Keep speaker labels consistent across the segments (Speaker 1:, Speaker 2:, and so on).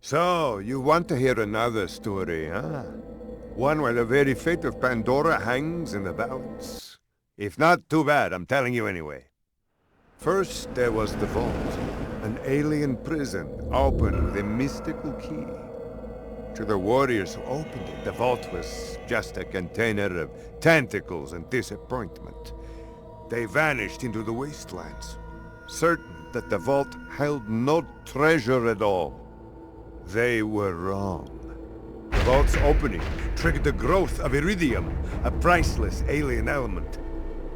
Speaker 1: So, you want to hear another story, huh? One where the very fate of Pandora hangs in the balance? If not, too bad, I'm telling you anyway. First, there was the vault, an alien prison opened with a mystical key. To the warriors who opened it, the vault was just a container of tentacles and disappointment. They vanished into the wastelands, certain that the vault held no treasure at all. They were wrong. The vault's opening triggered the growth of iridium, a priceless alien element.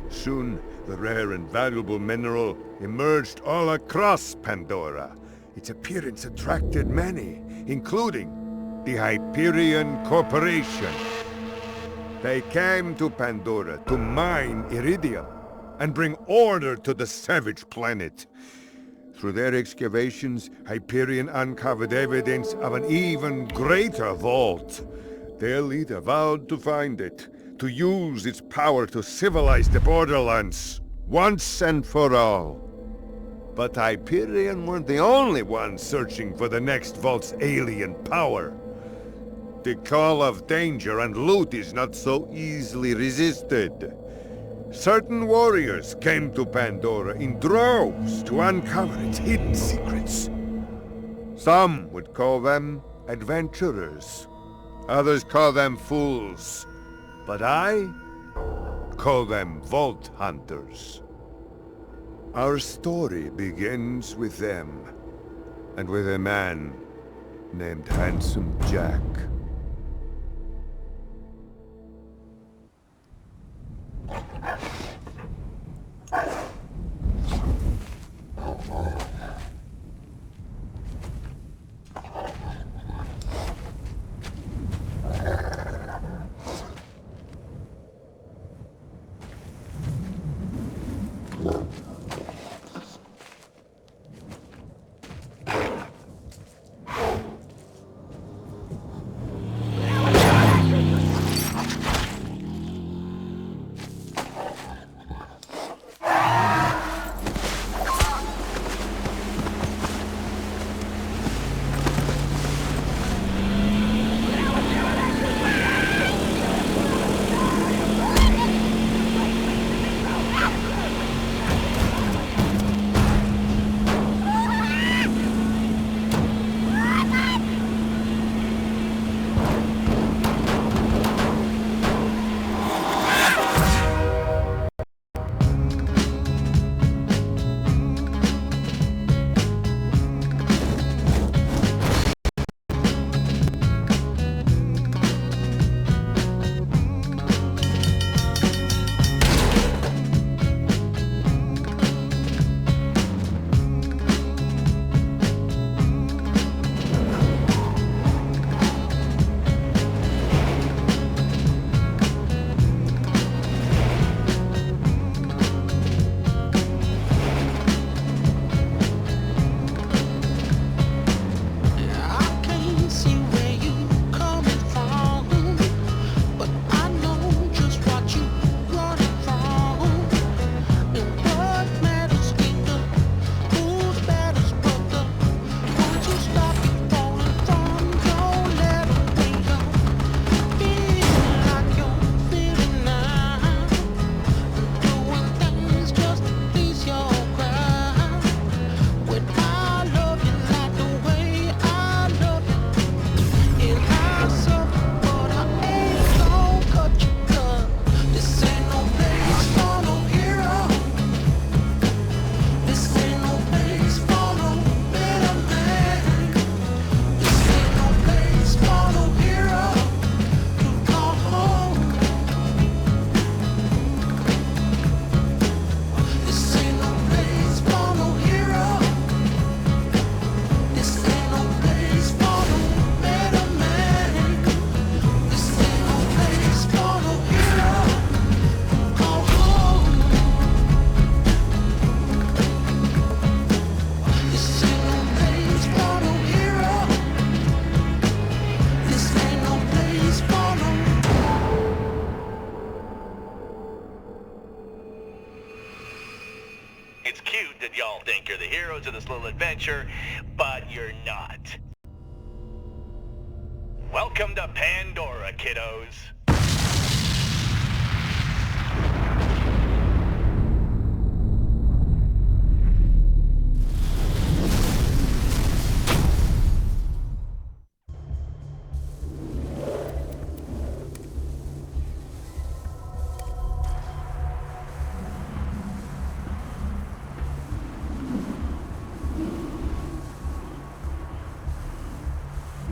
Speaker 1: Soon, the rare and valuable mineral emerged all across Pandora. Its appearance attracted many, including the Hyperion Corporation. They came to Pandora to mine iridium and bring order to the savage planet. Through their excavations, Hyperion uncovered evidence of an even greater vault. Their leader vowed to find it, to use its power to civilize the Borderlands, once and for all. But Hyperion weren't the only ones searching for the next vault's alien power. The call of danger and loot is not so easily resisted. Certain warriors came to Pandora in droves to uncover its hidden secrets. Some would call them adventurers. Others call them fools. But I call them vault hunters. Our story begins with them, and with a man named Handsome Jack.
Speaker 2: It's cute that y'all think you're the heroes of this little adventure, but you're not. Welcome to Pandora, kiddos.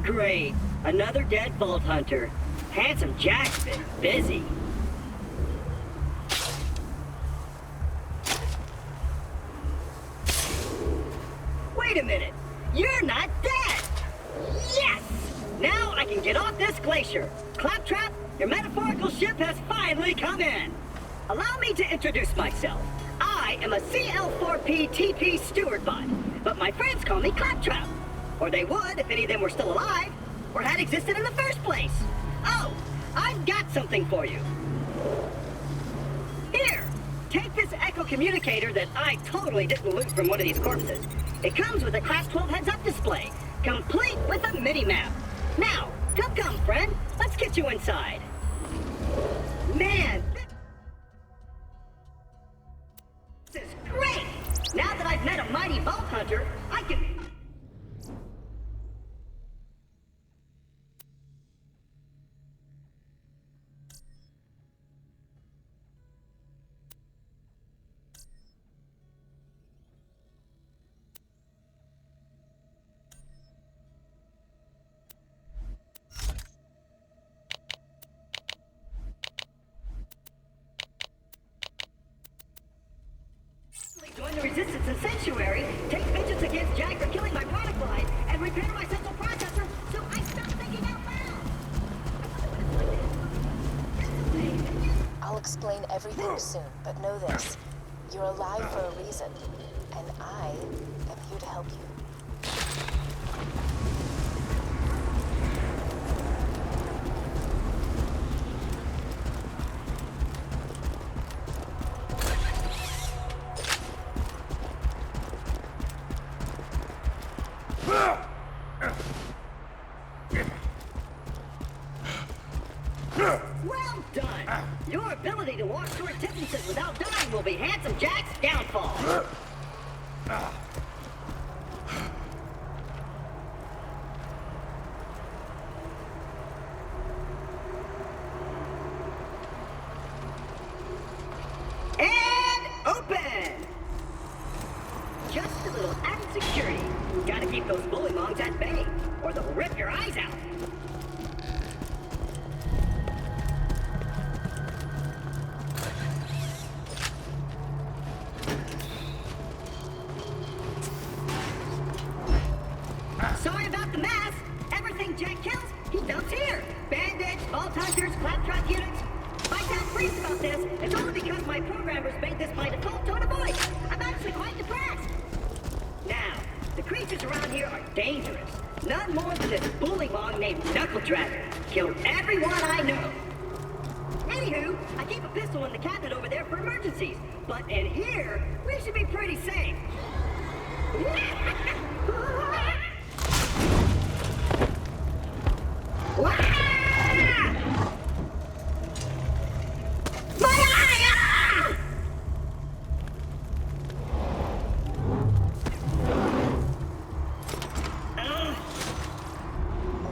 Speaker 3: Great. Another dead Vault Hunter. Handsome Jack's been busy. Wait a minute. You're not dead! Yes! Now I can get off this glacier. Claptrap, your metaphorical ship has finally come in. Allow me to introduce myself. I am a CL4P TP steward bot, but my friends call me Claptrap. Or they would if any of them were still alive, or had existed in the first place. Oh, I've got something for you. Here, take this Echo communicator that I totally didn't loot from one of these corpses. It comes with a Class 12 heads-up display, complete with a mini-map. Now, come, friend, let's get you inside. Man, this is great! Now that I've met a mighty Vault Hunter, I can... Join the Resistance and Sanctuary, take vengeance against Jack for killing my product line, and repair my central processor so I stop thinking out loud!
Speaker 4: I'll explain everything soon, but know this. You're alive for a reason, and I am here to help you.
Speaker 3: Well done! Your ability to walk short distances without dying will be Handsome Jack's downfall. And open! Just a little added security. Gotta keep those bullymongs at bay, or they'll rip your eyes out. Sorry about the mess. Everything Jack kills, he dumps here. Bandits, Vault Hunters, Claptrap units. If I sound pleased about this, it's only because my programmers made this my default tone of voice. I'm actually quite depressed. Now, the creatures around here are dangerous. None more than this bullymong named Knuckel Dragger. Killed everyone I know. Anywho, I keep a pistol in the cabinet over there for emergencies. But in here, we should be pretty safe.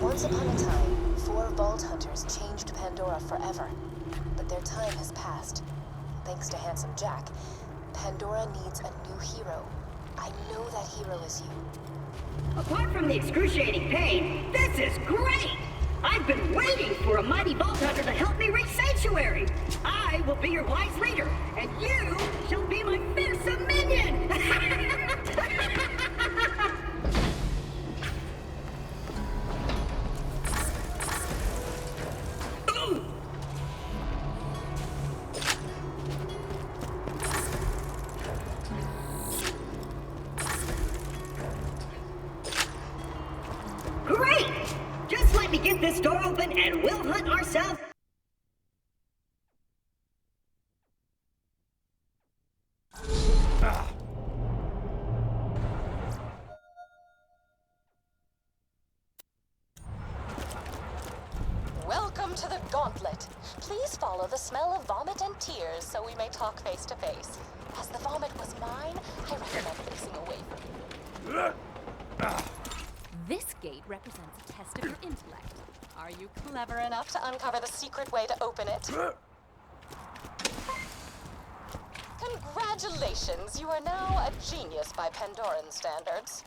Speaker 4: Once upon a time, 4 Vault Hunters changed Pandora forever. But their time has passed. Thanks to Handsome Jack, Pandora needs a new hero. I know that hero is you.
Speaker 3: Apart from the excruciating pain, this is great! I've been waiting for a mighty Vault Hunter to help me reach Sanctuary! I will be your wise leader, and you shall be my fearsome minion! Great! Just let me get this door open and we'll hunt ourselves.
Speaker 4: Welcome to the Gauntlet. Please follow the smell of vomit and tears so we may talk face to face. As the vomit was mine, I recommend facing away from me. This gate represents a test of your intellect. Are you clever enough to uncover the secret way to open it? Congratulations, you are now a genius by Pandoran standards.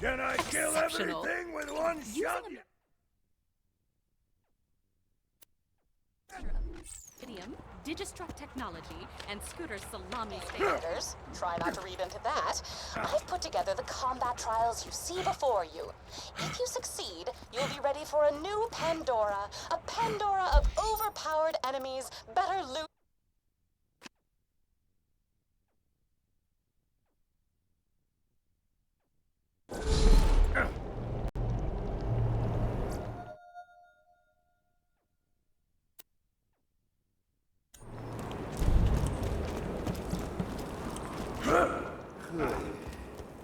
Speaker 1: Can I kill everything with one shot?
Speaker 4: Digistruct technology and Scooter's salami standards. Try not to read into that. I've put together the combat trials you see before you. If you succeed, you'll be ready for a new Pandora. A Pandora of overpowered enemies, better loot.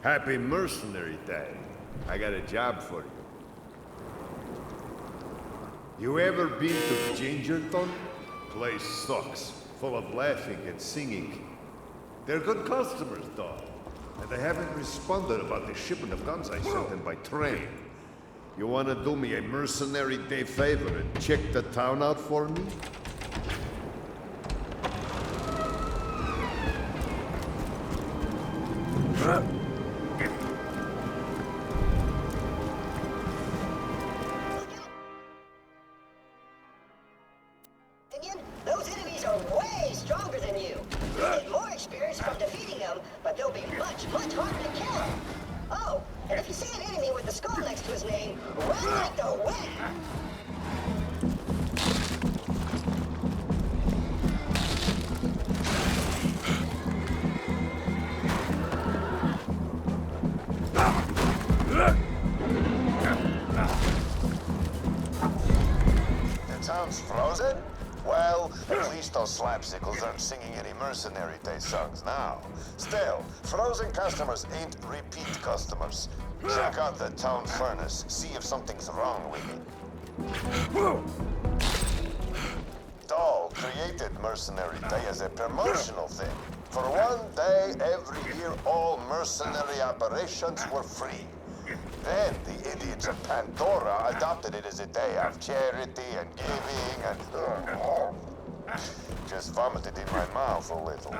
Speaker 1: Happy Mercenary Day. I got a job for you. You ever been to Gingerton? Place sucks, full of laughing and singing. They're good customers, though. And they haven't responded about the shipment of guns I sent them by train. You wanna do me a Mercenary Day favor and check the town out for me?
Speaker 3: Those enemies are way stronger than you. You get more experience from defeating them, but they'll be much, much harder to kill. Oh, and if you see an enemy with a skull next to his name, run like the wind.
Speaker 5: The town's frozen? Well, at least those slapsickles aren't singing any Mercenary Day songs now. Still, frozen customers ain't repeat customers. Check out the town furnace, see if something's wrong with it. Dahl created Mercenary Day as a promotional thing. For one day every year, all mercenary operations were free. Then the idiots of Pandora adopted it as a day of charity and giving and... just vomited in my mouth a little.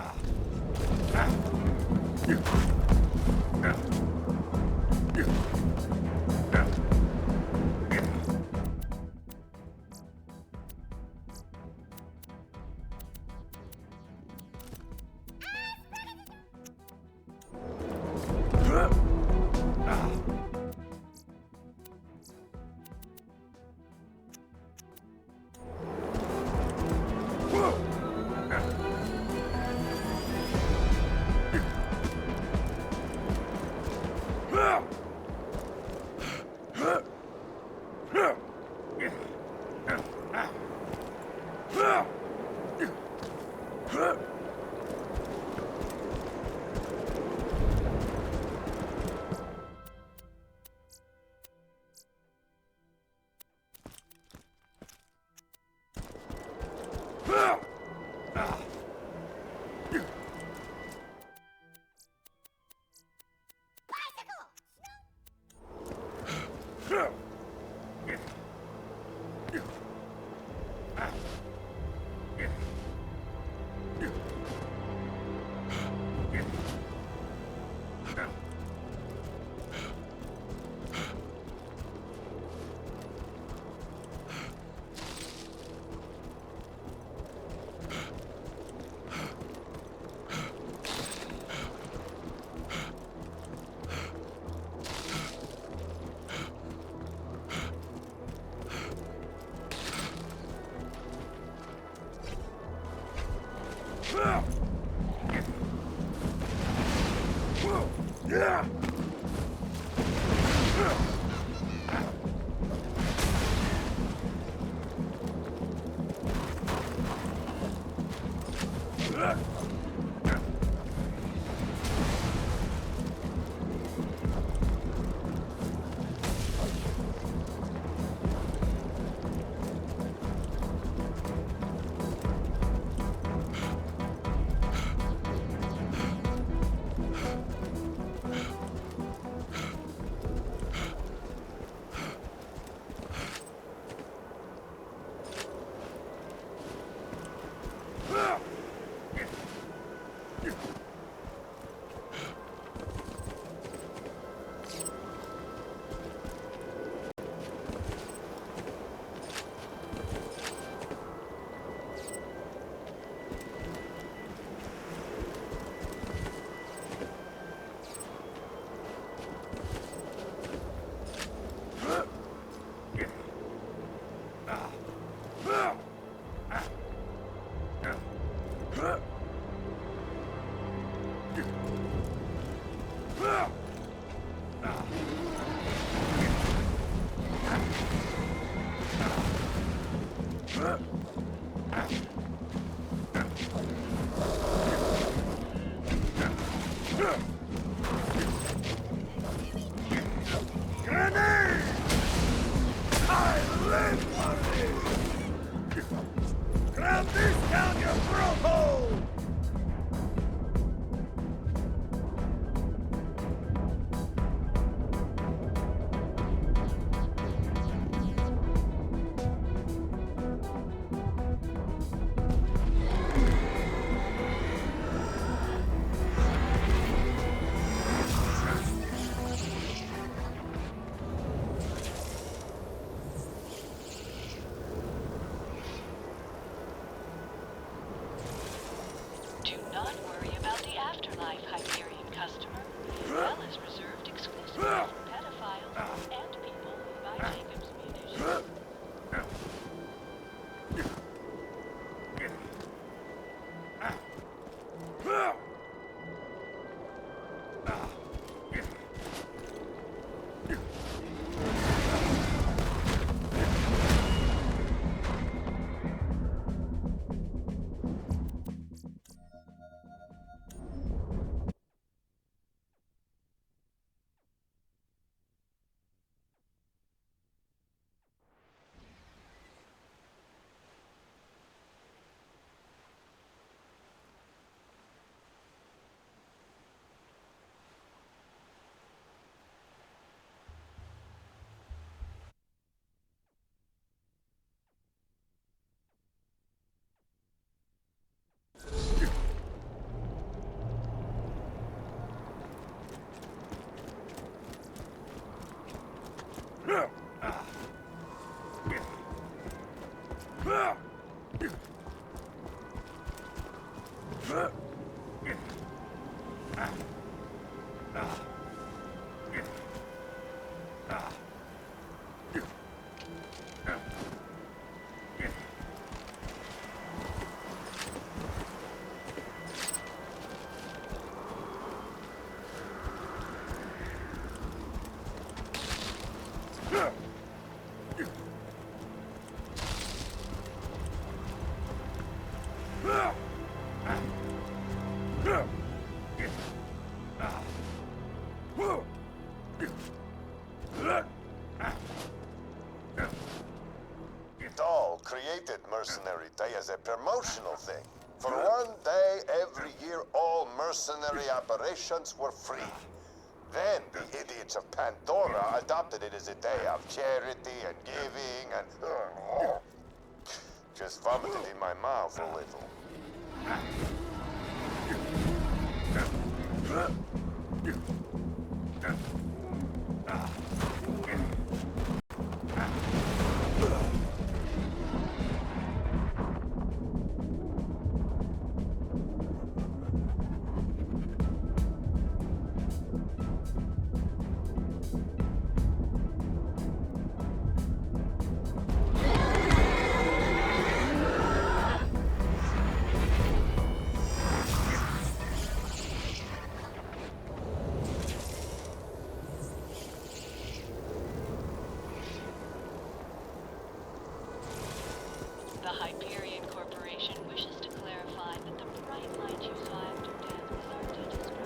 Speaker 5: Dahl created Mercenary Day as a promotional thing. For one day every year, all mercenary operations were free. Then the idiots of Pandora adopted it as a day of charity and giving and... just vomited in my mouth a little.
Speaker 6: The Hyperion Corporation wishes to clarify that the bright light you saw after death was our Digistruct.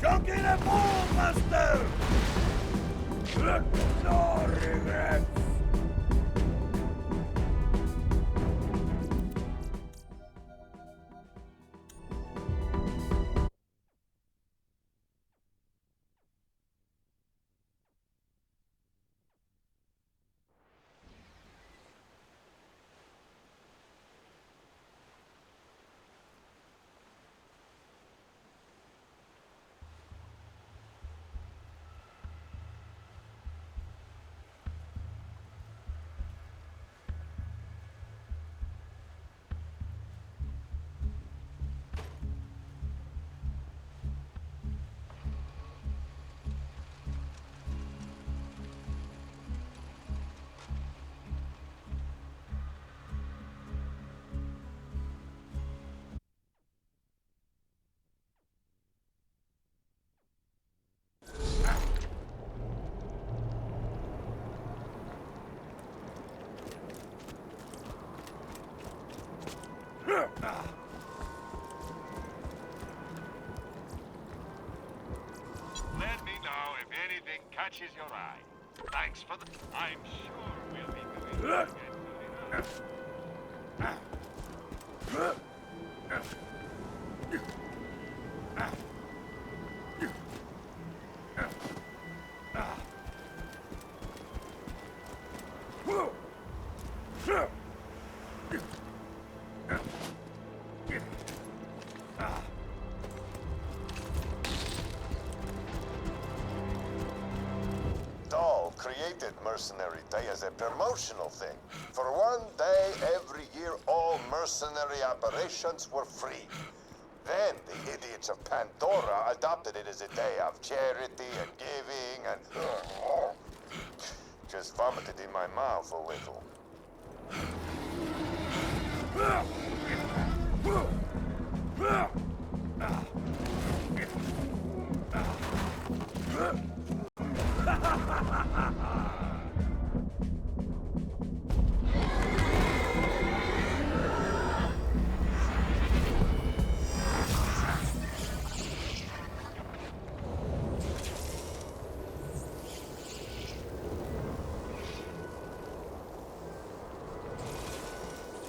Speaker 7: Choking a ball buster! No regrets!
Speaker 8: catches your eye. Thanks for the... I'm sure we'll be doing it
Speaker 5: Created Mercenary Day as a promotional thing. For one day every year, all mercenary operations were free. Then the idiots of Pandora adopted it as a day of charity and giving and... just vomited in my mouth a little.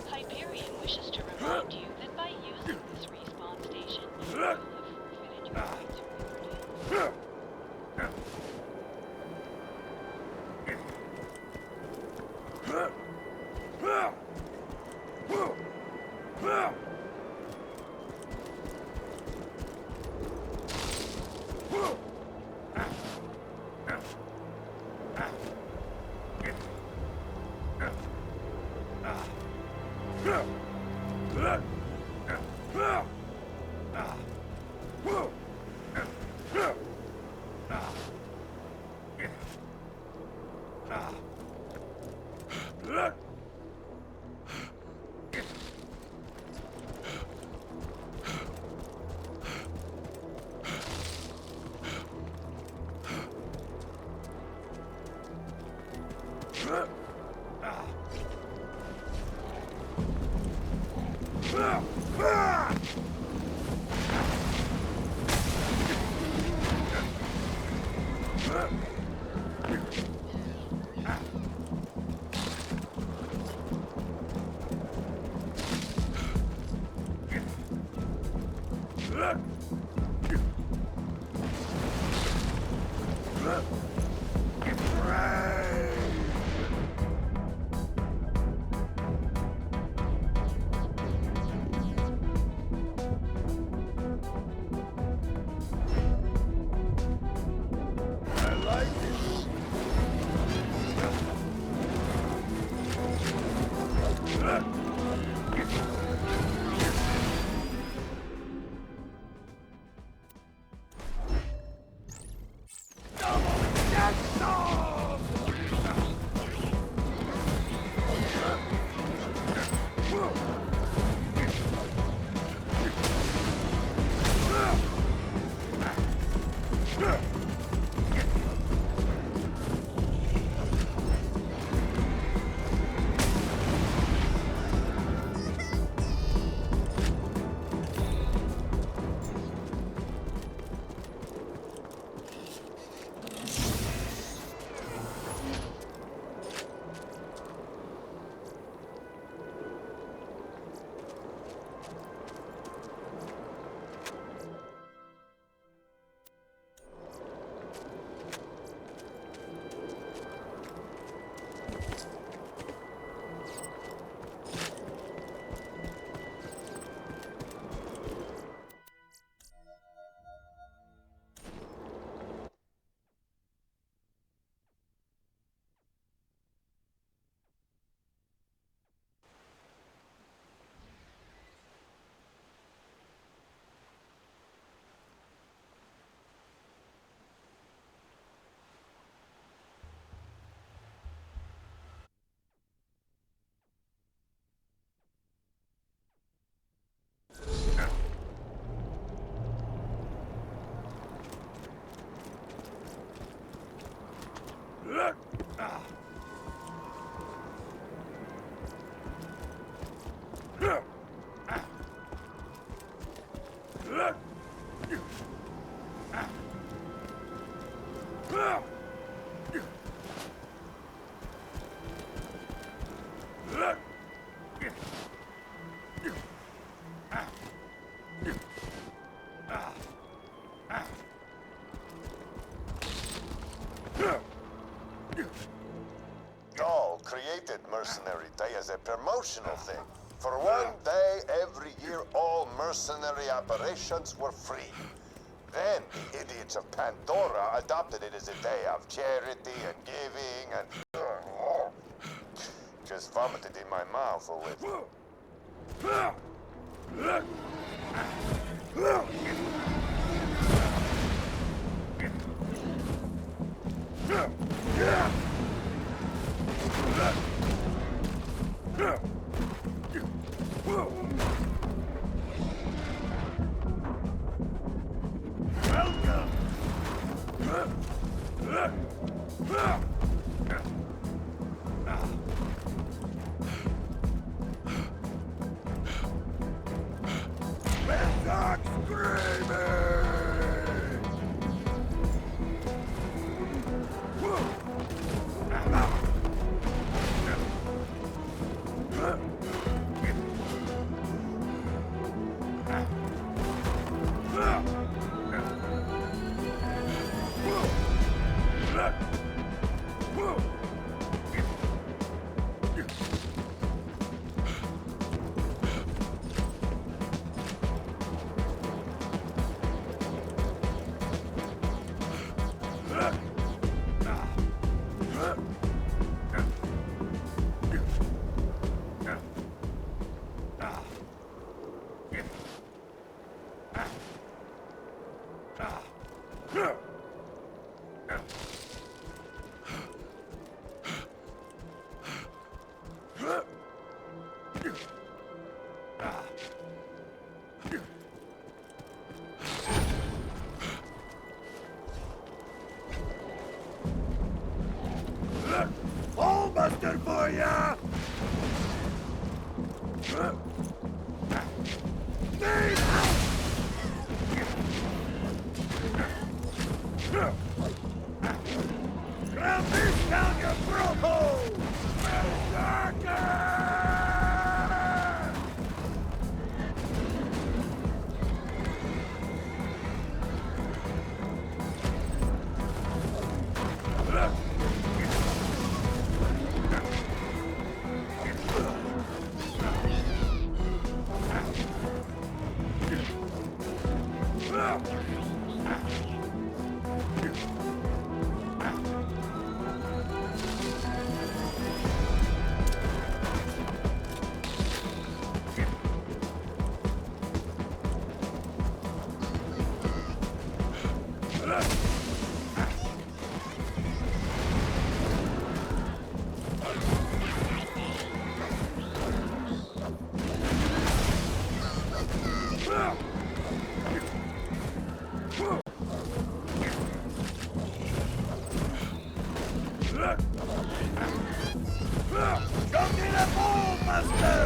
Speaker 6: Hyperion wishes to remind you that by using this respawn station, you will have forfeited your right to liberty.
Speaker 5: Dahl created Mercenary Day as a promotional thing. For one day every year, all mercenary operations were free. Then the idiots of Pandora adopted it as a day of charity and giving and... just vomited in my mouth a little.
Speaker 7: Stop screaming! Hole buster for ya! Need help! Grab this down your throat hole! Massacre! Jump in a ball, Buster!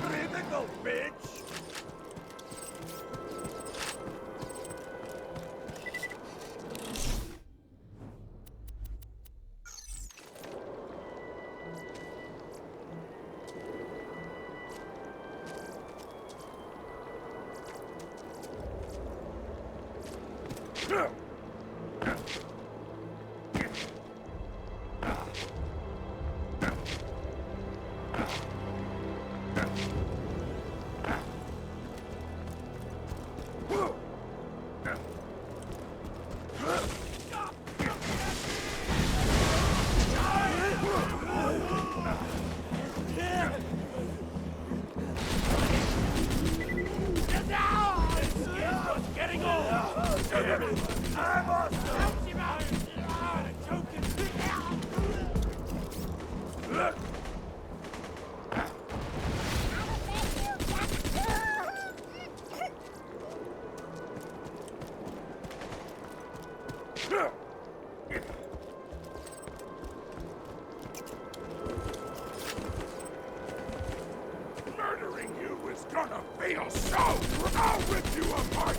Speaker 7: Critical, bitch! Murdering you is gonna feel so! I'll rip you apart!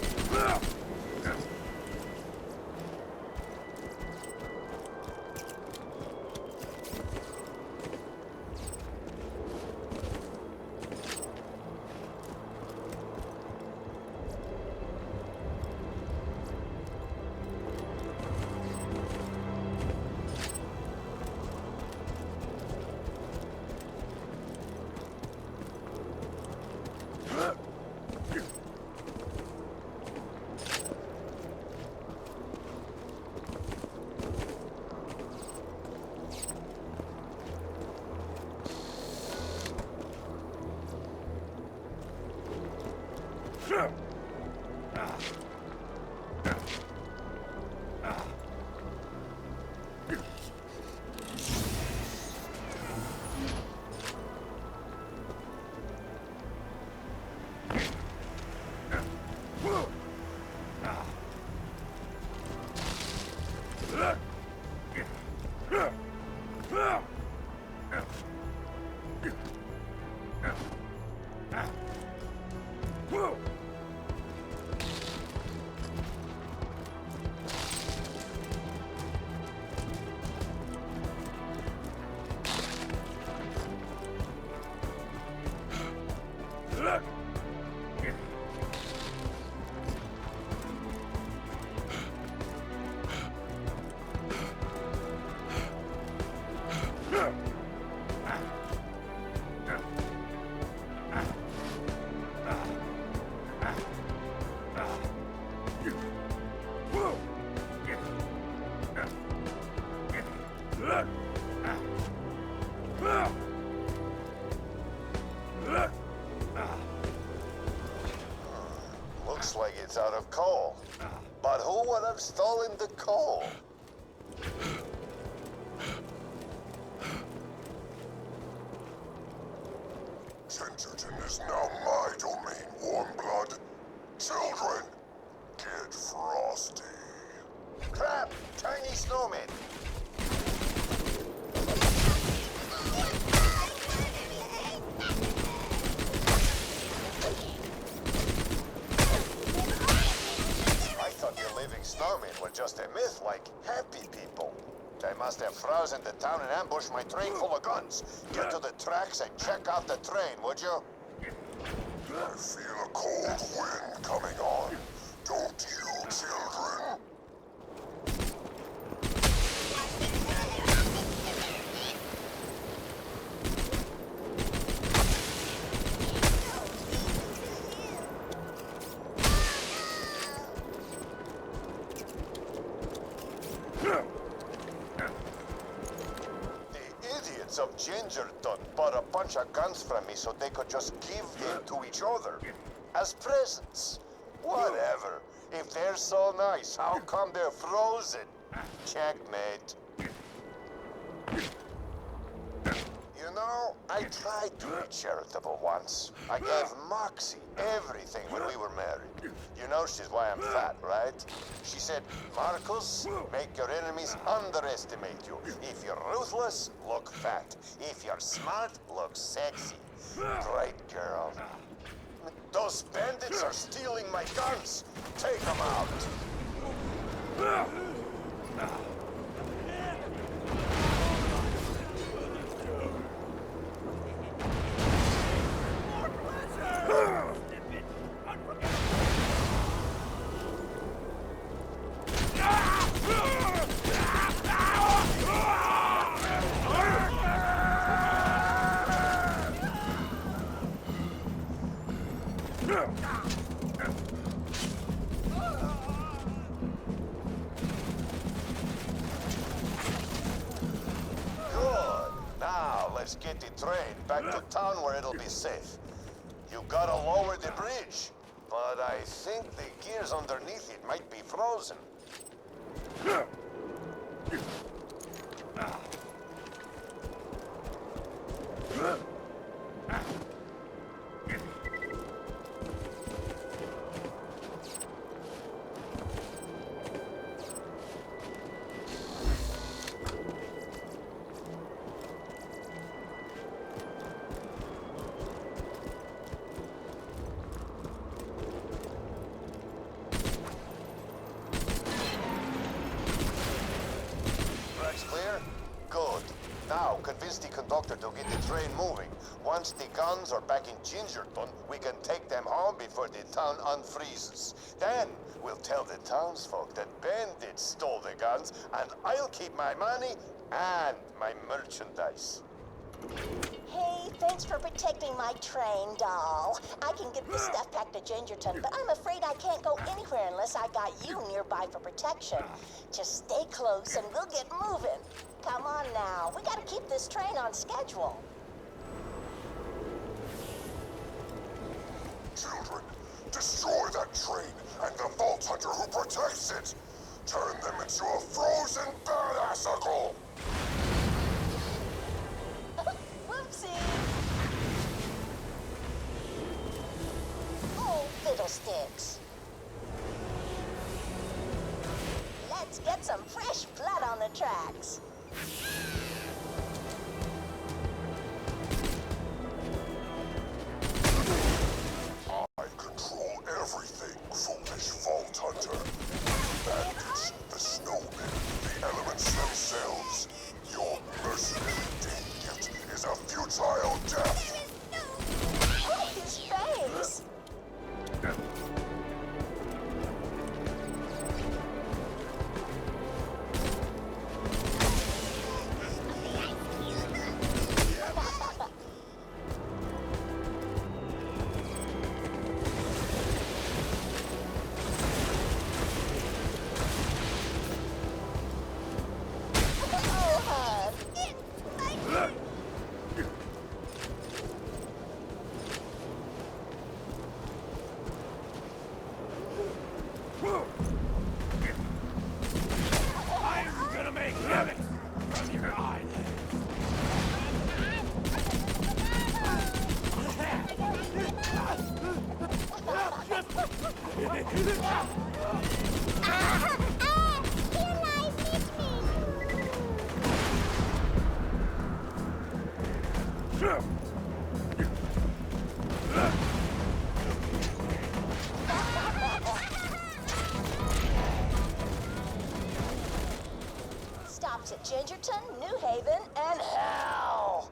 Speaker 5: Looks like it's out of coal. But who would have stolen the coal?
Speaker 9: Chincherton is now my domain, Warmblood. Children, get frosty.
Speaker 5: Crap! Tiny snowman! I thought the living snowmen were just a myth like happy people. They must have frozen the town and ambushed my train full of guns. Get to the tracks and check out the train, would you?
Speaker 9: I feel a cold wind coming on. Don't you, children?
Speaker 5: bandits of Gingerton bought a bunch of guns from me so they could just give them to each other. As presents. Whatever. If they're so nice, how come they're frozen? Checkmate. You know, I tried to be charitable once. I gave Moxxi everything when we were married. You know she's why I'm fat, right? She said, Marcus, make your enemies underestimate you. If you're ruthless, look fat. If you're smart, look sexy. Great girl. Those bandits are stealing my guns. Take them out. Let's get the train back to town where it'll be safe. You gotta lower the bridge, but I think the gears underneath it might be frozen. Now, convince the conductor to get the train moving. Once the guns are back in Gingerton, we can take them home before the town unfreezes. Then, we'll tell the townsfolk that bandits stole the guns, and I'll keep my money and my merchandise.
Speaker 10: Hey, thanks for protecting my train, doll. I can get the stuff back to Gingerton, but I'm afraid I can't go anywhere unless I got you nearby for protection. Just stay close and we'll get moving. Come on now, we gotta keep this train on schedule.
Speaker 9: Children, destroy that train and the Vault Hunter who protects it. Turn them into a frozen badassicle.
Speaker 10: Whoopsie! Oh, fiddlesticks. Let's get some fresh blood on the tracks.
Speaker 9: I control everything, foolish Vault Hunter. The bandits, the snowmen, the elements themselves. Your mercenary day gift is a futile death.
Speaker 10: His face! Stops at Gingerton, New Haven, and hell!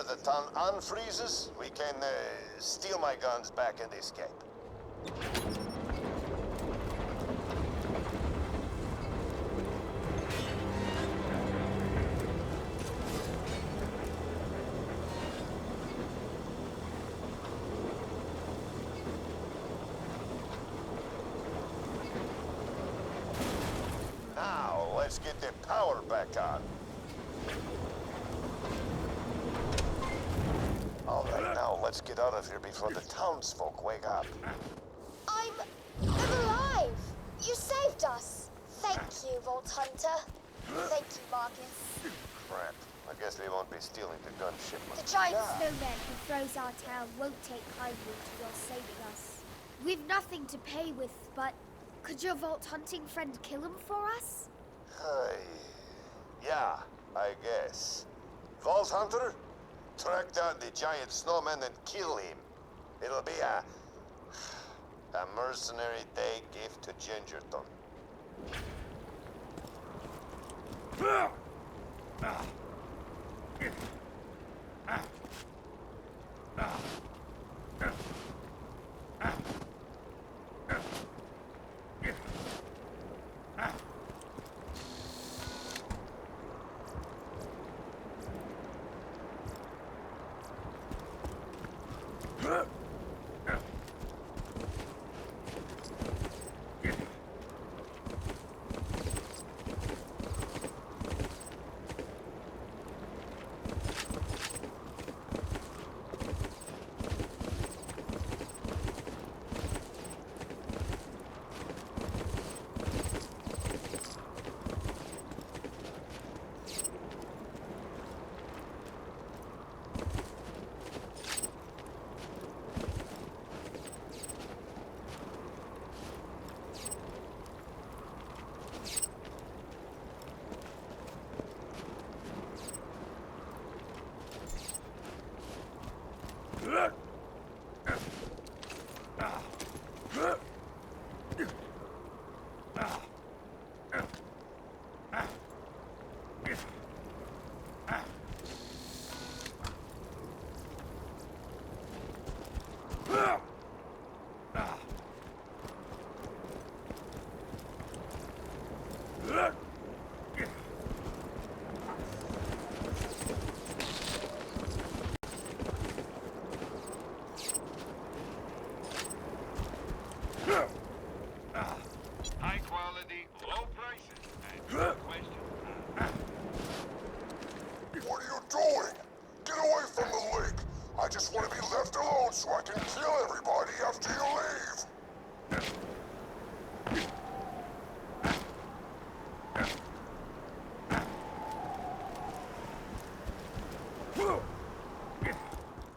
Speaker 5: after the town unfreezes, we can steal my guns back and escape. Now, let's get the power back on. All right, now let's get out of here before the townsfolk wake up.
Speaker 11: I'm alive! You saved us! Thank you, Vault Hunter. Thank you, Marcus.
Speaker 5: Crap. I guess we won't be stealing the gun shipment.
Speaker 12: The giant snowman who throws our town won't take kindly to your saving us. We've nothing to pay with, but could your vault hunting friend kill him for us?
Speaker 5: Yeah, I guess. Vault Hunter? Track down the giant snowman and kill him. It'll be a Mercenary Day gift to Gingerton.
Speaker 8: High quality, low prices, and no question.
Speaker 9: What are you doing? Get away from the lake! I just want to be left alone so I can kill everybody after you leave!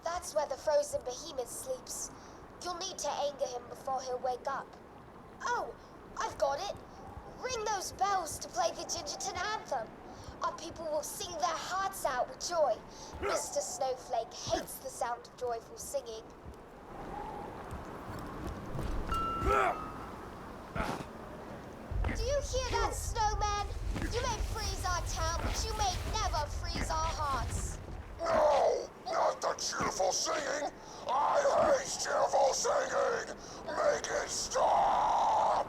Speaker 11: That's where the frozen behemoth sleeps. You'll need to anger him before he'll wake up. Oh, I've got it. Ring those bells to play the Gingerton anthem. Our people will sing their hearts out with joy. Mr. Snowflake hates the sound of joyful singing. Do you hear that, snowman? You may freeze our town, but you may never freeze our hearts.
Speaker 9: No! Not the cheerful singing! I hate cheerful singing! Make it stop!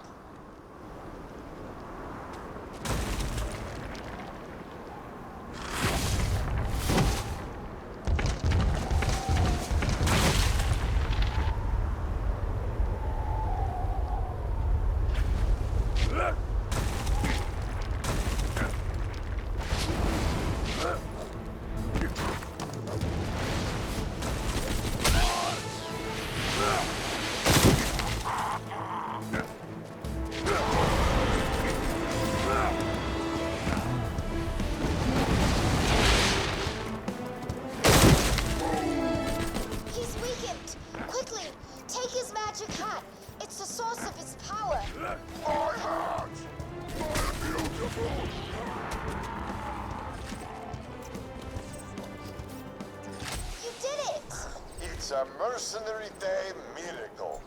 Speaker 9: It's a Mercenary Day miracle.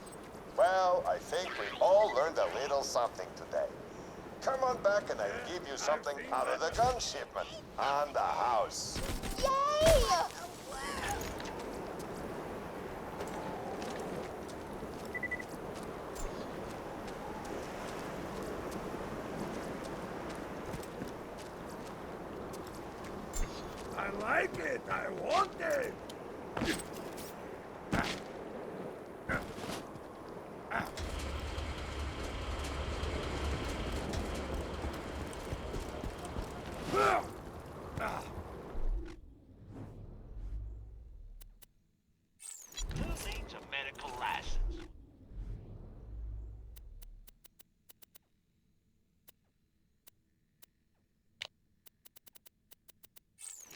Speaker 9: Well, I think we all learned a little something today. Come on back and I'll give you something out of the gun shipment and the house.
Speaker 11: Yay!
Speaker 7: I want it!
Speaker 2: Who needs a medical license?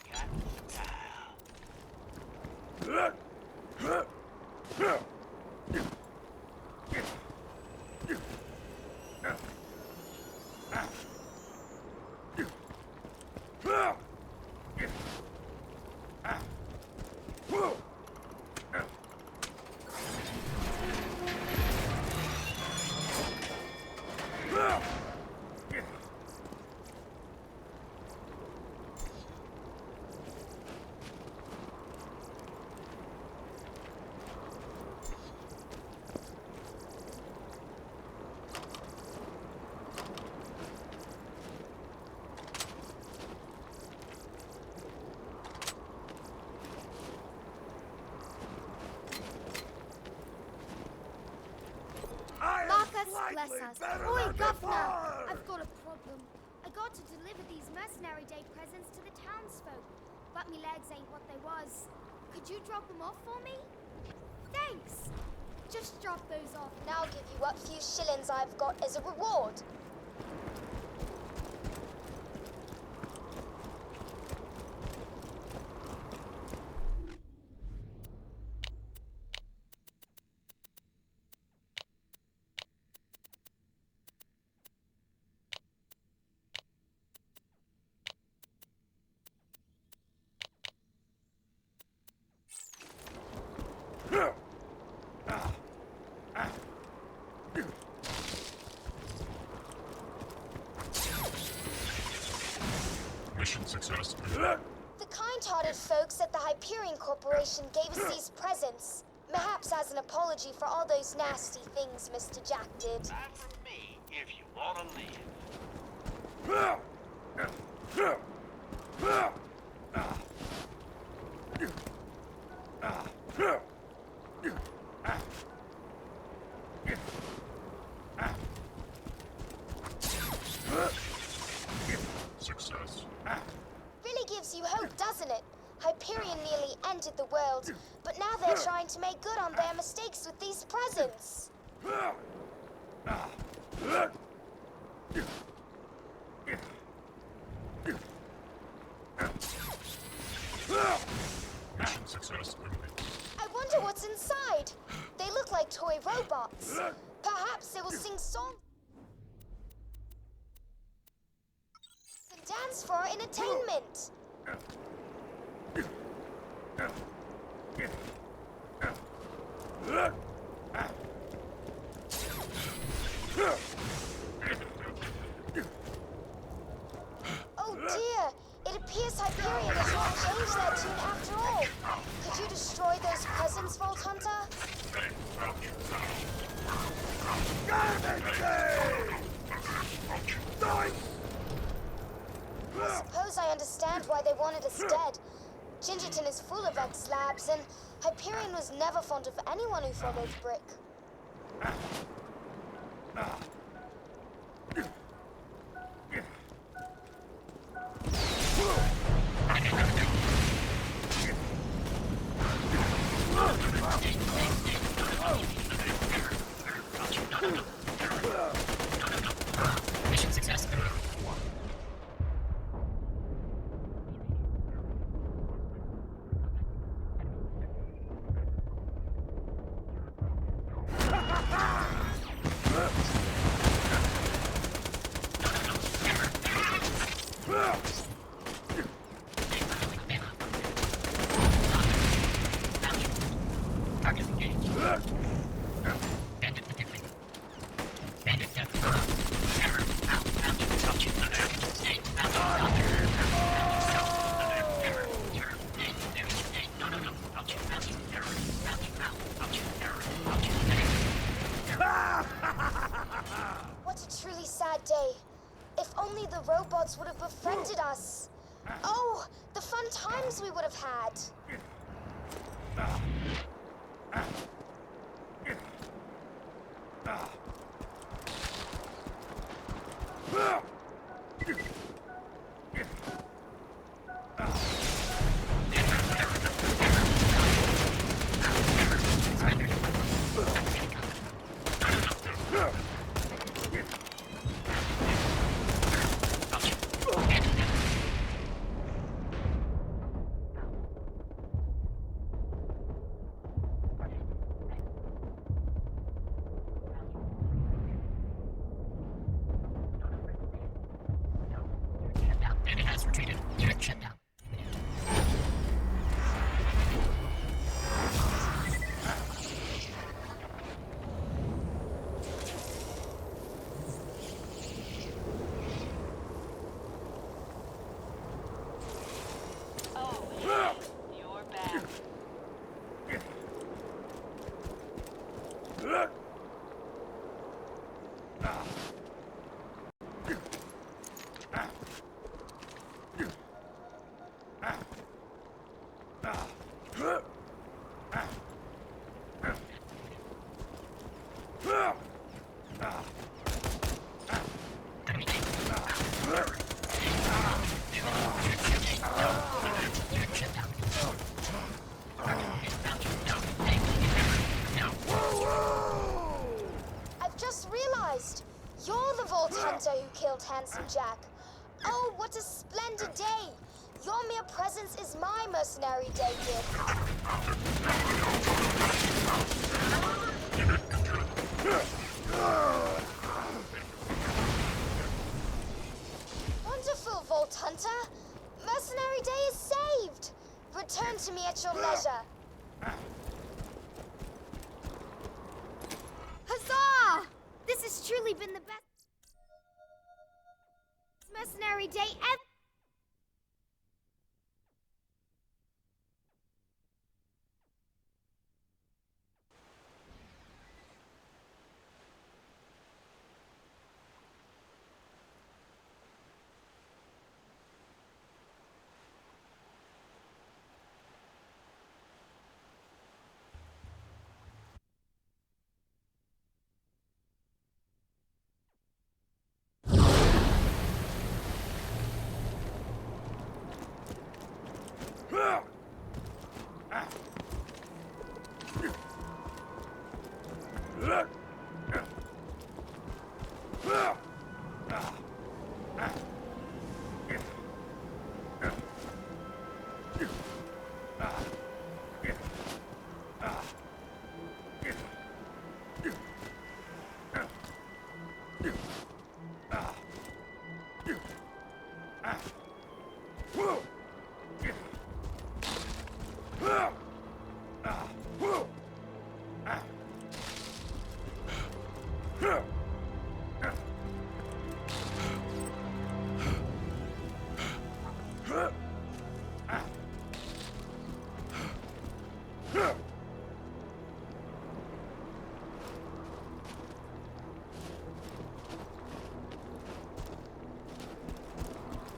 Speaker 2: You got
Speaker 12: Bless us. Oi, Governor! I've got a problem. I got to deliver these Mercenary Day presents to the townsfolk, but me legs ain't what they was. Could you drop them off for me? Thanks! Just drop those off.
Speaker 11: And I'll give you what few shillings I've got as a reward.
Speaker 9: Mission success.
Speaker 11: The kind-hearted folks at the Hyperion Corporation gave us these presents. Perhaps as an apology for all those nasty things Mr. Jack did.
Speaker 2: Buy from me if you want to live.
Speaker 9: Success.
Speaker 11: Really gives you hope, doesn't it? Hyperion nearly ended the world, but now they're trying to make good on their mistakes with these presents.
Speaker 9: Mission success.
Speaker 11: I wonder what's inside. They look like toy robots. Perhaps they will sing songs and dance for our entertainment. Oh dear, it appears Hyperion has not changed their tune after all. Could you destroy those presents, Vault Hunter? I suppose I understand why they wanted us dead. Gingerton is full of ex-labs, and Hyperion was never fond of anyone who followed Brick.
Speaker 13: Mission success.
Speaker 11: What a truly sad day. If only the robots would have befriended us. Oh, the the fun times we would have had.
Speaker 13: And it has retreated. Unit shut down.
Speaker 6: Oh, hey, you're back.
Speaker 11: I've just realized you're the Vault Hunter who killed Handsome Jack. Oh, what a splendid day! Your mere presence is my Mercenary Day gift. Wonderful, Vault Hunter. Mercenary Day is saved. Return to me at your leisure.
Speaker 12: Huzzah! This has truly been the best Mercenary Day ever.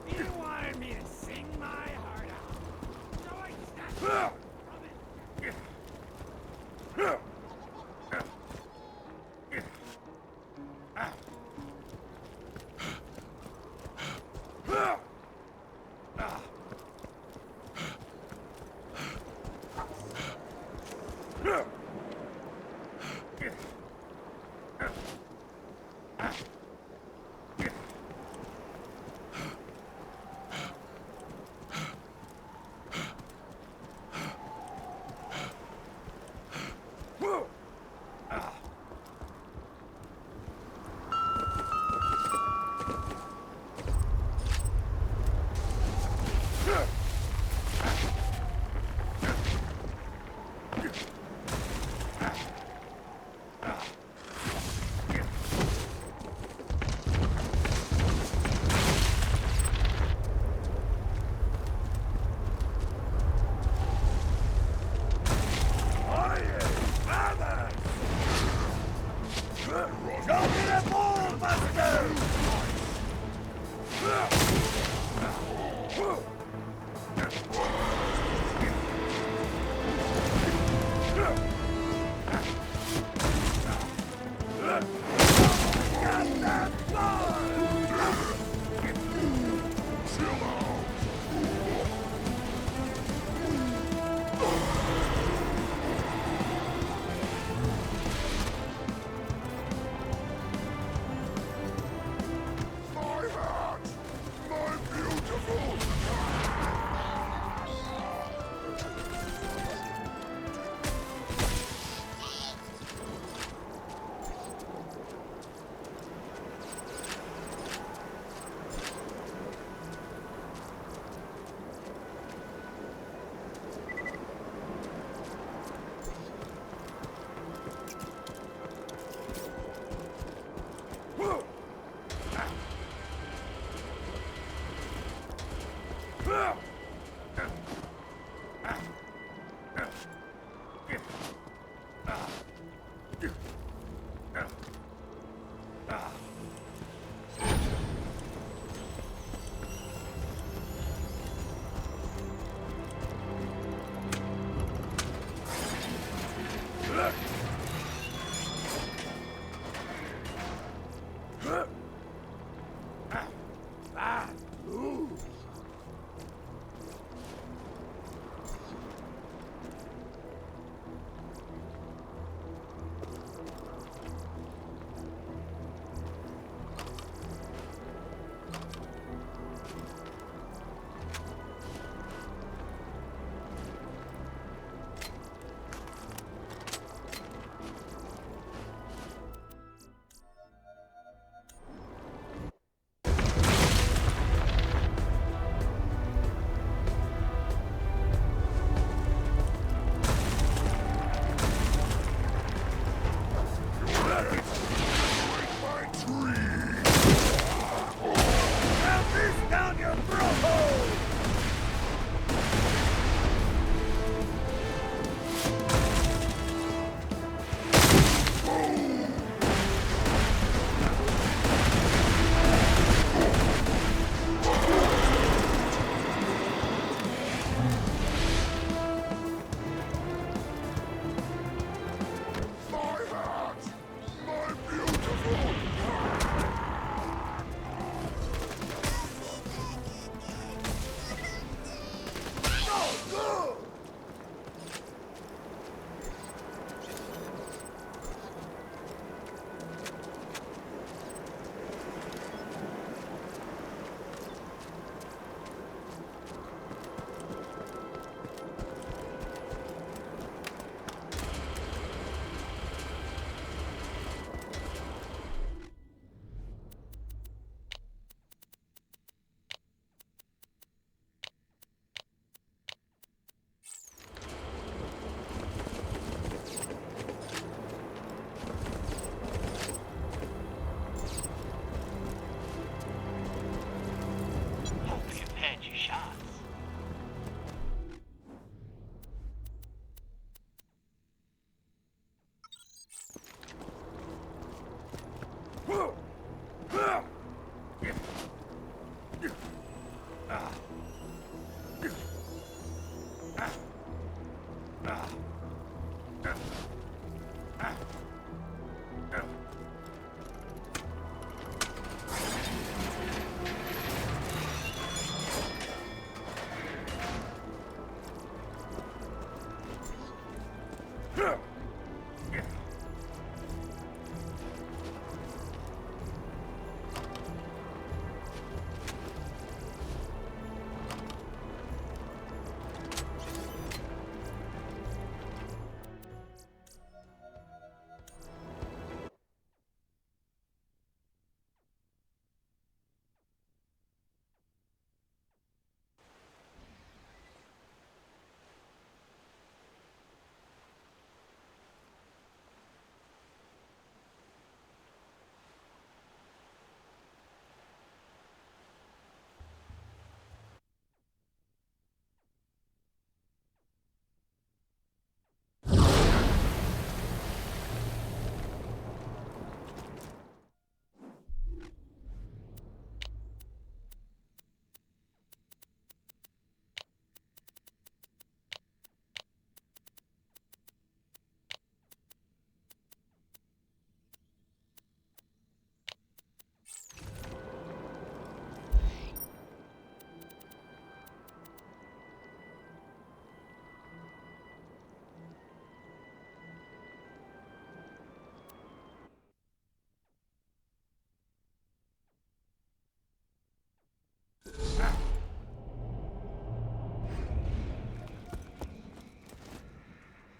Speaker 7: You wanted me to sing my heart out. So I snapped from it.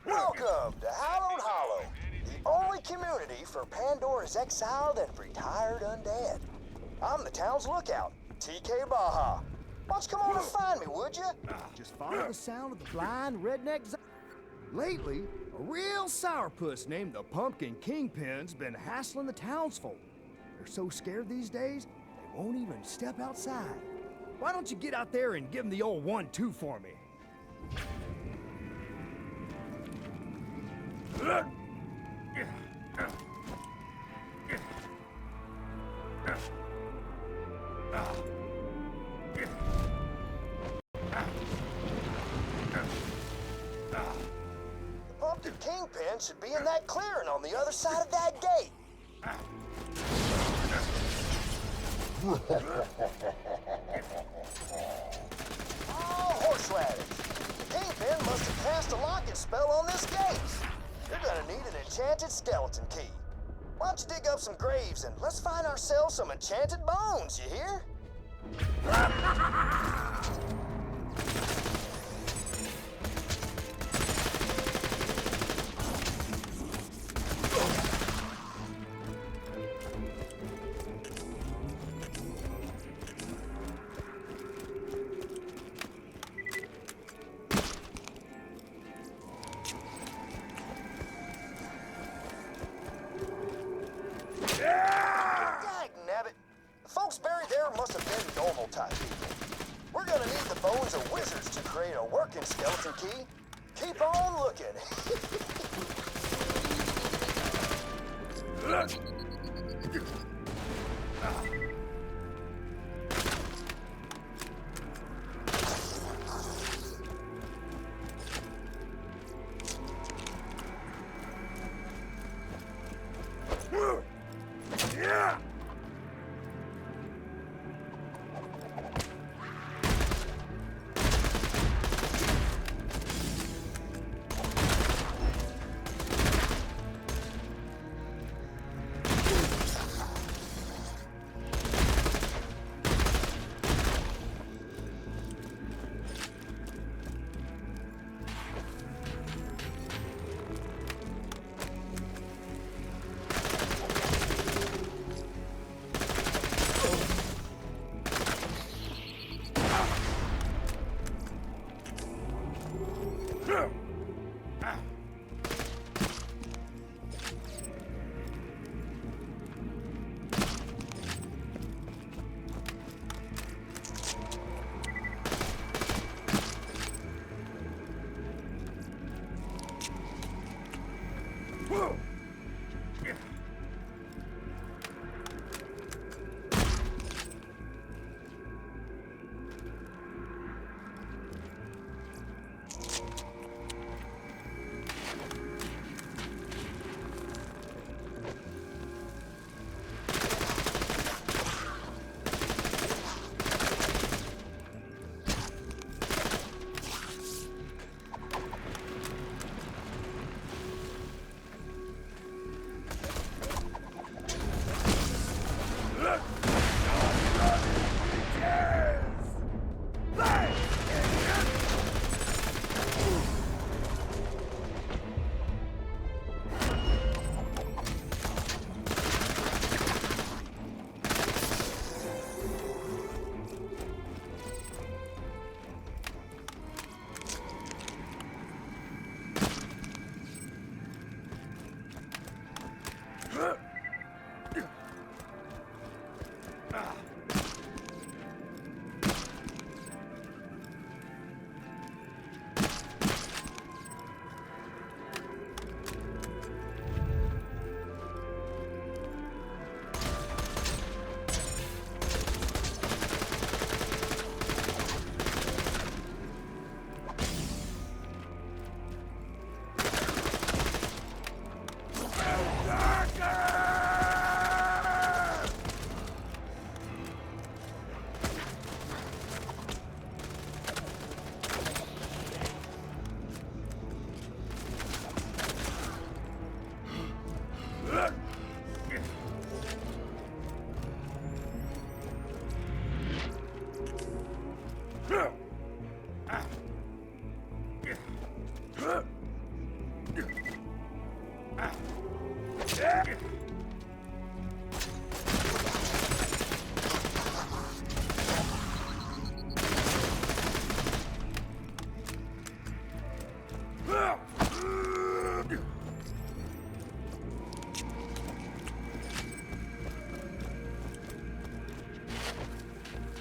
Speaker 14: Welcome to Hallowed Hollow, the only community for Pandora's exiled and retired undead. I'm the town's lookout, TK Baha. Why don't you come on and find me, would you?
Speaker 15: Just follow the sound of the blind redneck. Lately, a real sourpuss named the Pumpkin Kingpin's been hassling the townsfolk. They're so scared these days, they won't even step outside. Why don't you get out there and give them the old 1-2 for me?
Speaker 14: The Pumpkin Kingpin should be in that clearing on the other side of that gate. Oh, horseradish. The Kingpin must have cast a locking spell on this gate. You're gonna need an enchanted skeleton key. Why don't you dig up some graves and let's find ourselves some enchanted bones, you hear? Dagnabbit. The folks buried there must have been normal type people. We're gonna need the bones of wizards to create a working skeleton key. Keep on looking.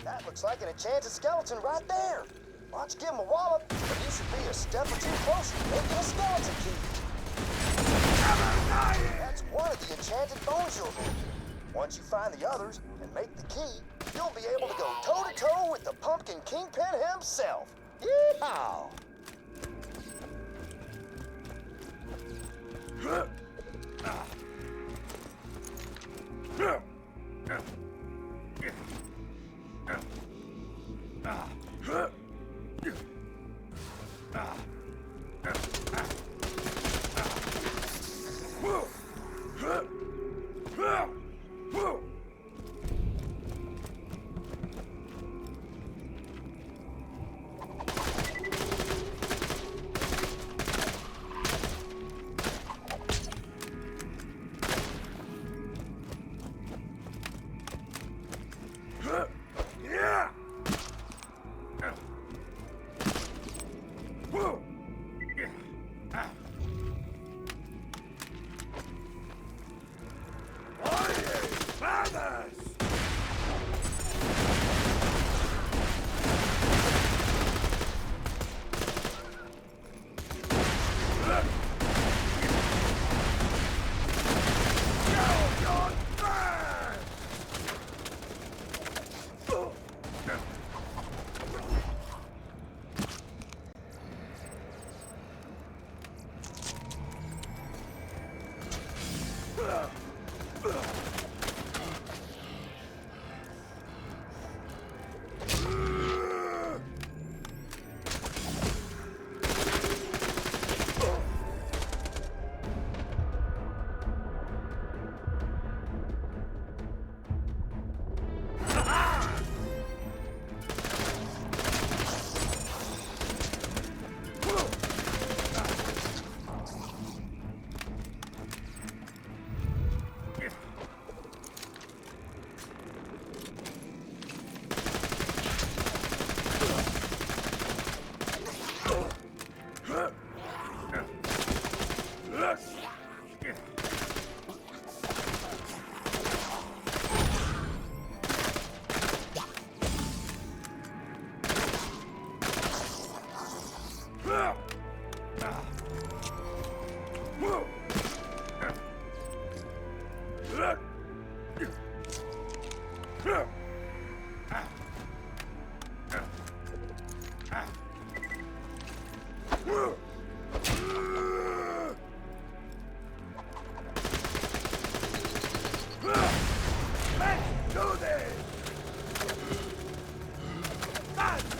Speaker 14: That looks like an enchanted skeleton right there. Why don't you give him a wallop? But you should be a step or two closer to making a skeleton key. That's one of the enchanted bones you'll need. Once you find the others and make the key, you'll be able to go toe-to-toe with the Pumpkin Kingpin himself. Yeehaw!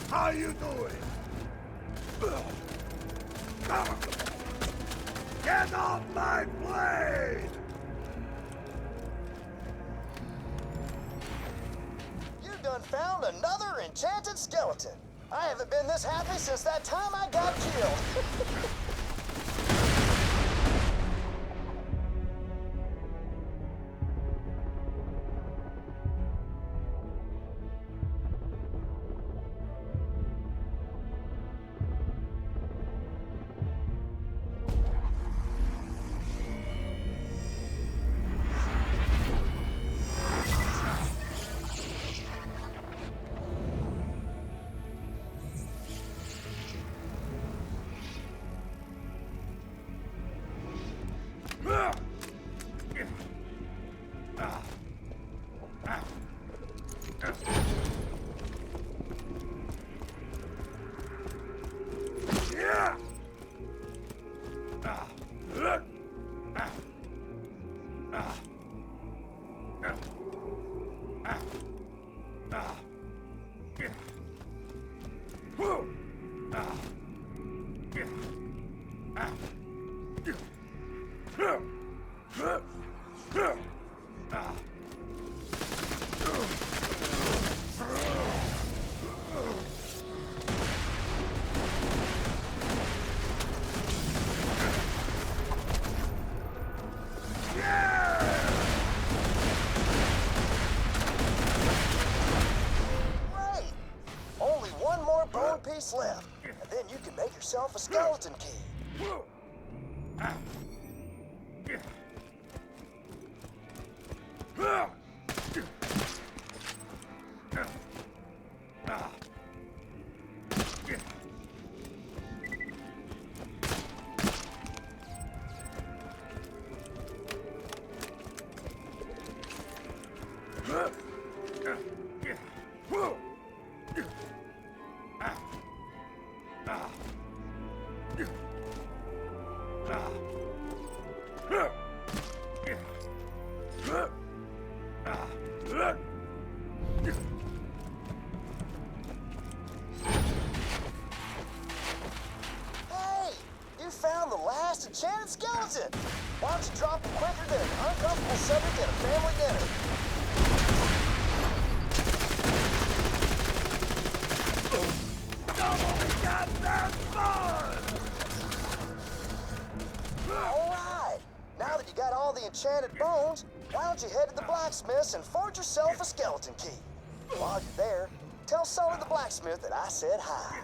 Speaker 7: How you doing? Come on. Get off my blade!
Speaker 14: You done found another enchanted skeleton. I haven't been this happy since that time I got killed. Great! Only one more bone piece left, and then you can make yourself a skeleton key. Hey! You found the last enchanted skeleton! Why don't you drop him quicker than an uncomfortable subject at a family dinner? Alright! Now that you got all the enchanted bones, why don't you head to the blacksmith's and forge yourself a skeleton key? While you're there, tell Sully the blacksmith that I said hi.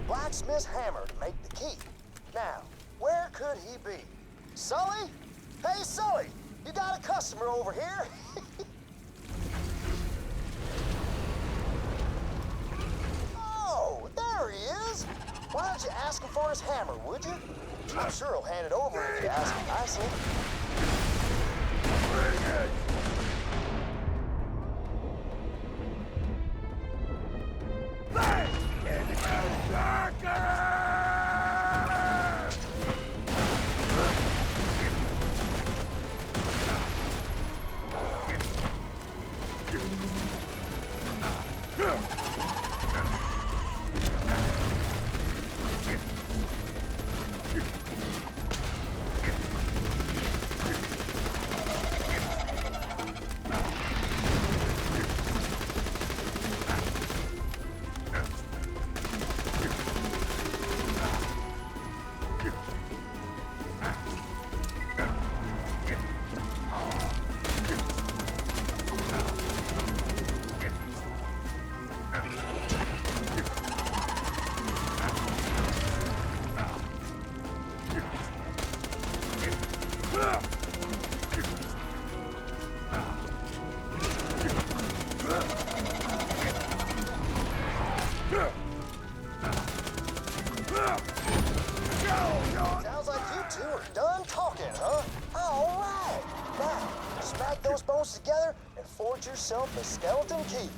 Speaker 14: Blacksmith's hammer to make the key. Now, where could he be? Sully? Hey, Sully! You got a customer over here? Oh, there he is! Why don't you ask him for his hammer, would you? I'm sure he'll hand it over if you ask him nicely. Sounds like you two are done talking, huh? All right. Now, smack those bones together and forge yourself a skeleton key.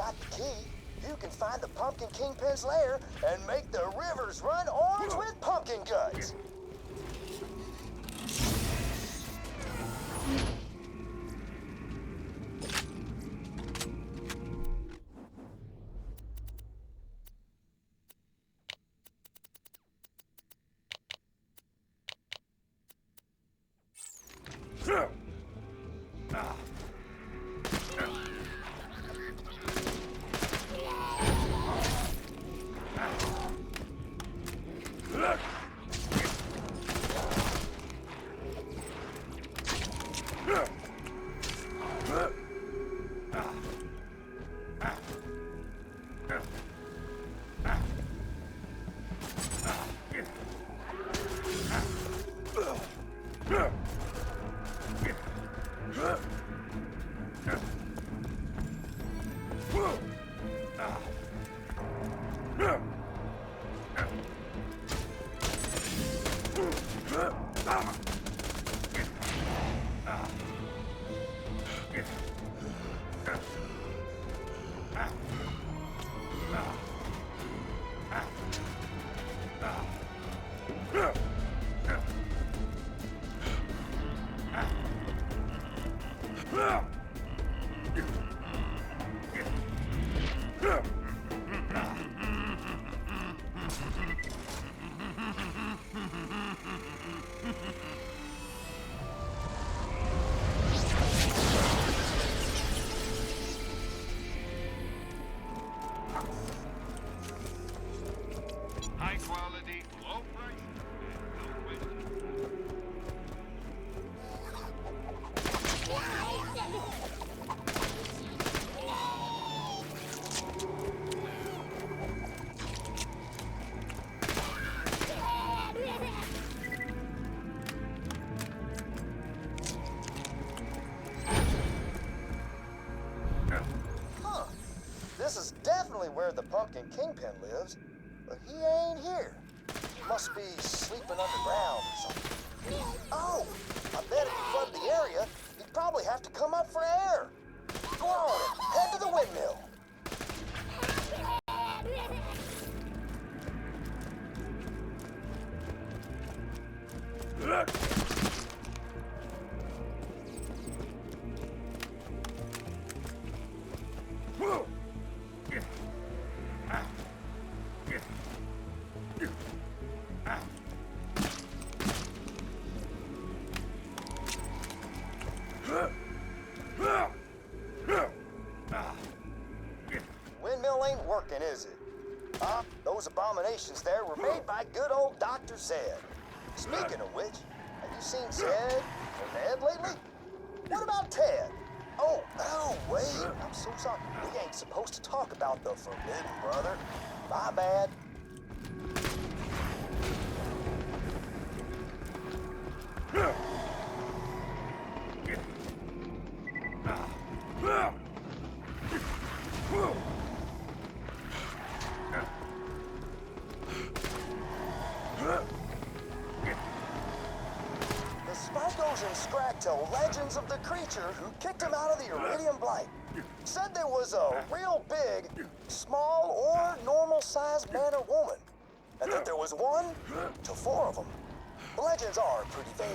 Speaker 14: got the key, you can find the Pumpkin Kingpin's lair and make the rivers run orange with pumpkin guts.
Speaker 8: High quality, low price, and no waste.
Speaker 14: Huh. This is definitely where the Pumpkin Kingpin lives, but he ain't here. He must be sleeping underground or something. Oh, I bet if he flooded the area, he'd probably have to come up for air. Go on, head to the windmill. Windmill ain't working, is it? Those abominations there were made by good old Dr. Zed. Speaking of which, have you seen Zed or Ned lately? What about Ted? Oh, wait, I'm so sorry. We ain't supposed to talk about the Forbidden Brother. My bad. The Spikos and Scrag tell legends of the creature who kicked him out of the Iridium Blight. Said there was a real big, small, or normal-sized man or woman, and that there was 1 to 4 of them. The legends are pretty vague.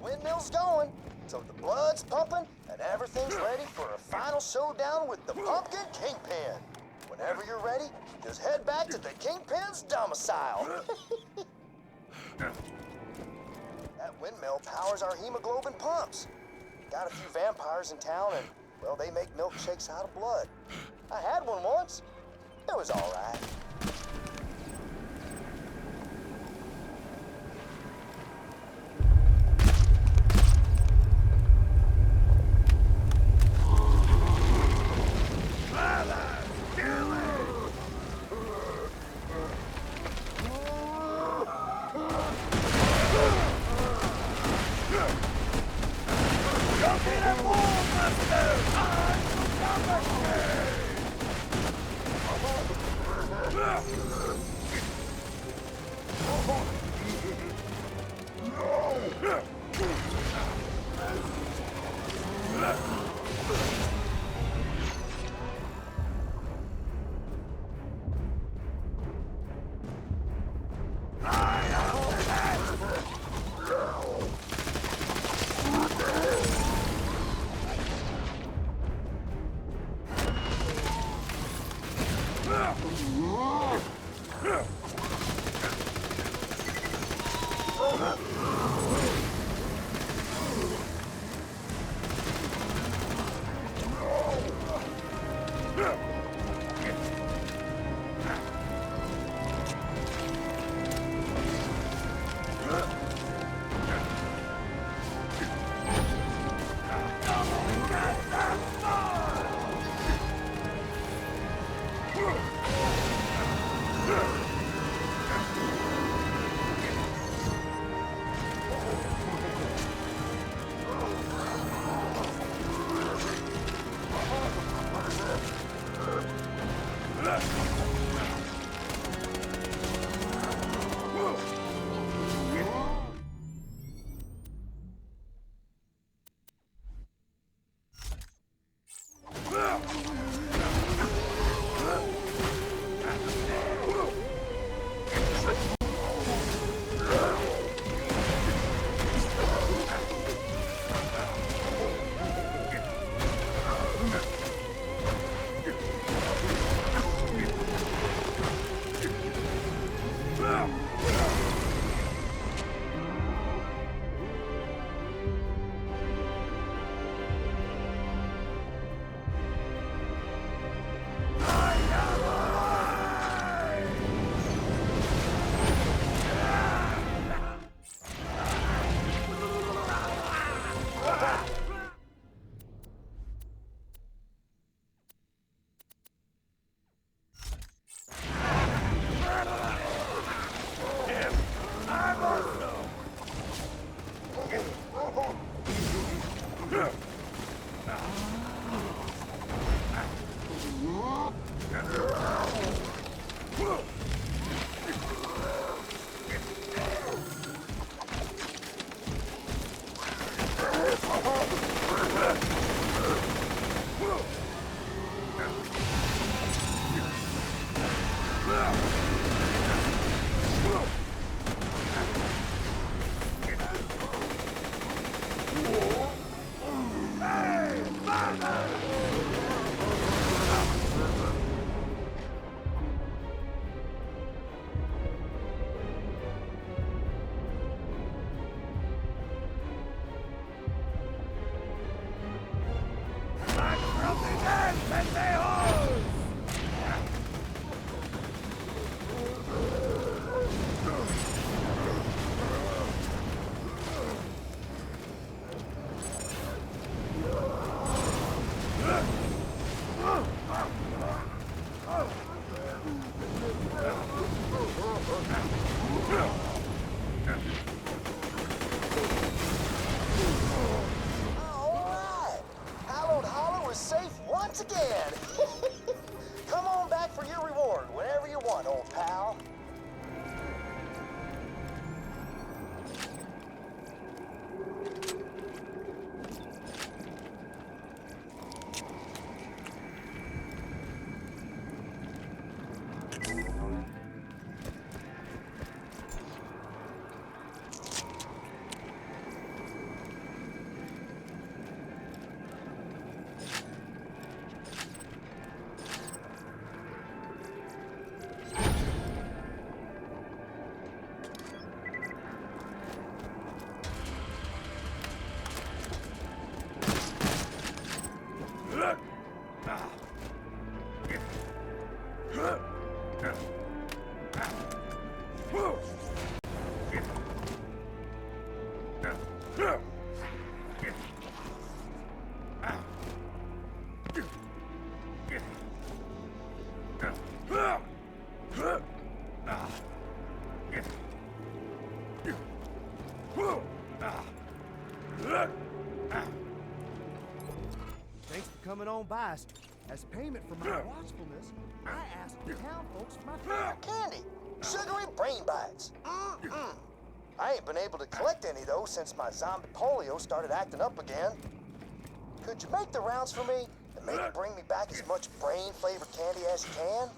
Speaker 14: Windmill's going, so the blood's pumping, and everything's ready for a final showdown with the Pumpkin Kingpin. Whenever you're ready, just head back to the Kingpin's domicile. That windmill powers our hemoglobin pumps. Got a few vampires in town, and, well, they make milkshakes out of blood. I had one once. It was all right.
Speaker 15: coming on by us. As payment for my watchfulness, I asked the town folks for my favorite
Speaker 14: Candy! Sugary brain bites! I ain't been able to collect any, though, since my zombie polio started acting up again. Could you make the rounds for me and maybe bring me back as much brain-flavored candy as you can?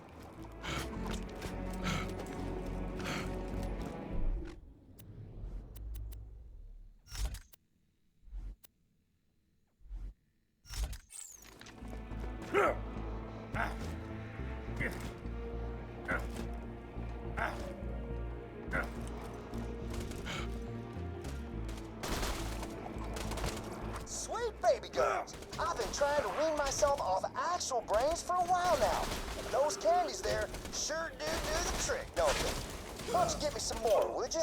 Speaker 14: Sweet baby guns! I've been trying to wean myself off actual brains for a while now. And those candies there sure do the trick, don't they? Why don't you get me some more, would you?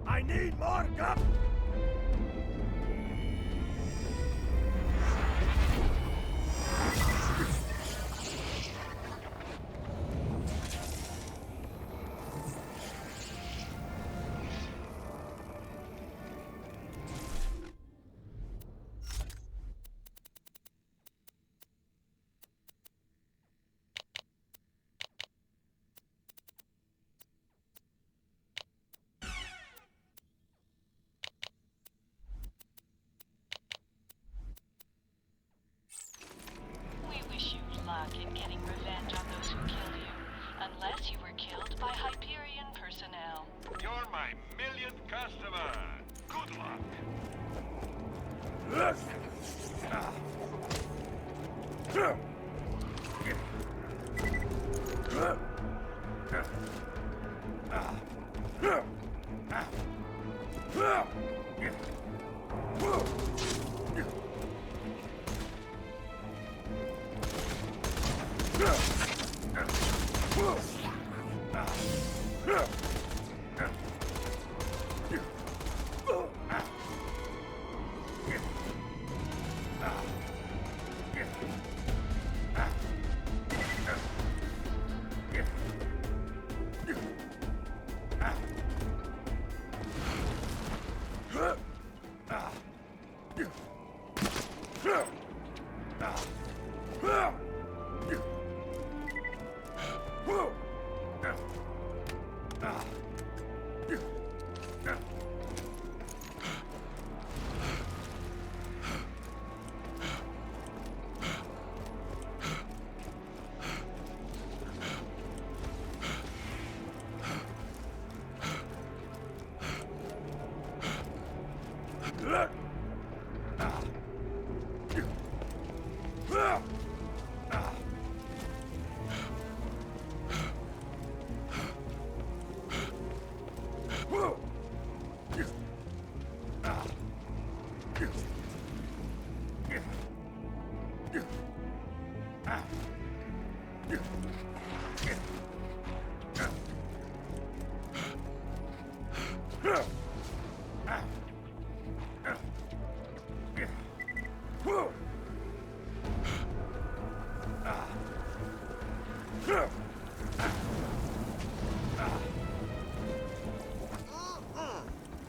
Speaker 7: I need more gum!
Speaker 6: We wish you luck in getting revenge on those who killed you, unless you were killed by Hyperion personnel.
Speaker 8: You're my millionth customer. Good luck.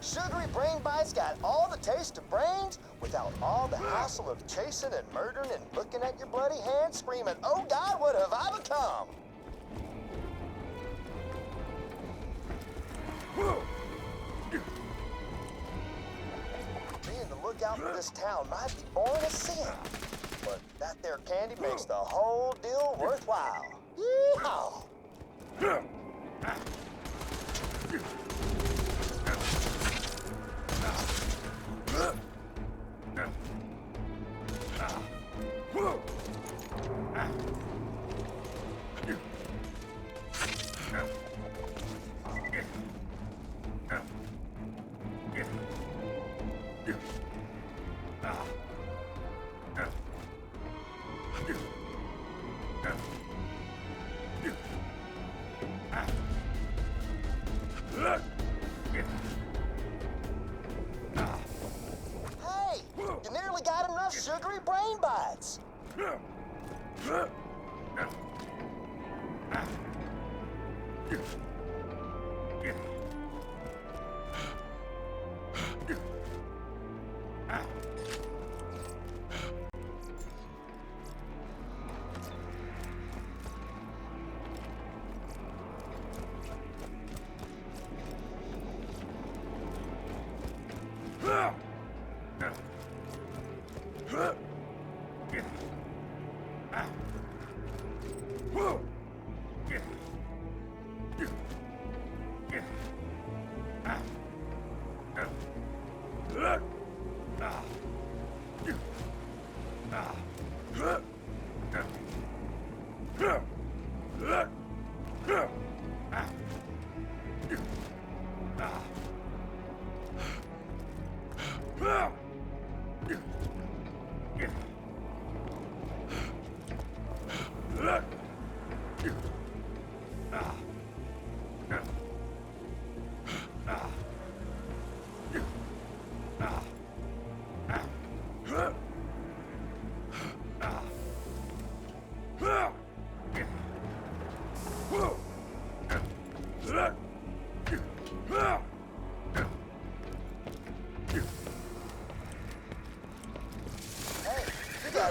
Speaker 14: Sugary brain bites got all the taste of brains without all the hassle of chasing and murdering and looking at your bloody hands screaming, "Oh God, what have I become?" Being the lookout for this town might be born a sin, but that there candy makes the whole deal worthwhile. Yeehaw! Hey, you nearly got enough sugary brain bites.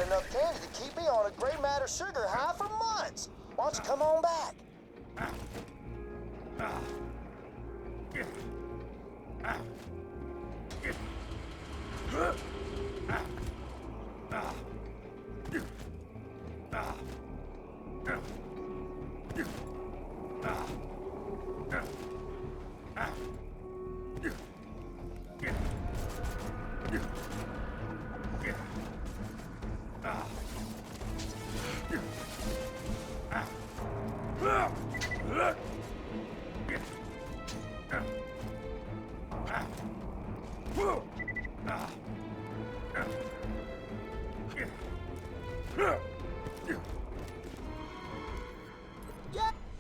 Speaker 14: Enough candy to keep me on a gray matter sugar high for months. Why don't you come on back?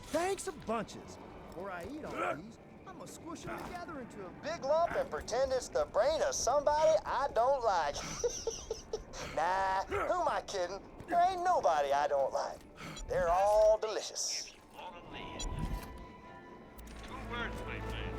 Speaker 14: Thanks a bunches. Before I eat all these, I'm gonna squish them together into a big lump and pretend it's the brain of somebody I don't like. Nah, who am I kidding? There ain't nobody I don't like. They're all delicious.
Speaker 2: If you want to live. 2 words, my friend.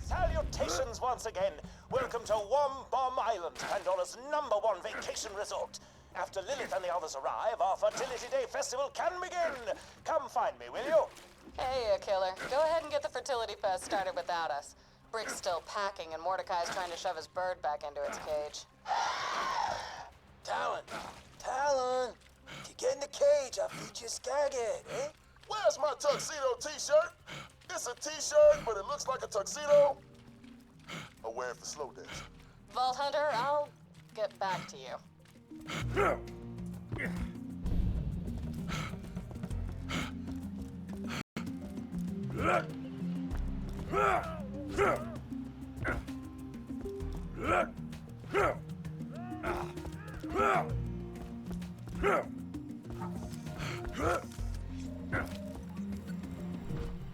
Speaker 16: Salutations once again. Welcome to Womb-Bomb Island, Pandora's #1 vacation resort. After Lilith and the others arrive, our Fertility Day Festival can begin. Come find me, will you?
Speaker 17: Hey, killer. Go ahead and get the Fertility Fest started without us. Brick's still packing, and Mordecai's trying to shove his bird back into its cage.
Speaker 14: Talon, if you get in the cage, I'll feed you a skaghead, eh?
Speaker 9: Where's my tuxedo t-shirt? It's a t-shirt, but it looks like a tuxedo. I wear it for slow days.
Speaker 17: Vault Hunter, I'll get back to you.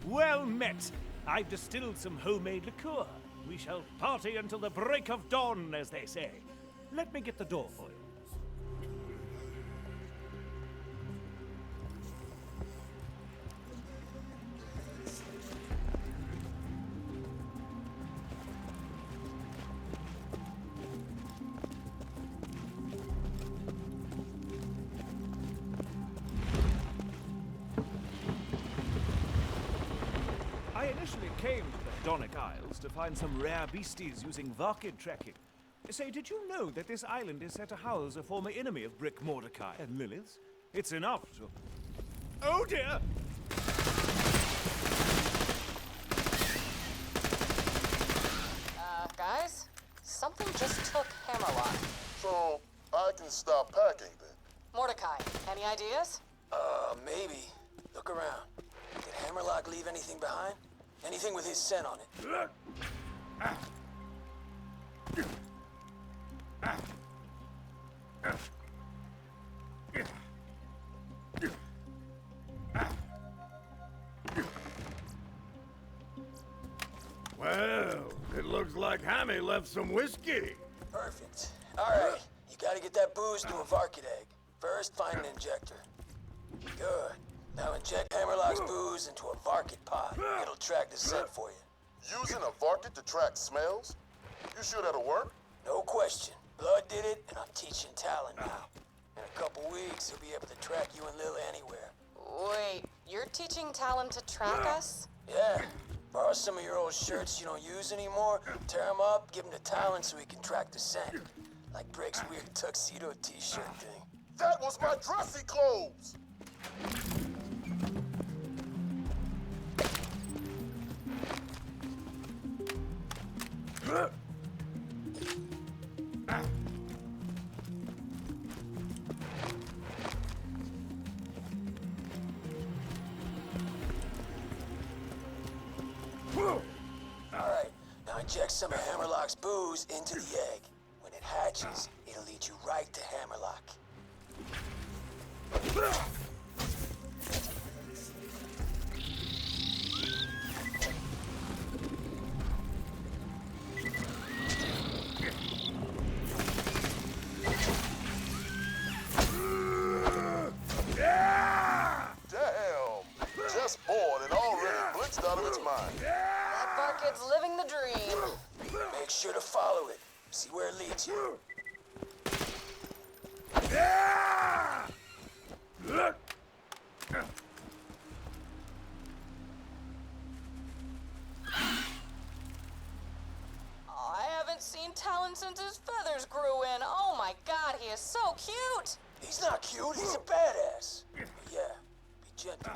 Speaker 7: Well met. I've distilled some homemade liqueur. We shall party until the break of dawn, as they say. Let me get the door for you. I initially came to the Donic Isles to find some rare beasties using Varkid tracking. Say, did you know that this island is said to house a former enemy of Brick, Mordecai, and Lilith? It's enough to... Oh dear!
Speaker 17: Guys? Something just took Hammerlock.
Speaker 9: So, I can stop packing then.
Speaker 17: Mordecai, any ideas?
Speaker 18: Maybe. Look around. Did Hammerlock leave anything behind? Anything with his scent on it?
Speaker 1: Well, it looks like Hammy left some whiskey.
Speaker 18: Perfect. Alright, you gotta get that booze to a Varkid egg. First, find an injector. Good. Now inject Hammerlock's booze into a Varkid pod. It'll track the scent for you.
Speaker 9: Using a Varkid to track smells? You sure that'll work?
Speaker 18: No question. Blood did it, and I'm teaching Talon now. In a couple weeks, he'll be able to track you and Lil anywhere.
Speaker 17: Wait, you're teaching Talon to track us?
Speaker 18: Yeah. Borrow some of your old shirts you don't use anymore, tear them up, give them to Talon so he can track the scent. Like Brick's weird tuxedo t-shirt thing.
Speaker 9: That was my dressy clothes!
Speaker 18: Alright, now inject some of Hammerlock's booze into the egg. When it hatches, it'll lead you right to Hammerlock.
Speaker 9: Damn! Just bored and already blitzed out of its mind.
Speaker 17: That Varkid's living the dream.
Speaker 18: Make sure to follow it. See where it leads you.
Speaker 17: I haven't seen Talon since his feathers grew in. Oh my god, he is so cute!
Speaker 18: He's not cute, he's a badass. But yeah, be gentle.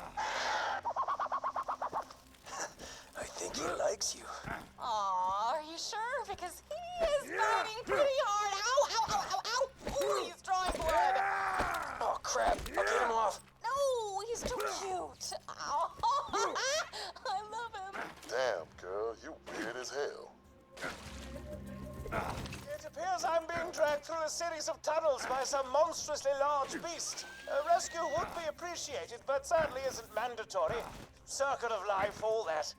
Speaker 18: I think he likes you.
Speaker 17: Aw, are you sure? Because he is biting pretty hard. Ow, ow, ow, ow, ow! Ooh, he's drawing blood.
Speaker 18: Oh crap, I'll get him off.
Speaker 17: No, he's too cute. Ow. I love him.
Speaker 9: Damn, girl, you weird as hell.
Speaker 16: It appears I'm being dragged through a series of tunnels by some monstrously large beast. A rescue would be appreciated, but sadly isn't mandatory. Circle of life, all that.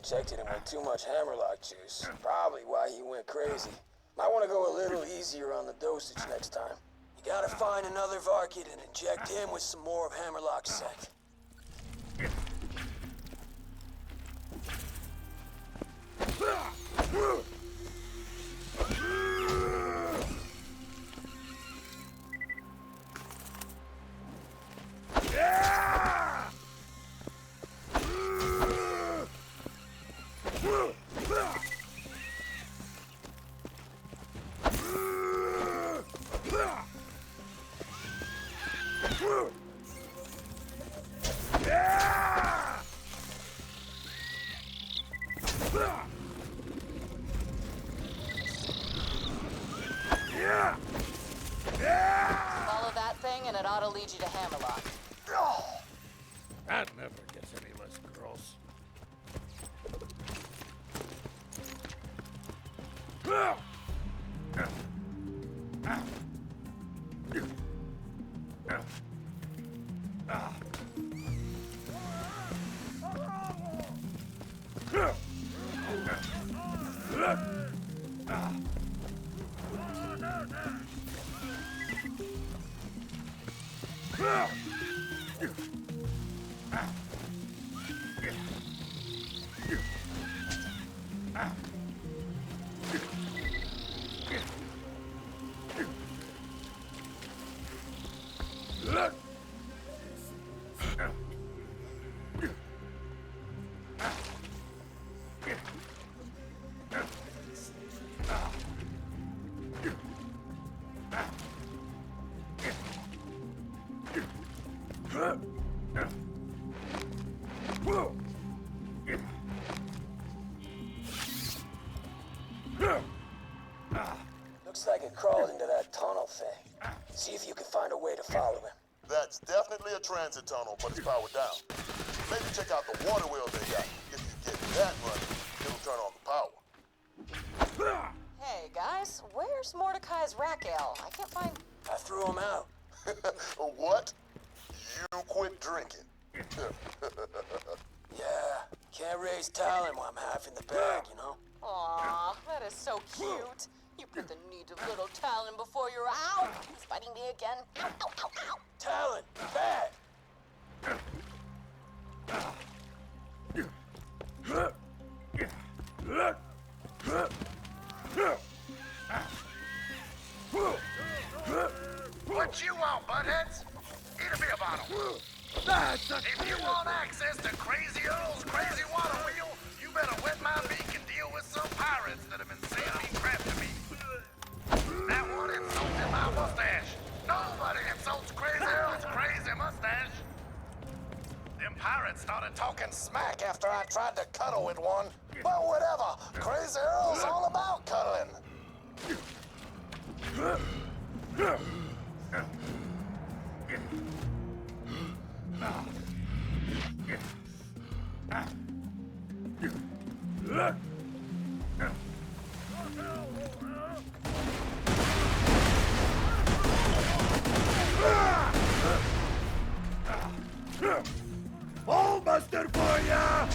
Speaker 18: Injected him with too much Hammerlock juice. Probably why he went crazy. Might want to go a little easier on the dosage next time. You gotta find another Varkid and inject him with some more of Hammerlock's scent.
Speaker 17: That ought to lead you to Hammerlock.
Speaker 19: That never gets any less gross.
Speaker 18: Looks like it crawled into that tunnel thing. See if you can find a way to follow him.
Speaker 9: That's definitely a transit tunnel, but it's powered down. Maybe check out the water wheel they got. If you get that running, it'll turn on the power.
Speaker 17: Hey, guys, where's Mordecai's rack ale? I can't find...
Speaker 18: I threw him out.
Speaker 9: What? You quit drinking.
Speaker 18: Yeah, can't raise talent while I'm half in the bag, you know?
Speaker 17: Aw, that is so cute. You put the need of little Talon before you're out. He's fighting me again. Ow, ow, ow, ow.
Speaker 18: Talon, bad.
Speaker 19: What you want, buttheads? Eat a beer bottle. If you want access to Crazy Earl's crazy water wheel, you better wet my beak and deal with some pirates that have been saying me crap to me. That one insulted my mustache. Nobody insults Crazy Earl's crazy mustache. Them pirates started talking smack after I tried to cuddle with one.
Speaker 9: But whatever. Crazy Earl's all about cuddling.
Speaker 19: All busted for ya!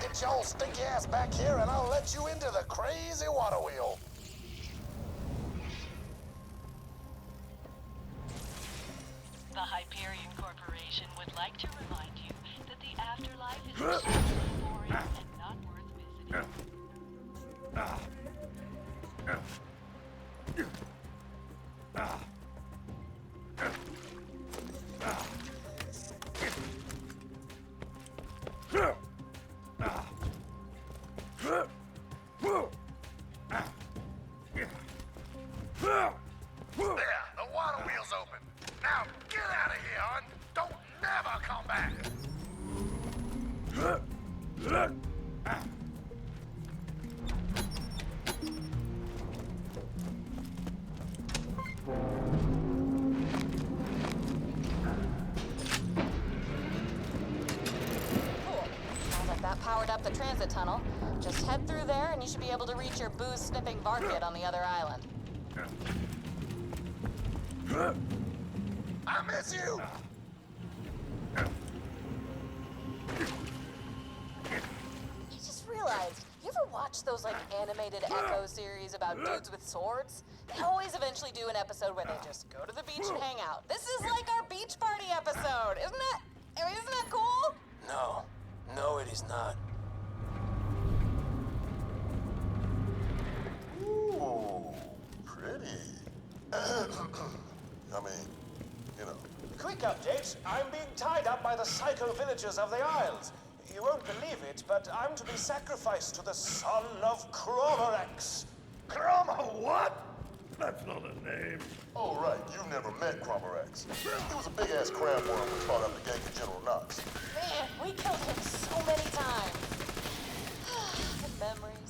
Speaker 9: Get your stinky ass back here and I'll let you into the crazy water wheel.
Speaker 6: The Hyperion Corporation would like to remind you that the afterlife is extremely boring and not worth visiting.
Speaker 19: There, the water wheel's open. Now get out of here, hon. Don't never come back.
Speaker 17: powered up the transit tunnel. Just head through there and you should be able to reach your booze-sniffing Varkid on the other island.
Speaker 19: I miss you!
Speaker 17: I just realized, you ever watch those like animated Echo series about dudes with swords? They always eventually do an episode where they just go to the beach and hang out. This is like our beach party episode, isn't that cool?
Speaker 18: No, it is not.
Speaker 9: Ooh, pretty. I mean, you know.
Speaker 16: Quick update. I'm being tied up by the psycho villagers of the Isles. You won't believe it, but I'm to be sacrificed to the Son of Crawmerax.
Speaker 19: What? That's not a name.
Speaker 9: Oh, right. You've never met Crawmerax. He was a big-ass crab worm who fought up the gang of General Knox.
Speaker 17: Man, we killed him so many times. The memories.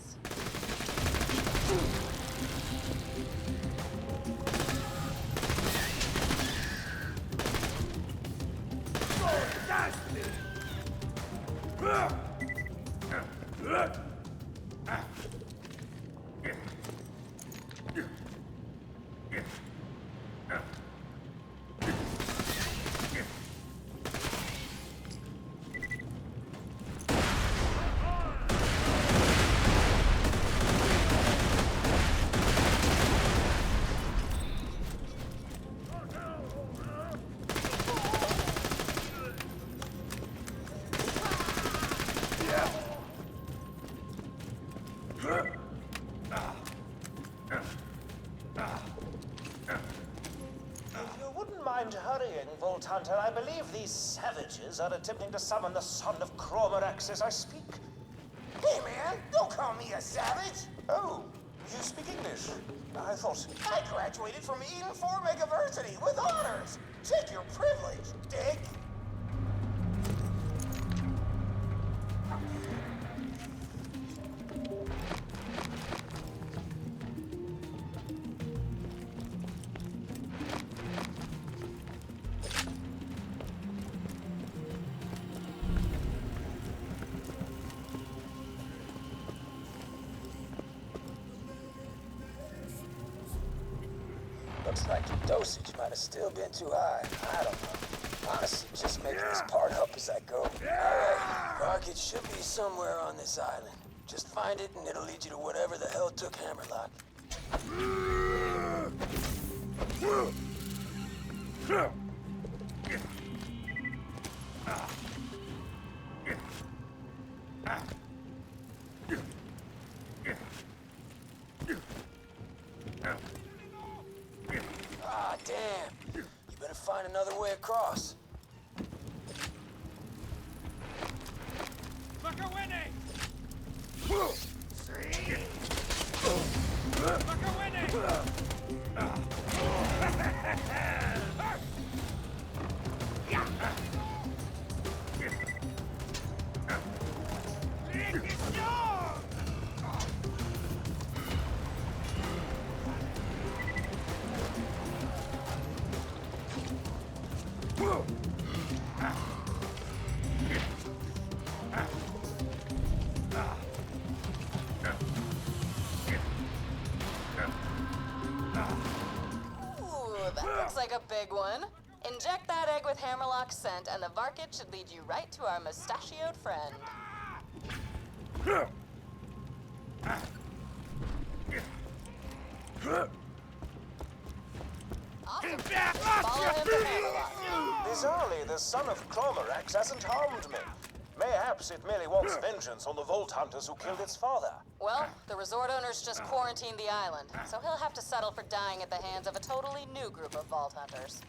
Speaker 16: If you wouldn't mind hurrying, Vault Hunter, I believe these savages are attempting to summon the Son of Crawmerax as I speak.
Speaker 14: Hey, man, don't call me a savage.
Speaker 16: Oh, you speak English? I thought...
Speaker 14: I graduated from Eden 4 Megaversity with honors. Check your privilege, dick.
Speaker 18: Looks like your dosage might have still been too high. I don't know. Honestly, just making this part up as I go. Alright, Varkid should be somewhere on this island. Just find it and it'll lead you to whatever the hell took Hammerlock. Ah, damn. You better find another way across.
Speaker 2: Look a winning!
Speaker 19: See?
Speaker 2: Look a winning!
Speaker 17: Ooh, that looks like a big one. Inject that egg with Hammerlock scent, and the Varkid should lead you right to our mustachioed friend. Awesome. Follow him to Hammerlock.
Speaker 16: Bizarrely, the Son of Crawmerax hasn't harmed me. Mayhaps it merely wants vengeance on the Vault Hunters who killed its father.
Speaker 17: Well, the resort owner's just quarantined the island, so he'll have to settle for dying at the hands of a totally new group of Vault Hunters.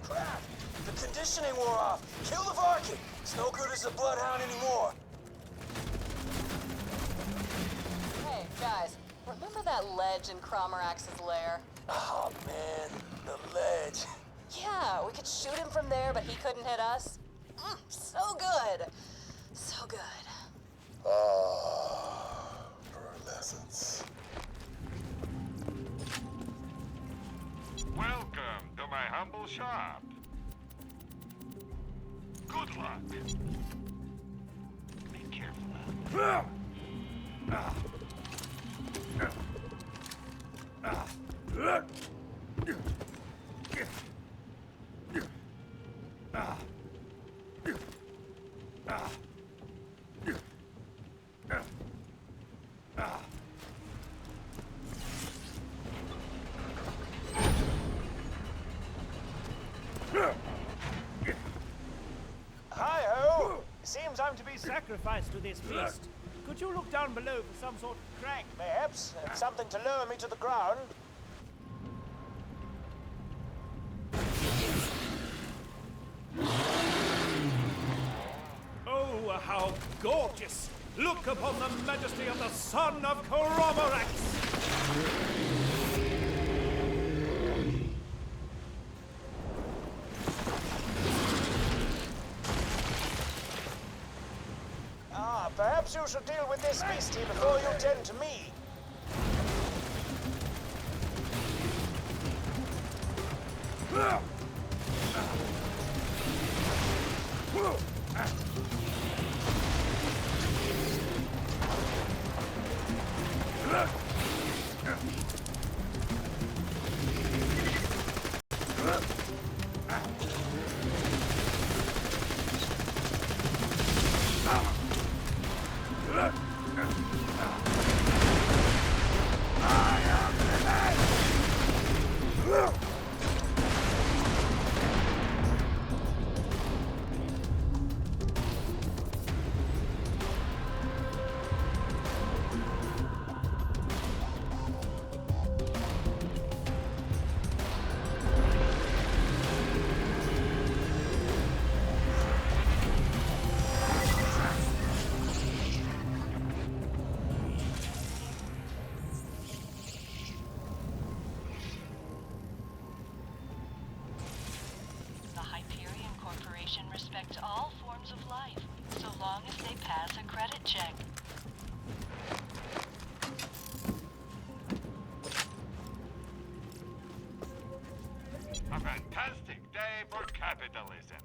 Speaker 14: Crap! The conditioning wore off. Kill the Varkid.
Speaker 18: It's no good as a bloodhound anymore.
Speaker 17: Hey, guys, remember that ledge in Crawmerax's lair?
Speaker 18: Oh, man, the ledge.
Speaker 17: Yeah, we could shoot him from there, but he couldn't hit us. So good. So good.
Speaker 9: Ah, pearlescence.
Speaker 8: Welcome to my humble shop. Good luck. Be careful out there.
Speaker 16: Hi-ho! Seems I'm to be sacrificed to this beast. Could you look down below for some sort of crank, perhaps? Something to lower me to the ground?
Speaker 7: Oh, how gorgeous! Look upon the majesty of the Son of Crawmerax!
Speaker 16: Perhaps you should deal with this beastie before you tend to me.
Speaker 6: Respect all forms of life, so long as they pass a credit check.
Speaker 8: A fantastic day for capitalism.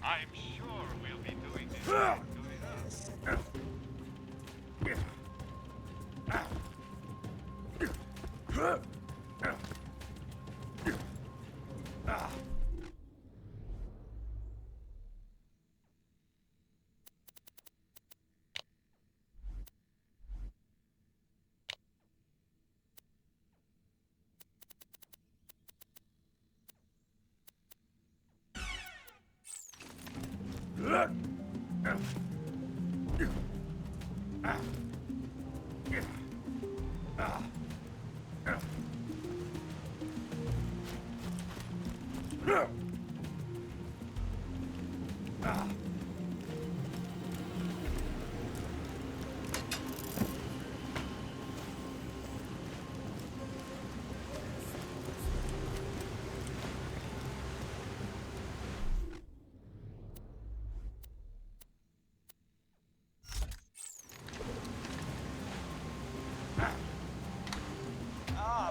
Speaker 8: I'm sure we'll be doing this back to it.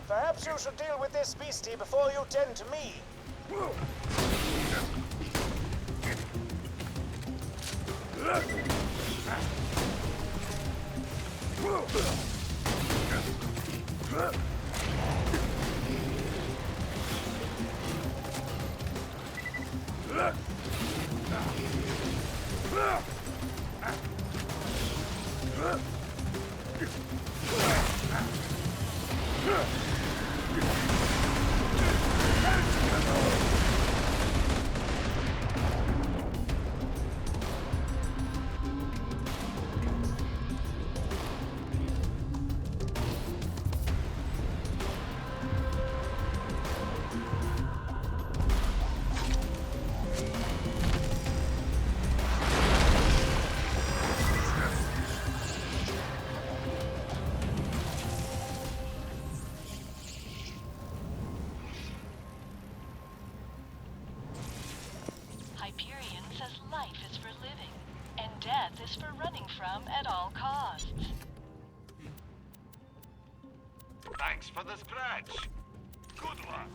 Speaker 16: Perhaps you should deal with this beastie before you tend to me.
Speaker 6: because life is for living, and death is for running from at all costs.
Speaker 8: Thanks for the scratch. Good luck.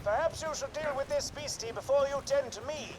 Speaker 16: Perhaps you should deal with this beastie before you tend to me.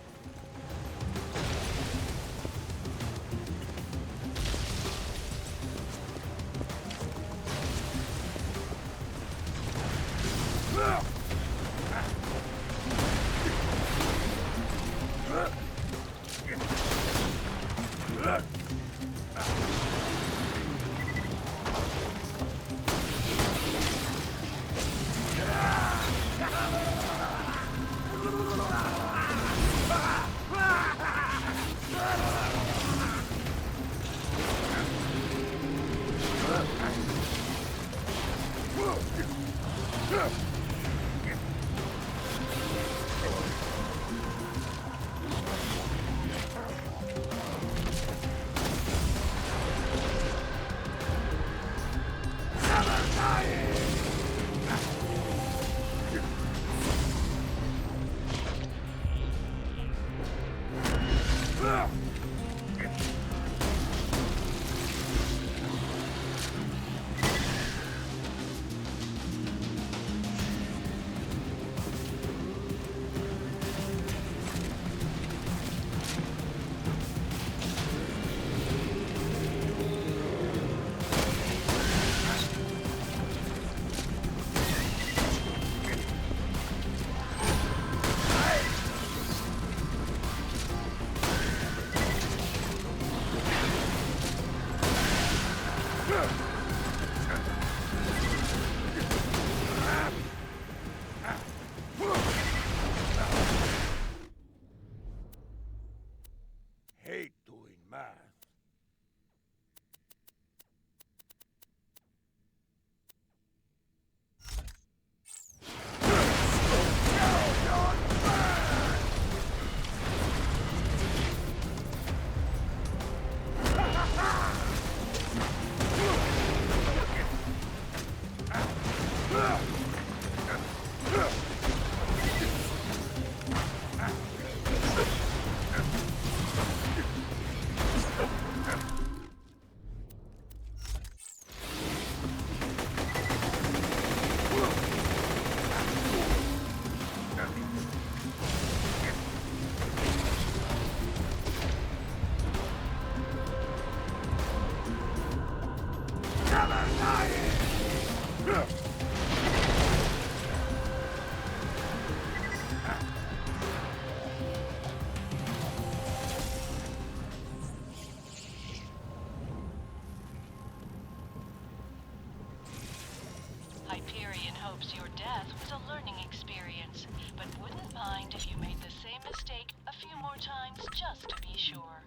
Speaker 6: Hyperion hopes your death was a learning experience, but wouldn't mind if you made the same mistake a few more times just to be sure.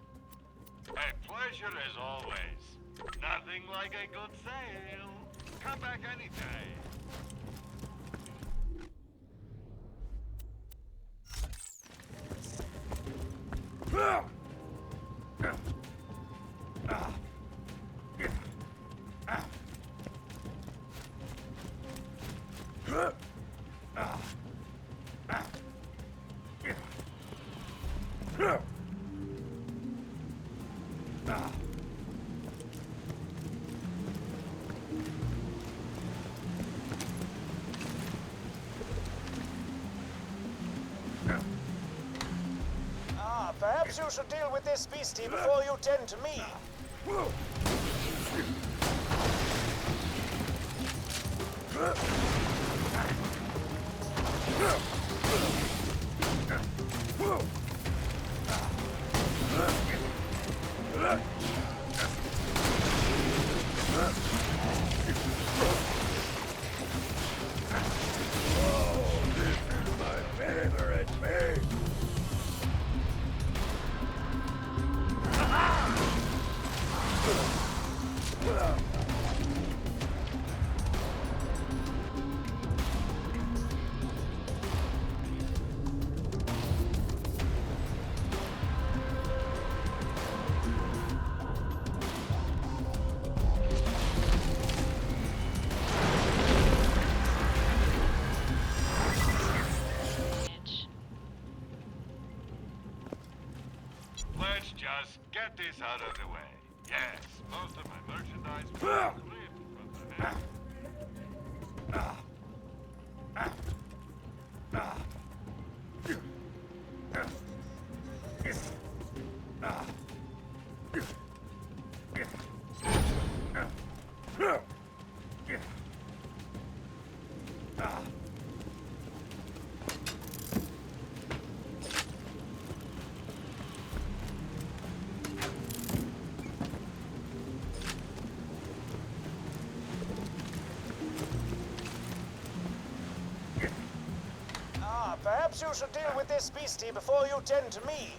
Speaker 8: A pleasure as always. Nothing like a good sale. Come back anytime.
Speaker 16: Perhaps you should deal with this beastie before you tend to me.
Speaker 8: let's just get this out of the way. Yes, most of my merchandise was ripped from the net.
Speaker 16: Perhaps you should deal with this beastie before you tend to me.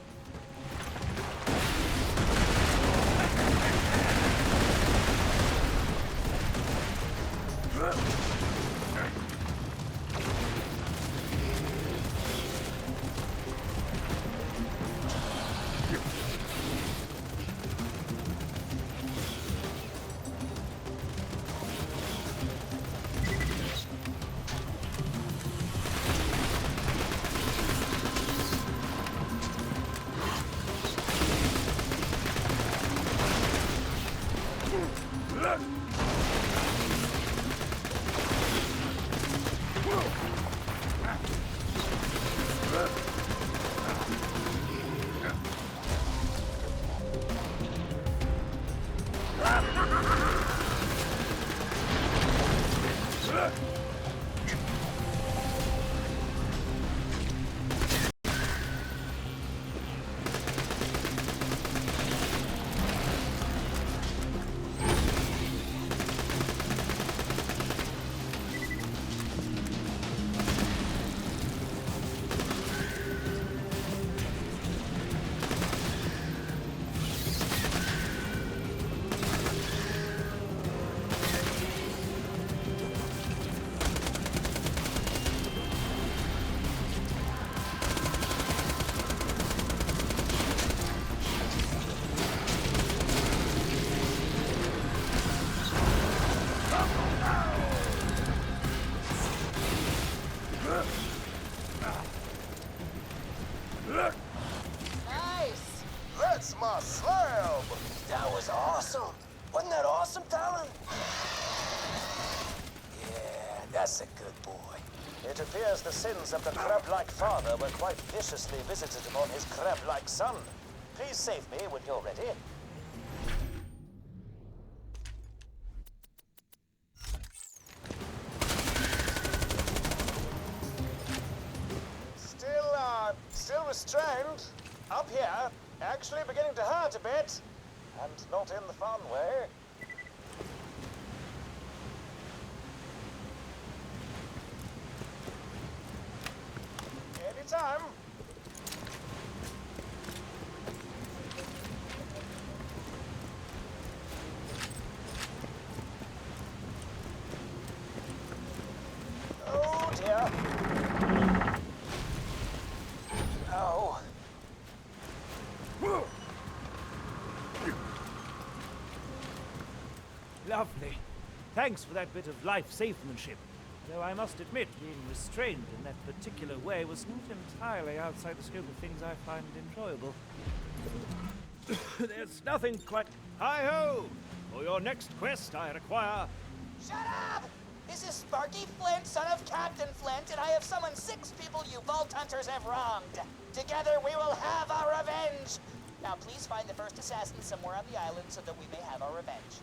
Speaker 14: Nice! That's my slab! That was awesome! Wasn't that awesome, Talon? Yeah, that's a good boy.
Speaker 16: It appears the sins of the crab-like father were quite viciously visited upon his crab-like son. Please save me when you're ready. Still restrained. Up here, actually beginning to hurt a bit. And not in the fun way. Anytime. Oh dear. Oh.
Speaker 7: Lovely. Thanks for that bit of life-savemanship. Though I must admit, being restrained in that particular way was not entirely outside the scope of things I find enjoyable. There's nothing quite... Hi-ho! For your next quest, I require...
Speaker 20: Shut up! This is Sparky Flint, son of Captain Flint, and I have summoned 6 people you Vault Hunters have wronged. Together we will have our revenge! Now please find the first assassin somewhere on the island so that we may have our revenge.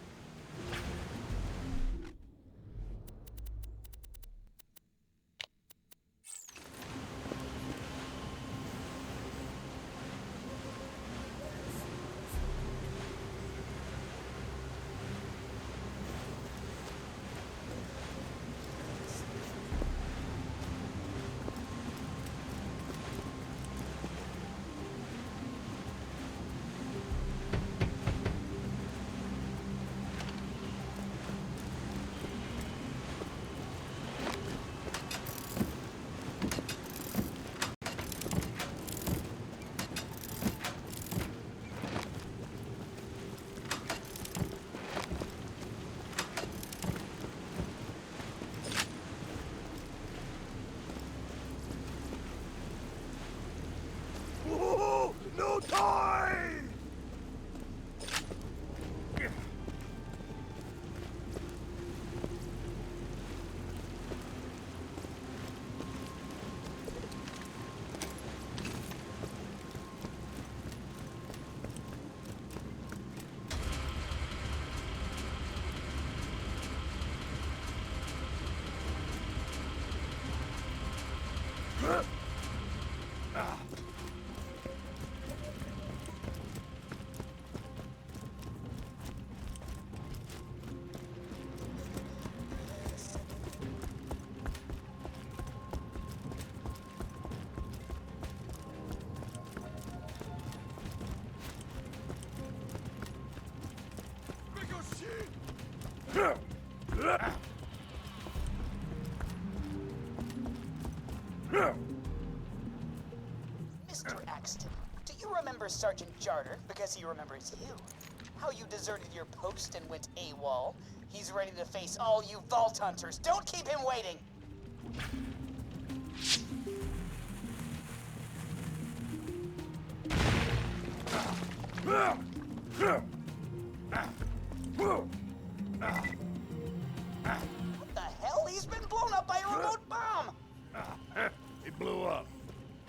Speaker 14: Mr. Axton, do you remember Sergeant Jarter? Because he remembers you. How you deserted your post and went AWOL. He's ready to face all you Vault Hunters. Don't keep him waiting! What the hell? He's been blown up by a remote bomb!
Speaker 1: It blew up.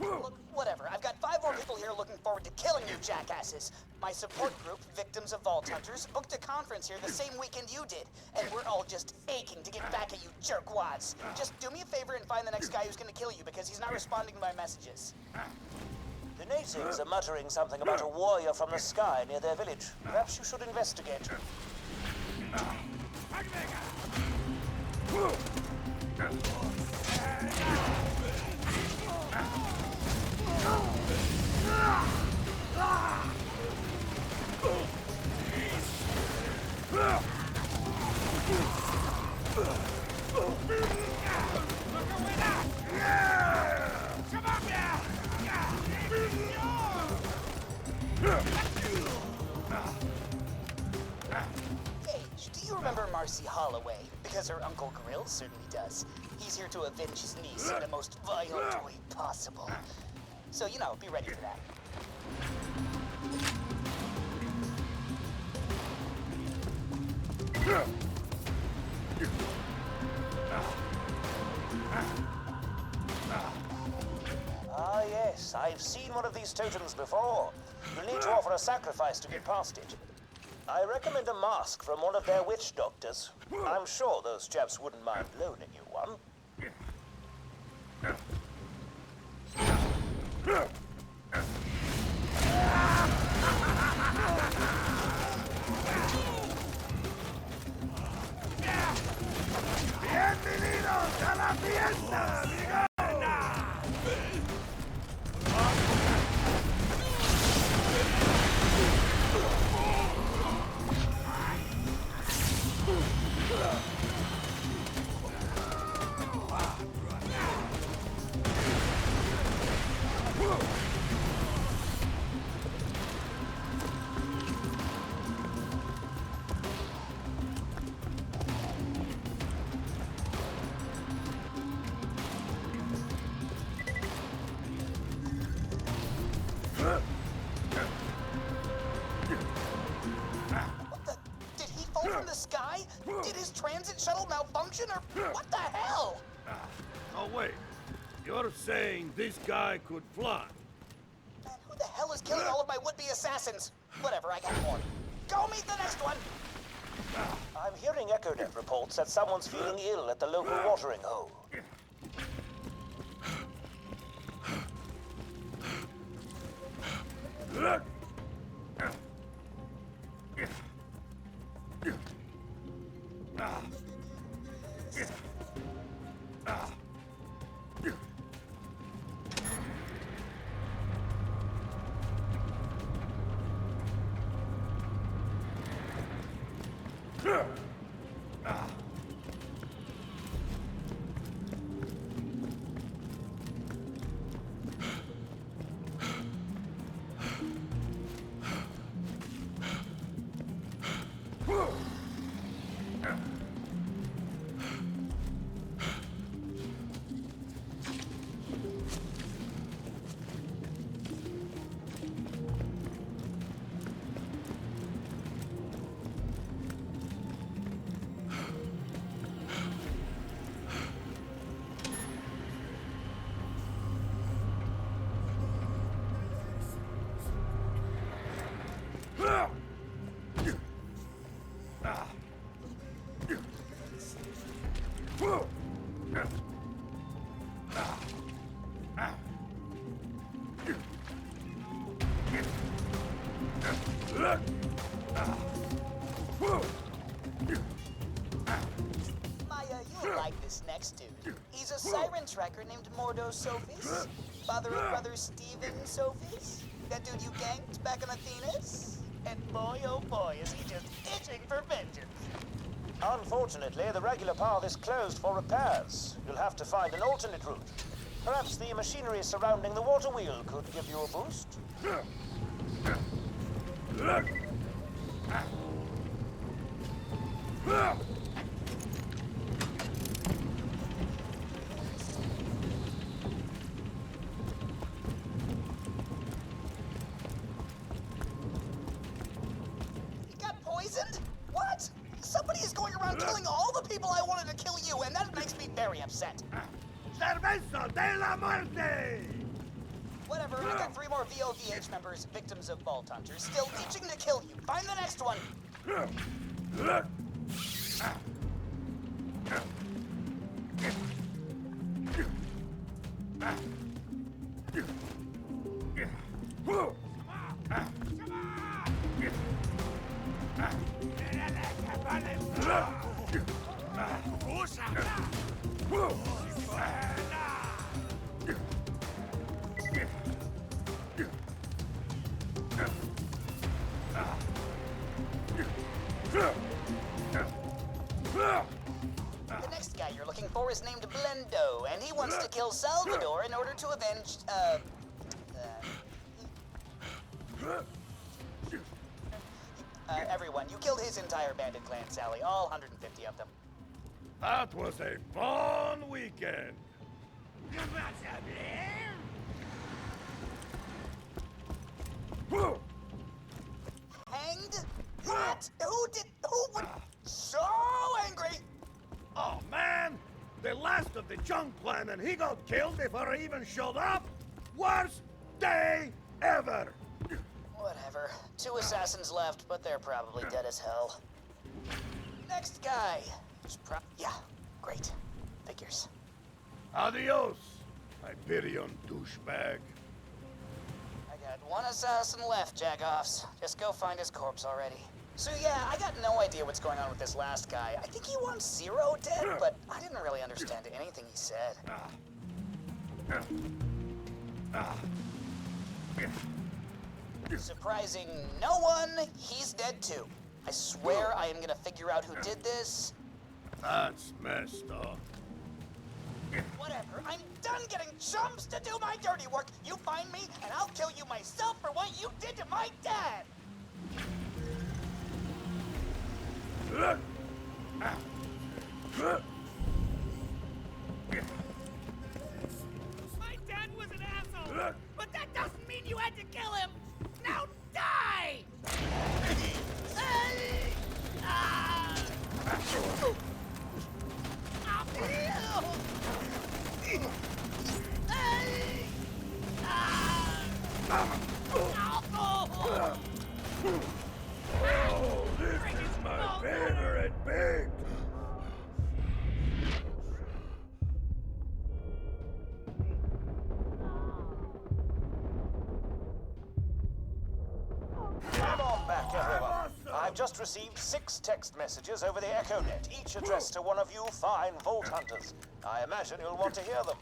Speaker 14: Look, whatever. I've got 5 more people here looking forward to killing you jackasses. My support group, Victims of Vault Hunters, booked a conference here the same weekend you did, and we're all just aching to get back at you jerkwads. Just do me a favor and find the next guy who's gonna kill you, because he's not responding to my messages.
Speaker 16: The natives are muttering something about a warrior from the sky near their village. Perhaps you should investigate.
Speaker 14: Gage, do you remember Marcy Holloway? Because her Uncle Grill certainly does. He's here to avenge his niece in the most violent way possible. So, you know, be ready for that.
Speaker 16: Ah, yes, I've seen one of these totems before. You'll need to offer a sacrifice to get past it. I recommend a mask from one of their witch doctors. I'm sure those chaps wouldn't mind loaning you one.
Speaker 19: Bienvenidos a la fiesta, amigo!
Speaker 14: Did his transit shuttle malfunction, or what the hell?
Speaker 1: Oh, wait. You're saying this guy could fly?
Speaker 14: Man, who the hell is killing all of my would-be assassins? Whatever, I got more. Go meet the next one!
Speaker 16: I'm hearing EchoNet reports that someone's feeling ill at the local watering hole. next dude. He's a siren tracker named Mordo Sophis. Father of brother Steven Sophis. That dude you ganked back in Athenas. And boy, oh boy, is he just itching for vengeance. Unfortunately, the regular path is closed for repairs. You'll have to find an alternate route. Perhaps the machinery surrounding the water wheel could give you a boost. He got poisoned? What? Somebody is going around killing all the people I wanted to kill you, and that makes me very upset.
Speaker 19: Cerveza de la muerte!
Speaker 16: Whatever, I got 3 more VOVH members, victims of Vault Hunters, still itching to kill you. Find the next one. The next guy you're looking for is named Blendo, and he wants to kill Salvador in order to avenge, everyone. You killed his entire bandit clan, Sally, all 150 of them.
Speaker 19: That was a fun weekend.
Speaker 16: Hanged? What? Who would? So angry!
Speaker 19: Oh man, the last of the junk clan and he got killed before he even showed up? Worst day ever!
Speaker 16: Whatever. 2 assassins left, but they're probably dead as hell. Next guy. Yeah, great. Figures.
Speaker 19: Adios, Hyperion douchebag.
Speaker 16: I got 1 assassin left, jagoffs. Just go find his corpse already. So yeah, I got no idea what's going on with this last guy. I think he wants Zero dead, but I didn't really understand anything he said. Surprising no one, he's dead too. I swear I am gonna figure out who did this.
Speaker 19: That's messed up.
Speaker 16: Whatever, I'm done getting chumps to do my dirty work. You find me, and I'll kill you myself for what you did to my dad.
Speaker 21: My dad was an asshole, but that doesn't mean you had to kill him. Now die!
Speaker 19: Oh, this is my favorite bit!
Speaker 16: Come on back, everyone. I've just received 6 text messages over the EchoNet, each addressed to one of you fine Vault Hunters. I imagine you'll want to hear them.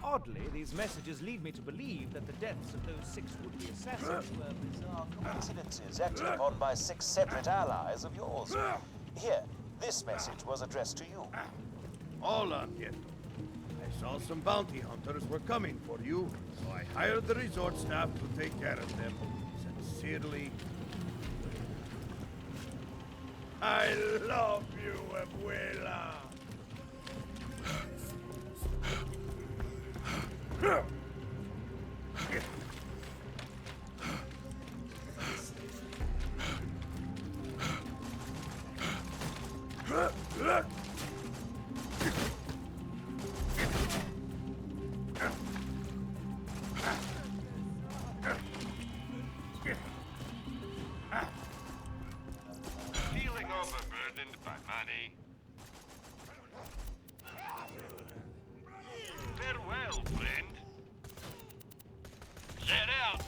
Speaker 7: Oddly, these messages lead me to believe that the deaths of those 6 would-be assassins were bizarre
Speaker 16: Coincidences acted upon by 6 separate allies of yours. Here, this message was addressed to you.
Speaker 19: Hola, Nieto.
Speaker 4: saw some bounty hunters were coming for you, so I hired the resort staff to take care of them. Sincerely, I love you, Abuela.
Speaker 8: Feeling overburdened by money? Farewell, friend. Get out!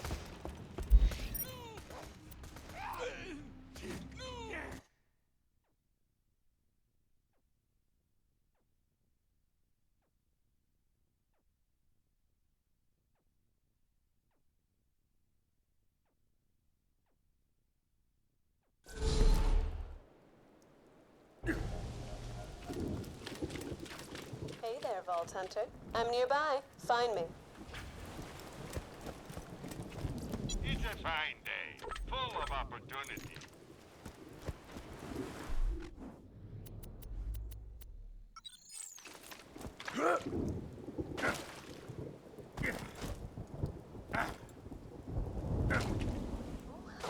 Speaker 17: Hey there, Vault Hunter. I'm nearby. Find me.
Speaker 8: It's a fine day, full of opportunity.
Speaker 17: How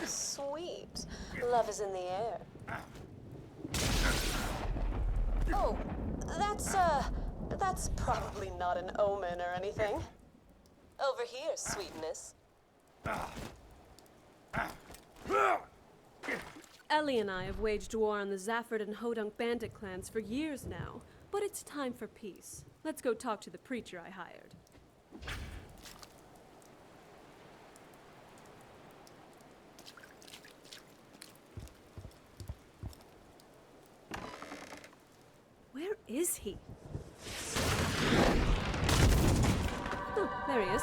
Speaker 17: sweet. Love is in the air. Oh, that's probably not an omen or anything. Over here, sweetness. Ellie and I have waged war on the Zafford and Hodunk bandit clans for years now, but it's time for peace. Let's go talk to the preacher I hired. Where is he? Oh, there he is.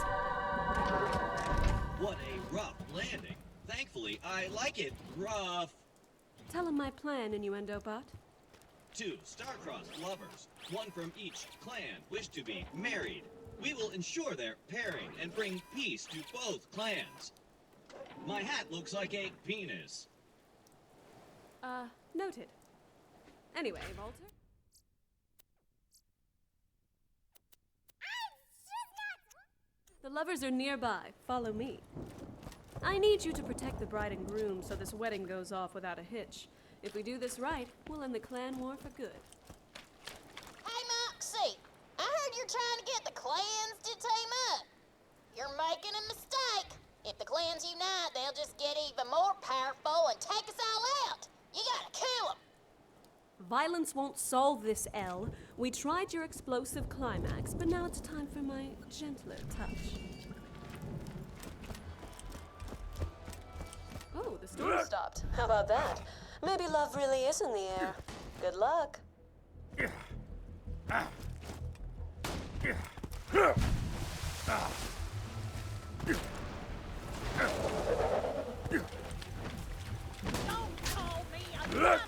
Speaker 22: What a rough landing. Thankfully, I like it rough.
Speaker 17: Tell him my plan, Innuendo Bot.
Speaker 22: 2 star-crossed lovers, one from each clan, wish to be married. We will ensure their pairing and bring peace to both clans. My hat looks like a penis.
Speaker 17: Noted. Anyway, Walter. The lovers are nearby. Follow me. I need you to protect the bride and groom so this wedding goes off without a hitch. If we do this right, we'll end the clan war for good.
Speaker 10: Hey, Moxxi! I heard you're trying to get the clans to team up. You're making a mistake. If the clans unite, they'll just get even more powerful and take us all out. You gotta kill them.
Speaker 17: Violence won't solve this, Elle. We tried your explosive climax, but now it's time for my gentler touch. Oh, the storm stopped. How about that? Maybe love really is in the air. Good luck.
Speaker 21: Don't call me a dumbass!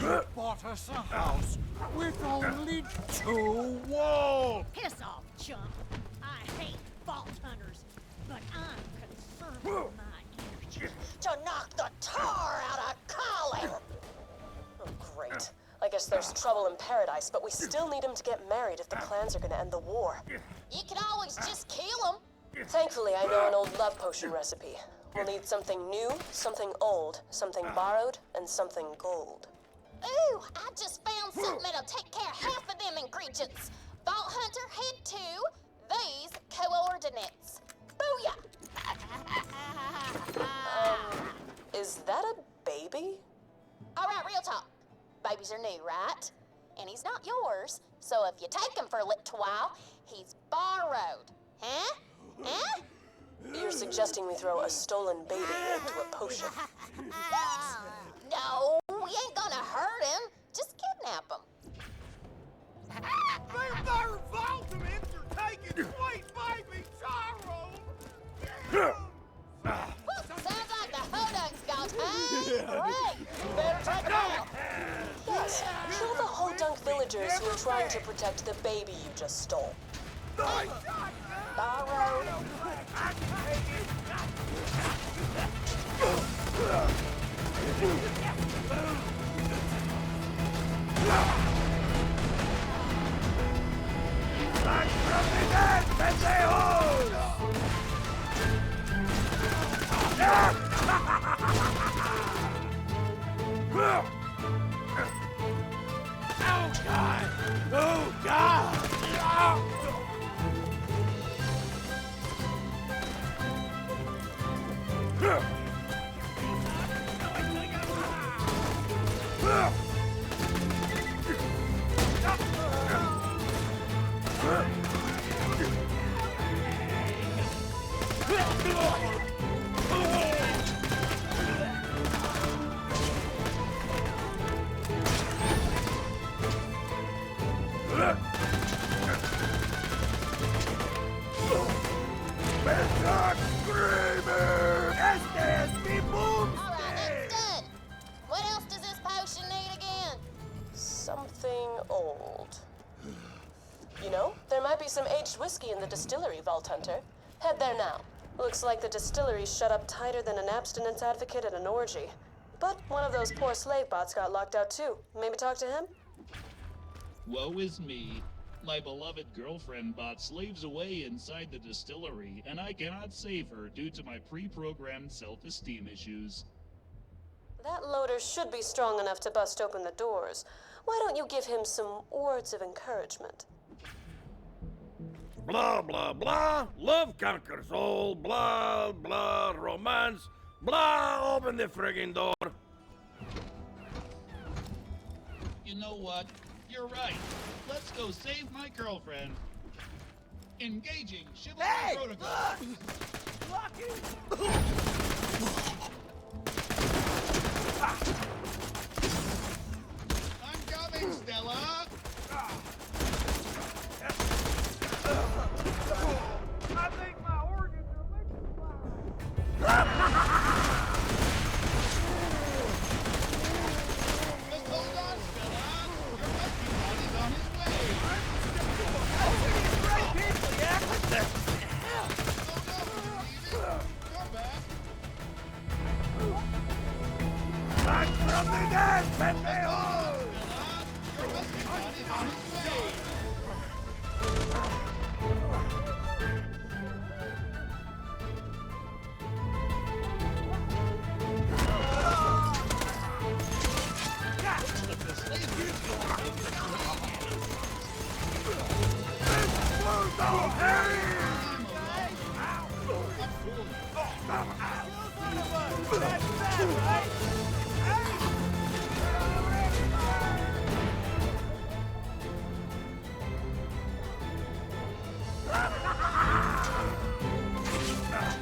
Speaker 19: You bought us a house with only 2 walls!
Speaker 21: Piss off, chump! I hate vault hunters, but I'm conserving my energy.
Speaker 10: To knock the tar out of Colin!
Speaker 17: Oh, great. I guess there's trouble in paradise, but we still need him to get married if the clans are gonna end the war.
Speaker 10: You can always just kill him.
Speaker 17: Thankfully, I know an old love potion recipe. We'll need something new, something old, something borrowed, and something gold.
Speaker 10: Ooh, I just found something that'll take care of half of them ingredients. Vault Hunter, head to these coordinates. Booyah!
Speaker 17: Is that a baby?
Speaker 10: All right, real talk. Babies are new, right? And he's not yours, so if you take him for a little while, he's borrowed. Huh? Huh?
Speaker 17: You're suggesting we throw a stolen baby into a potion.
Speaker 10: No, we ain't gonna hurt him. Just kidnap him.
Speaker 19: Their vaultiments are taking sweet baby sorrow!
Speaker 10: Sounds like the Hodunks got time. Great. Better take it out.
Speaker 17: Yes, kill the Hodunk villagers who are trying trying to protect the baby you just stole. Borrowed.
Speaker 4: Back from the dead, pendejos! Oh, God! Oh, God!
Speaker 10: What else does this potion need again?
Speaker 17: Something old. You know, there might be some aged whiskey in the distillery, Vault Hunter. Head there now. Looks like the distillery's shut up tighter than an abstinence advocate at an orgy. But one of those poor slave bots got locked out too. Maybe talk to him?
Speaker 3: Woe is me. My beloved girlfriend bot slaves away inside the distillery, and I cannot save her due to my pre-programmed self-esteem issues.
Speaker 17: That loader should be strong enough to bust open the doors. Why don't you give him some words of encouragement?
Speaker 4: Blah, blah, blah. Love conquers all. Blah, blah. Romance. Blah. Open the friggin' door.
Speaker 3: You know what? You're right. Let's go save my girlfriend. Engaging chivalry protocol. I'm coming, Stella.
Speaker 4: I think my organs are liquefied.
Speaker 3: Just hold on, Stella. Your husband body's on his way.
Speaker 4: Right people, yeah?
Speaker 3: Come back.
Speaker 4: Back from the dead, pendejos!
Speaker 3: Your husband body's on his way.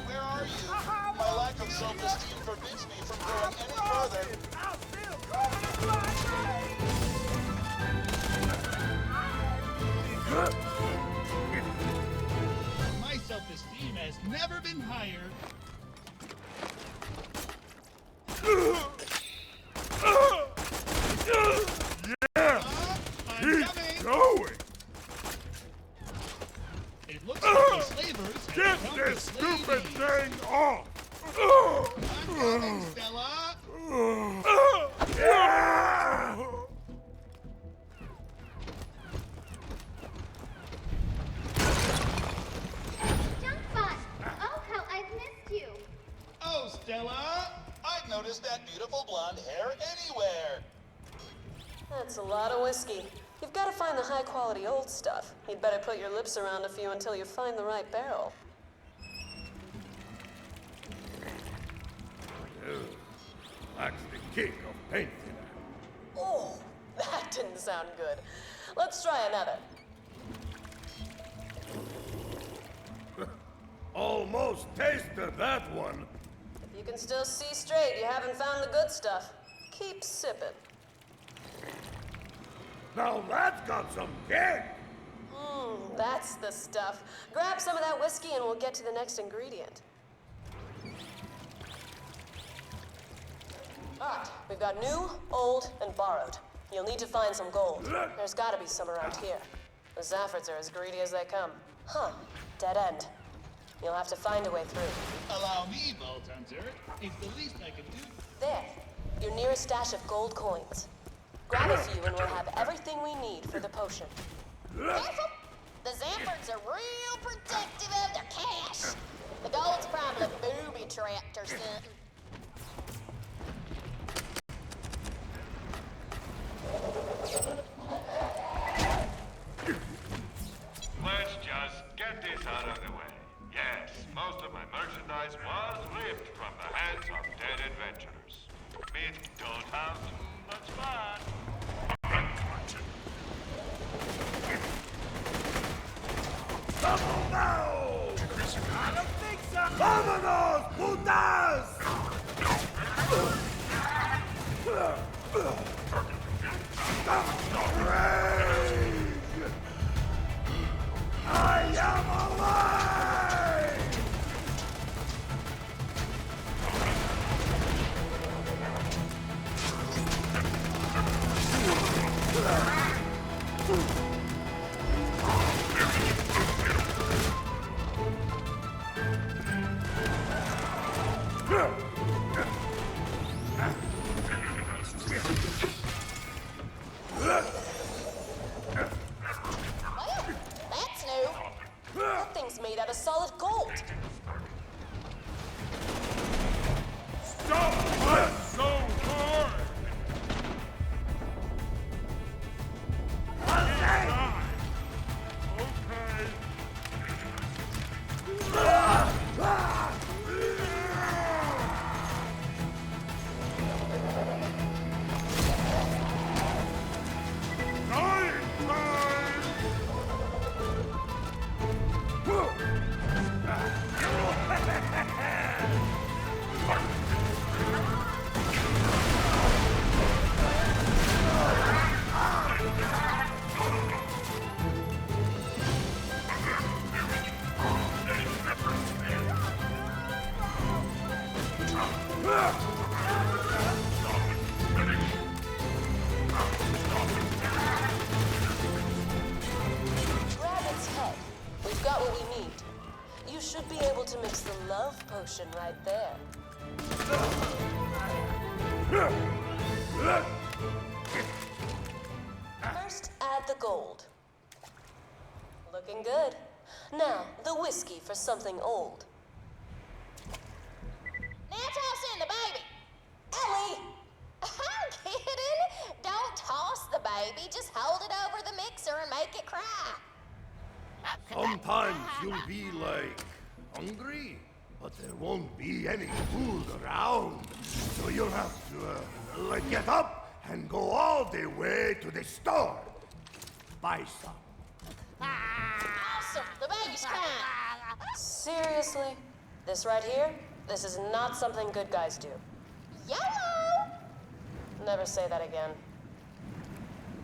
Speaker 19: Where are you? My lack of self-esteem forbids me from going any further.
Speaker 3: My self-esteem has never been higher.
Speaker 4: Yeah! He's going!
Speaker 3: It looks like the slavers
Speaker 4: Get
Speaker 3: have
Speaker 4: this stupid thing off!
Speaker 3: I'm coming, Stella.
Speaker 12: Junkbot! Oh, how I've missed you.
Speaker 19: Oh, Stella! I've noticed that beautiful blonde hair anywhere.
Speaker 17: That's a lot of whiskey. You've got to find the high-quality old stuff. You'd better put your lips around a few until you find the right barrel.
Speaker 4: That's the kick of paint.
Speaker 17: Oh, that didn't sound good. Let's try another.
Speaker 4: Almost tasted that one.
Speaker 17: If you can still see straight, you haven't found the good stuff. Keep sipping.
Speaker 4: Now that's got some kick.
Speaker 17: That's the stuff. Grab some of that whiskey and we'll get to the next ingredient. Alright, we've got new, old, and borrowed.
Speaker 6: You'll need to find some gold. There's gotta be some around here. The Zaffords are as greedy as they come. Huh. Dead end. You'll have to find a way through.
Speaker 3: Allow me, Vault Hunter. It's the least I can do.
Speaker 6: There. Your nearest stash of gold coins. Grab a few and we'll have everything we need for the potion.
Speaker 10: Careful! The Zaffords are real protective of their cash. The gold's probably booby-trapped or something.
Speaker 8: Let's just get this out of the way. Yes, most of my merchandise was ripped from the hands of dead adventurers. It don't have too much fun.
Speaker 4: ¡Vamos now! I don't think so! ¡Vámonos, putas! Rage! I am alive!
Speaker 6: Well, that's new. That thing's made out of solid gold.
Speaker 4: Stop! That's so hard!
Speaker 6: Dragon's head. We've got what we need. You should be able to mix the love potion right there. First, add the gold. Looking good. Now, the whiskey for something old.
Speaker 10: Now toss in the baby.
Speaker 6: Ellie!
Speaker 10: I'm kidding. Don't toss the baby. Just hold it over the mixer and make it cry.
Speaker 4: Sometimes you'll be like hungry, but there won't be any food around. So you'll have to like get up and go all the way to the store. Buy some.
Speaker 10: Awesome. The baby's crying.
Speaker 6: Seriously? This right here? This is not something good guys do.
Speaker 10: YOLO!
Speaker 6: Never say that again.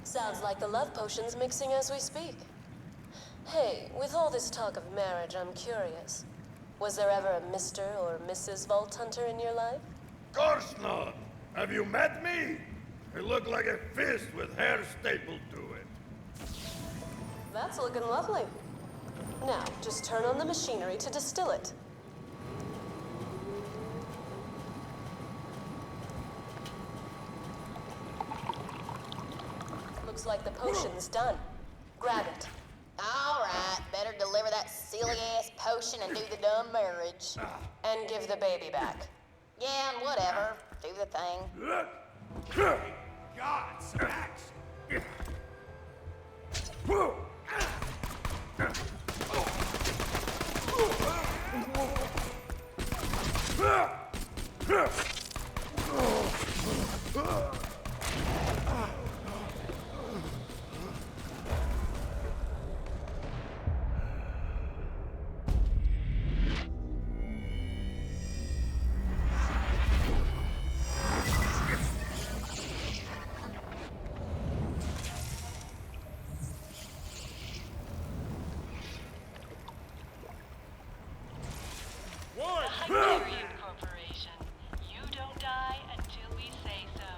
Speaker 6: Sounds like the love potion's mixing as we speak. Hey, with all this talk of marriage, I'm curious. Was there ever a Mr. or Mrs. Vault Hunter in your life?
Speaker 4: Course not. Have you met me? I look like a fist with hair stapled to it.
Speaker 6: That's looking lovely. Now, just turn on the machinery to distill it. Looks like the potion's done. Grab it.
Speaker 10: All right, better deliver that silly-ass potion and do the dumb marriage.
Speaker 6: And give the baby back.
Speaker 10: Yeah, and whatever. Do the thing.
Speaker 4: God, smacks!
Speaker 6: Hyperion Corporation. You don't die until we say so.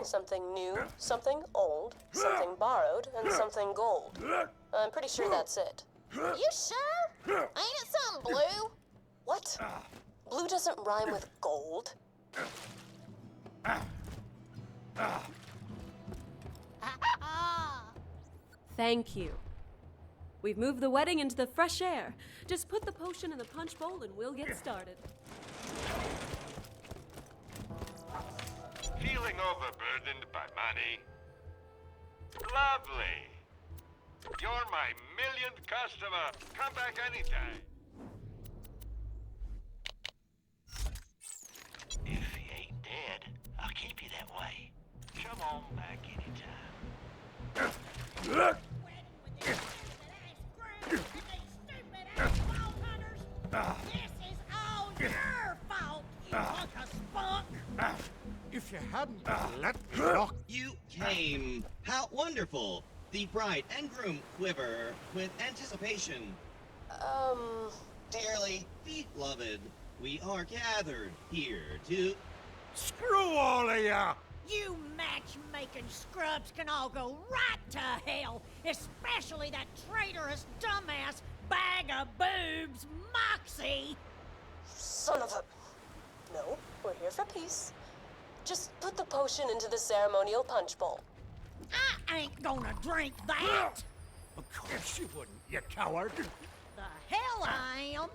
Speaker 6: something new, something old, something borrowed, and something gold. I'm pretty sure that's it.
Speaker 10: You sure? Ain't it something blue?
Speaker 6: What? Blue doesn't rhyme with gold.
Speaker 5: Thank you. We've moved the wedding into the fresh air. Just put the potion in the punch bowl and we'll get started.
Speaker 8: Feeling overburdened by money? Lovely. You're my millionth customer. Come back anytime.
Speaker 19: If he ain't dead, I'll keep you that way. Come on back anytime.
Speaker 21: This is all your fault, you hunk of spunk!
Speaker 19: If you hadn't let me knock...
Speaker 22: You came. How wonderful. The bride and groom quiver with anticipation. Dearly beloved, we are gathered here to...
Speaker 19: Screw all of ya!
Speaker 21: You matchmaking scrubs can all go right to hell, especially that traitorous dumbass bag of boobs, Moxxi!
Speaker 6: Son of a... No, we're here for peace. Just put the potion into the ceremonial punch bowl.
Speaker 21: I ain't gonna drink that!
Speaker 19: Of course you wouldn't, you coward.
Speaker 21: The hell I am!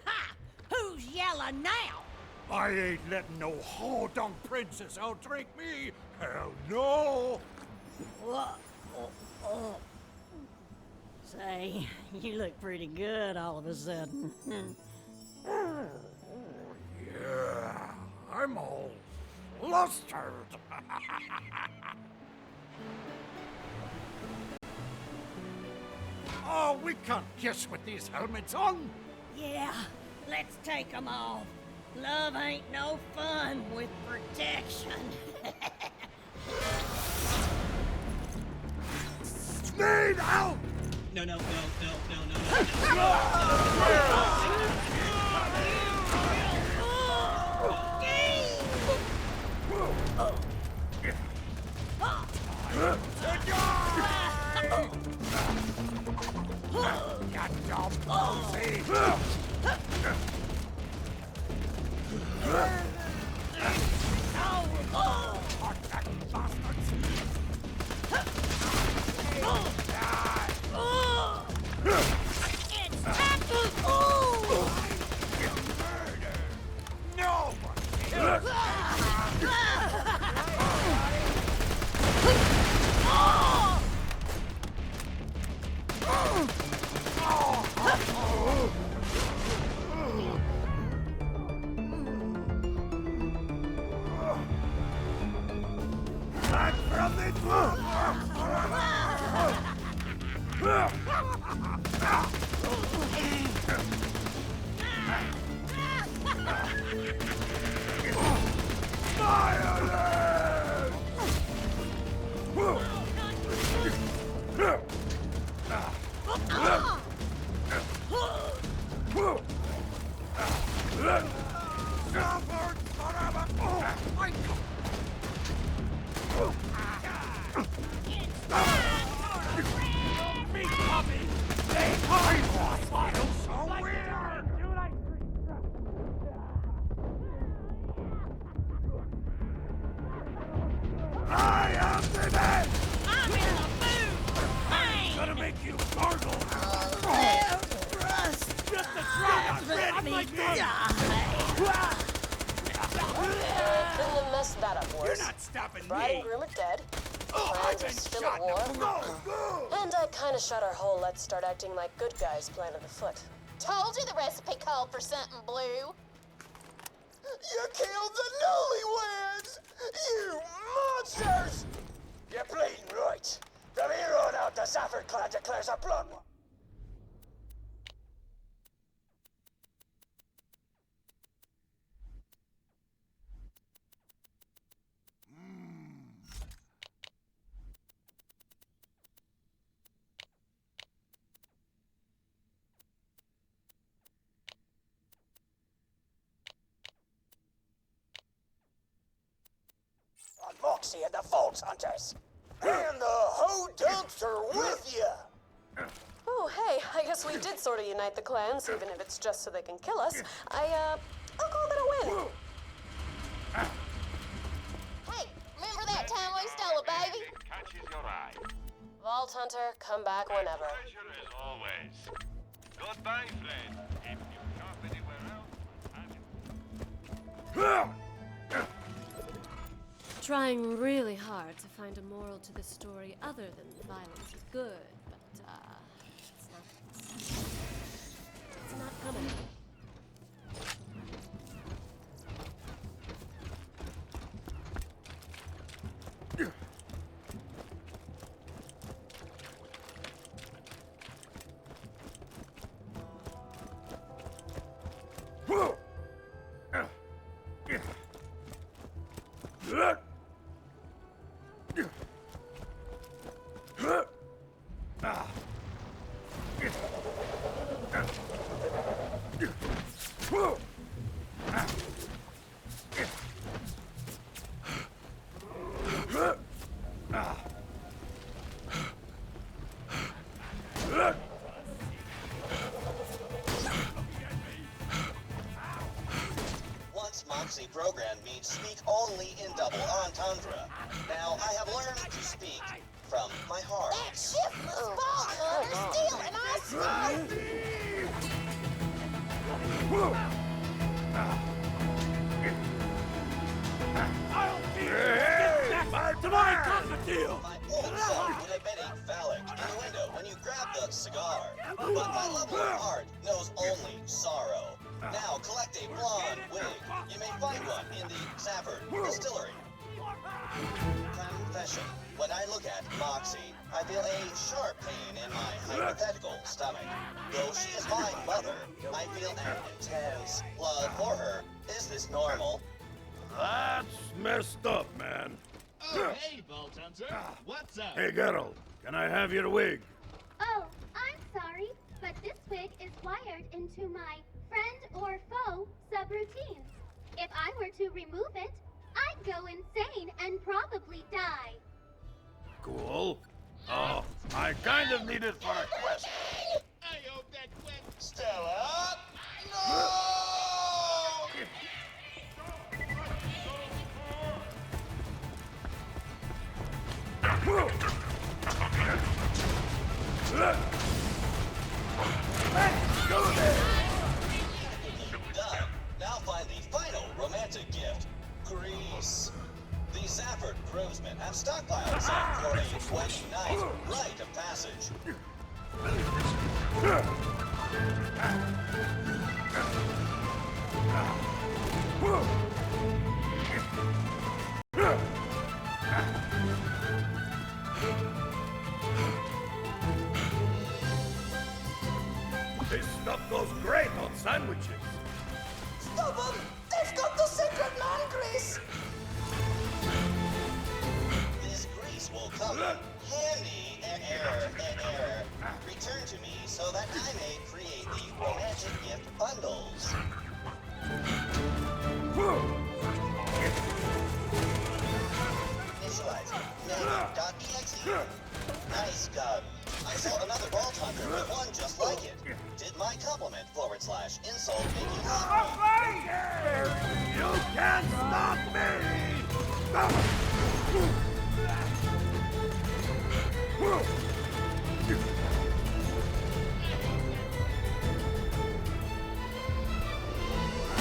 Speaker 21: Ha! Who's yelling now?
Speaker 19: I ain't letting no whore-dung princess outdrink me! Hell no!
Speaker 21: Say, you look pretty good all of a sudden.
Speaker 19: Yeah, I'm all flustered. Oh, we can't kiss with these helmets on.
Speaker 21: Yeah, let's take 'em off. Love ain't no fun with protection.
Speaker 19: Need out!
Speaker 22: No.
Speaker 6: Shut our whole let's start acting like good guys plan of the foot.
Speaker 10: Told you the recipe called for something blue.
Speaker 14: You killed the newlyweds! You monsters! You're bleeding right. From here on out, the Safford clan declares a blood war. Moxxi and the Vault Hunters. And the Ho-Dunks are with you!
Speaker 5: Oh, hey, I guess we did sort of unite the clans, even if it's just so they can kill us. I'll call that a win.
Speaker 6: Hey, remember that time we stole a baby?
Speaker 8: Catches your eye.
Speaker 5: Vault Hunter, come back whenever.
Speaker 8: Pleasure as always. Goodbye, friend. If you shop anywhere else, have it.
Speaker 5: Trying really hard to find a moral to this story other than violence is good, but, it's not coming.
Speaker 11: Once Moxxi programmed me to speak only in double entendre. Now I have learned to speak from my heart.
Speaker 10: That shiftless Vault Hunter's stealing our smoke!
Speaker 11: My old self would have been phallic in the window when you grabbed the cigar. But my level of art knows only sorrow. Now collect a blonde wig. You may find one in the Safford Distillery. Confession. When I look at Moxxi, I feel a sharp pain in my hypothetical stomach. Though she is my mother, I feel an intense love for her. Is this normal?
Speaker 4: That's messed up, man.
Speaker 3: Oh, hey, Vault Hunter. What's up?
Speaker 4: Hey, girl, can I have your wig?
Speaker 12: Oh, I'm sorry, but this wig is wired into my friend or foe subroutines. If I were to remove it, I'd go insane and probably die.
Speaker 4: Cool. Oh, I kind of need it for a quest.
Speaker 3: I hope that went.
Speaker 11: Stella! No!
Speaker 4: Let's go there!
Speaker 11: Done. Now find the final romantic gift. Grease. The Safford groomsmen have stockpiled some for a wedding night, rite of passage.
Speaker 4: This stuff goes great on sandwiches.
Speaker 14: Stop them! They've got the secret man grease!
Speaker 11: This grease will come in handy. Return to me so that I may create the romantic gift bundles. Initialize negative.exe. Nice gun. I saw another Vault Hunter with one just like it. Did my compliment / insult make you happy?
Speaker 4: You can't stop me!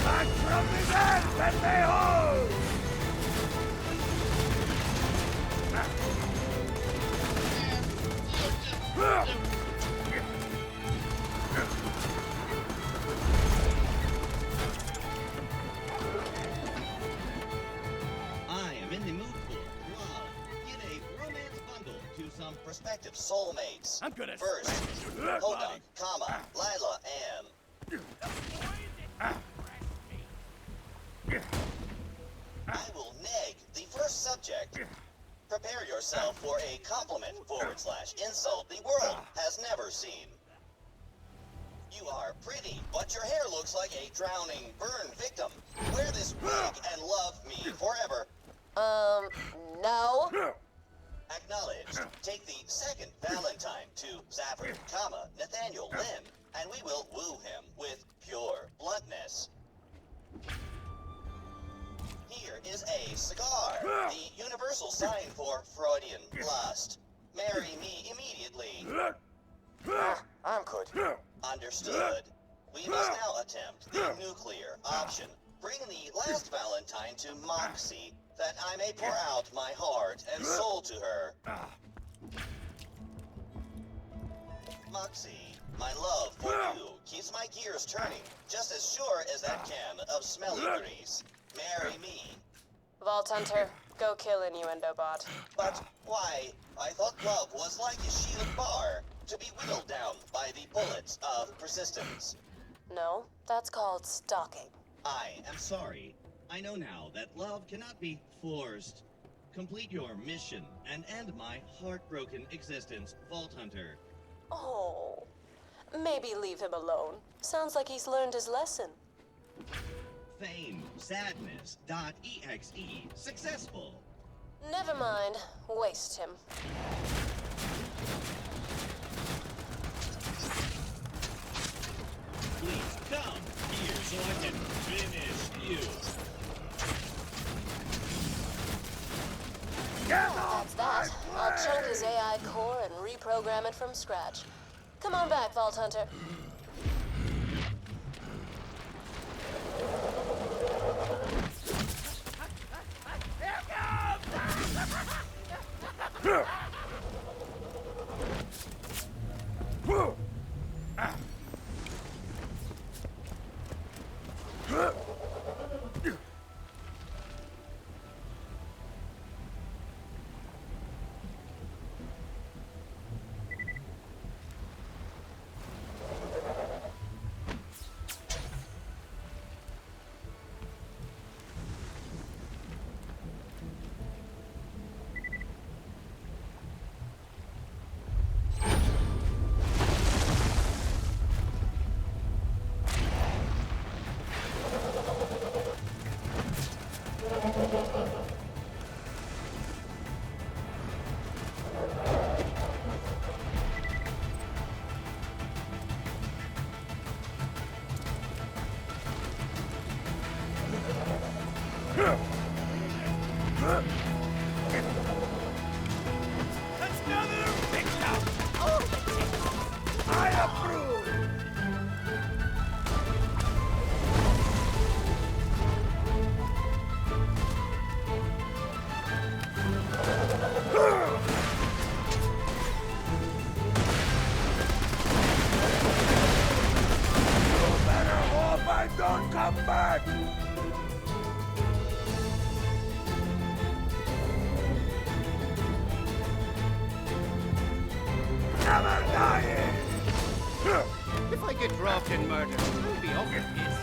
Speaker 4: Back from the end, pendejo!
Speaker 22: I am in the mood for love. Give a romance bundle to some
Speaker 11: prospective soulmates.
Speaker 4: I'm gonna
Speaker 11: First, Hodunk, Lila, and I will neg the first subject. Prepare yourself for a compliment / insult the world has never seen. You are pretty, but your hair looks like a drowning burn victim. Wear this wig and love me forever.
Speaker 6: No.
Speaker 11: Acknowledged. Take the second Valentine to Zaffer, Nathaniel Lynn, and we will woo him with pure bluntness. Here is a cigar, the universal sign for Freudian lust. Marry me immediately.
Speaker 14: I'm good.
Speaker 11: Understood. We must now attempt the nuclear option. Bring the last Valentine to Moxxi, that I may pour out my heart and soul to her. Moxxi, my love for you keeps my gears turning, just as sure as that can of smelly grease. Marry me.
Speaker 6: Vault Hunter, go kill Innuendo Bot.
Speaker 11: But why? I thought love was like a shield bar, to be whittled down by the bullets of persistence.
Speaker 6: No, that's called stalking.
Speaker 11: I am
Speaker 22: Sorry. I know now that love cannot be forced. Complete your mission and end my heartbroken existence, Vault Hunter.
Speaker 6: Oh, maybe leave him alone. Sounds like he's learned his lesson.
Speaker 22: Fame, sadness, .exe, successful.
Speaker 6: Never mind. Waste him.
Speaker 22: Please come here so I can finish you.
Speaker 6: That's that. I'll chunk his AI core and reprogram it from scratch. Come on back, Vault Hunter.
Speaker 4: Don't come back! Never dying!
Speaker 13: If I get dropped in murder, I'll be awful pissed.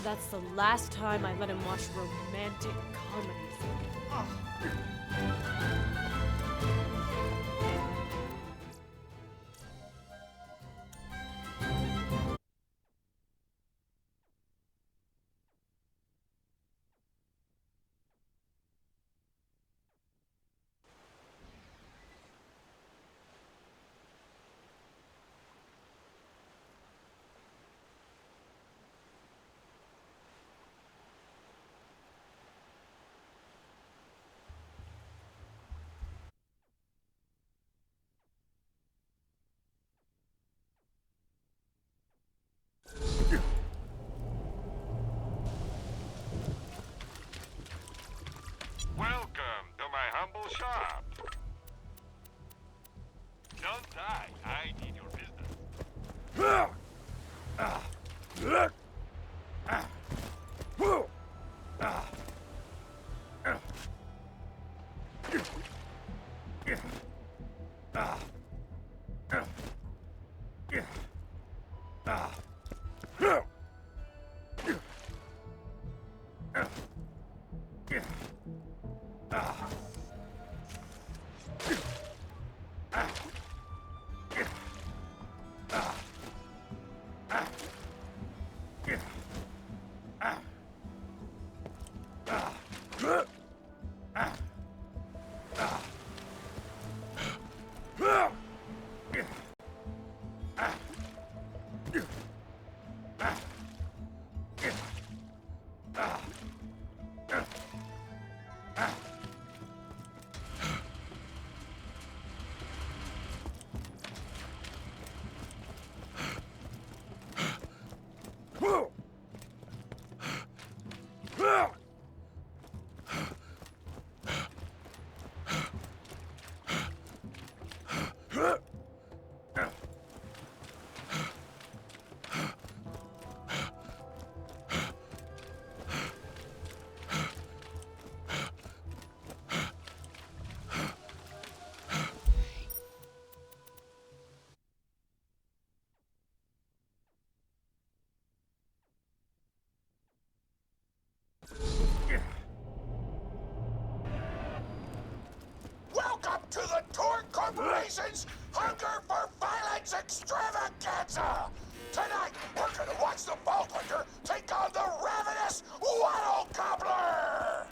Speaker 5: That's the last time I let him watch romantic comedies.
Speaker 8: Welcome to my humble shop. Don't die. I need your business.
Speaker 19: Welcome to the Torg Corporation's Hunger for Violence Extravaganza! Tonight, we're gonna watch the Vault Hunter take on the Ravenous Wattle Gobbler!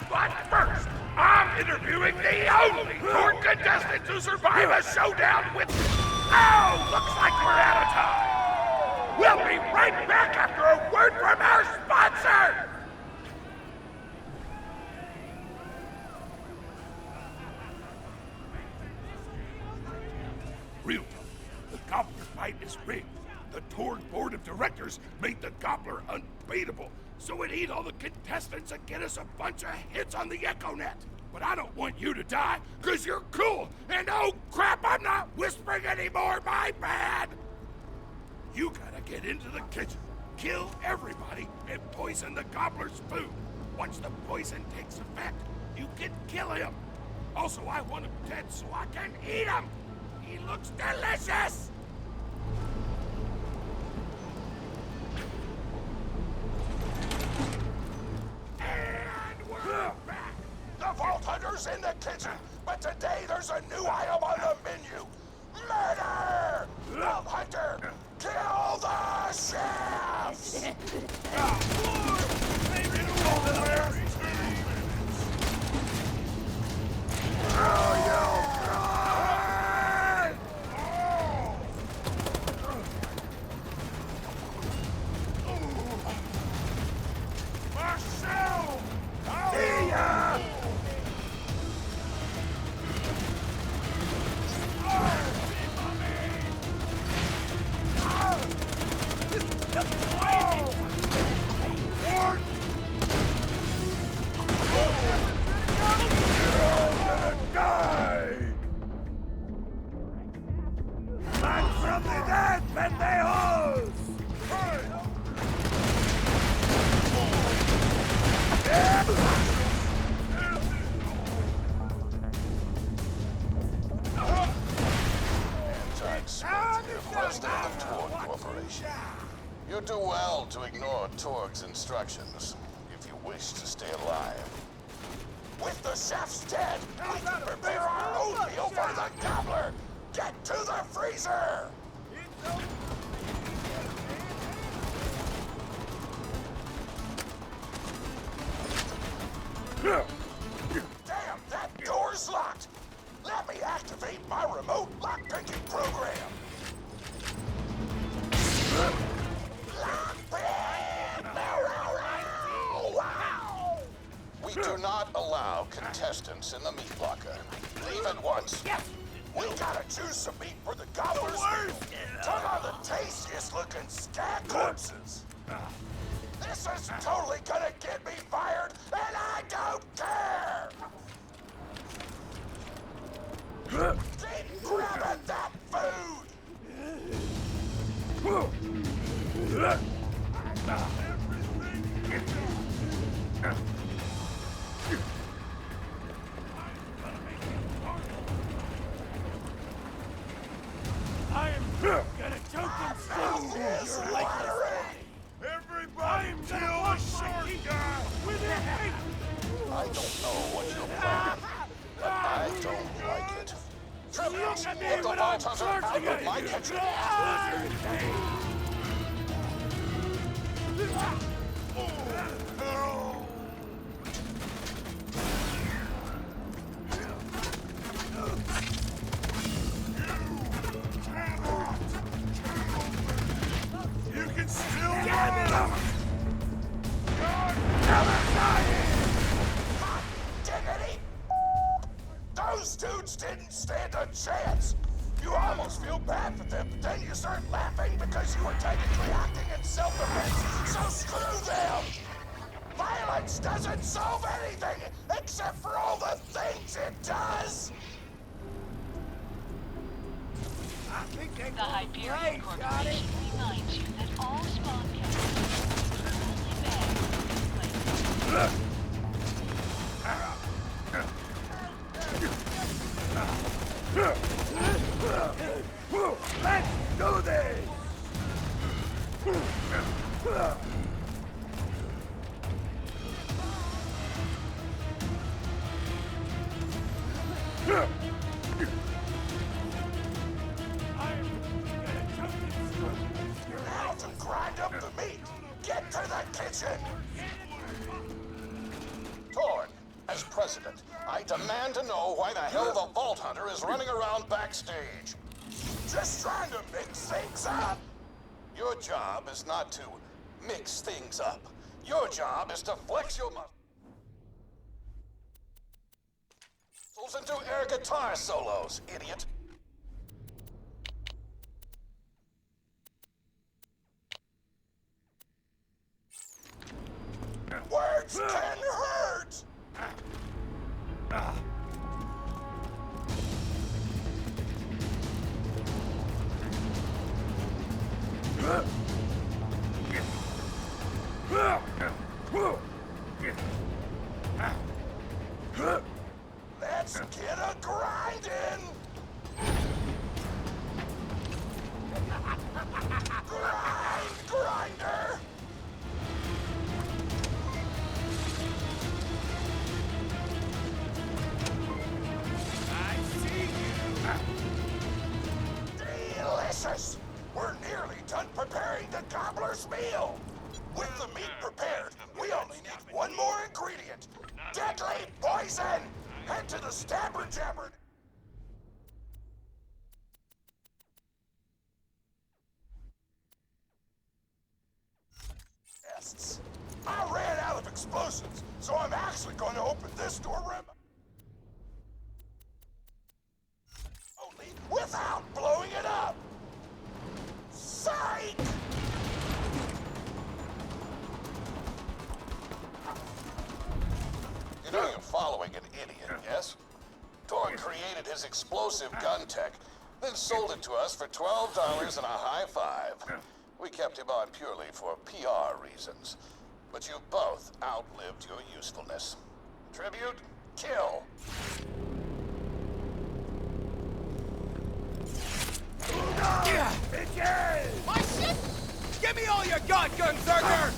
Speaker 4: But first, I'm interviewing the only Torg contestant to survive a showdown with... Oh, looks like we're out of time! We'll be right back after a word from our sponsor! Real talk, the Gobbler fight is rigged. The Torg Board of Directors made the Gobbler unbeatable, so it'd eat all the contestants and get us a bunch of hits on the EchoNet. But I don't want you to die, cause you're cool, and oh crap, I'm not whispering anymore, my bad! You gotta get into the kitchen, kill everybody, and poison the Gobbler's food. Once the poison takes effect, you can kill him. Also, I want him dead so I can eat him! He looks delicious! And we're back! The Vault Hunter's in the kitchen, but today there's a new item on the menu. Murder! Vault Hunter, kill the chefs! You do well to ignore Torg's instructions if you wish to stay alive. With the chefs dead, we can prepare our own meal for the Gobbler! Get to the freezer! Damn, that door's locked! Let me activate my remote lockpicking program! We do not allow contestants in the meat locker. Leave at once. Yes. We gotta choose some meat for the Gobbler's meal. Turn on the tastiest looking scat corpses. This is totally gonna get me fired, and I don't care! Keep grabbing that food! Everybody deal with short guy!
Speaker 19: I don't know what you're planning, but I don't like it. Tributes, get the Vault Hunter out of my kitchen!
Speaker 4: You can still get it! You're never dying!
Speaker 19: Diggity! Those dudes didn't stand a chance! You almost feel bad for them, but then you start laughing because you were technically acting in self-defense, so screw them! Violence doesn't solve anything, except for all the things it does!
Speaker 2: The Hyperion Corporation reminds you that all spawn chemicals are only bad
Speaker 4: Let's do this!
Speaker 19: Now to grind up the meat! Get to the kitchen! Torn, as president, I demand to know why the hell the Vault Hunter is running around backstage. Just trying to mix things up! Your job is not to mix things up. Your job is to flex your muscles and do air guitar solos, idiot. Words can hurt! Let's get a grindin'! Grinder! Delicious! We're nearly done preparing the Gobbler's meal! With the meat prepared, we only need one more ingredient. Deadly poison! Head to the Stabber Jabber... Tests. I ran out of explosives, so I'm actually going to open this door only without blowing it up! Psych! You know you're following an idiot, yes? Torn created his explosive gun tech, then sold it to us for $12 and a high five. We kept him on purely for PR reasons. But you both outlived your usefulness. Tribute, kill!
Speaker 4: Bitches!
Speaker 15: My shit! Give me all you got, Gunzerker!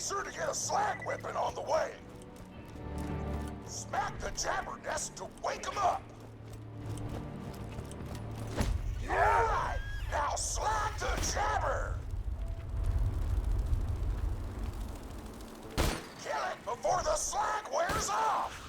Speaker 4: sure to get a slag whipping on the way. Smack the jabber nest to wake him up. Alright, now slag the jabber. Kill it before the slag wears off.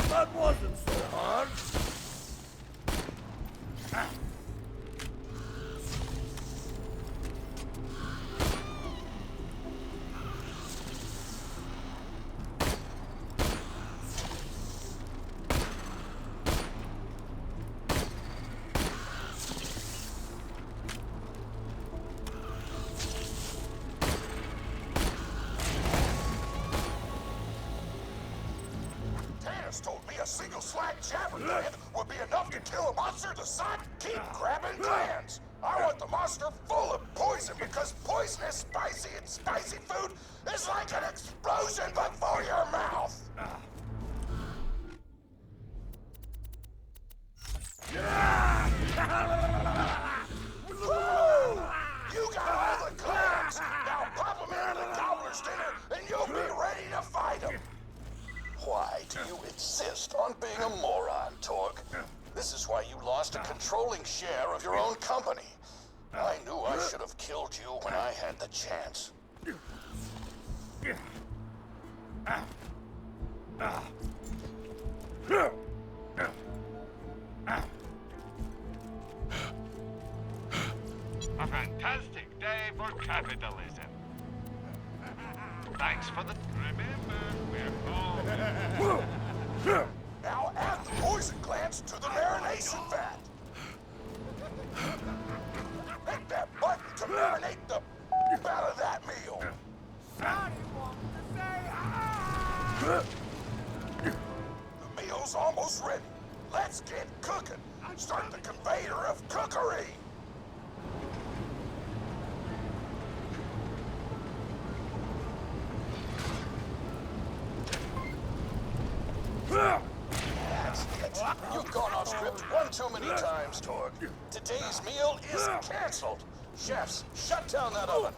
Speaker 19: That wasn't so hard.
Speaker 4: Told me a single slag jabber gland would be enough to kill a monster the size. Keep grabbing glands. I want the monster full of poison because poison is spicy and spicy food is like an explosion before your mouth. You got all the glands. Now pop them into the Gobbler's dinner and you'll be ready to fight them. Why do you insist on being a moron, Torg? This is why you lost a controlling share of your own company. I knew I should have killed you when I had the chance.
Speaker 8: A fantastic day for capitalism. Thanks for the... Remember, we're home.
Speaker 4: Now add the poison glands to the marination vat. Hit that button to marinate the out of that meal. The meal's almost ready. Let's get cooking. Start the conveyor of cookery. That's it. You've gone off script one too many times, Torg. Today's meal is canceled. Chefs, shut down that oven.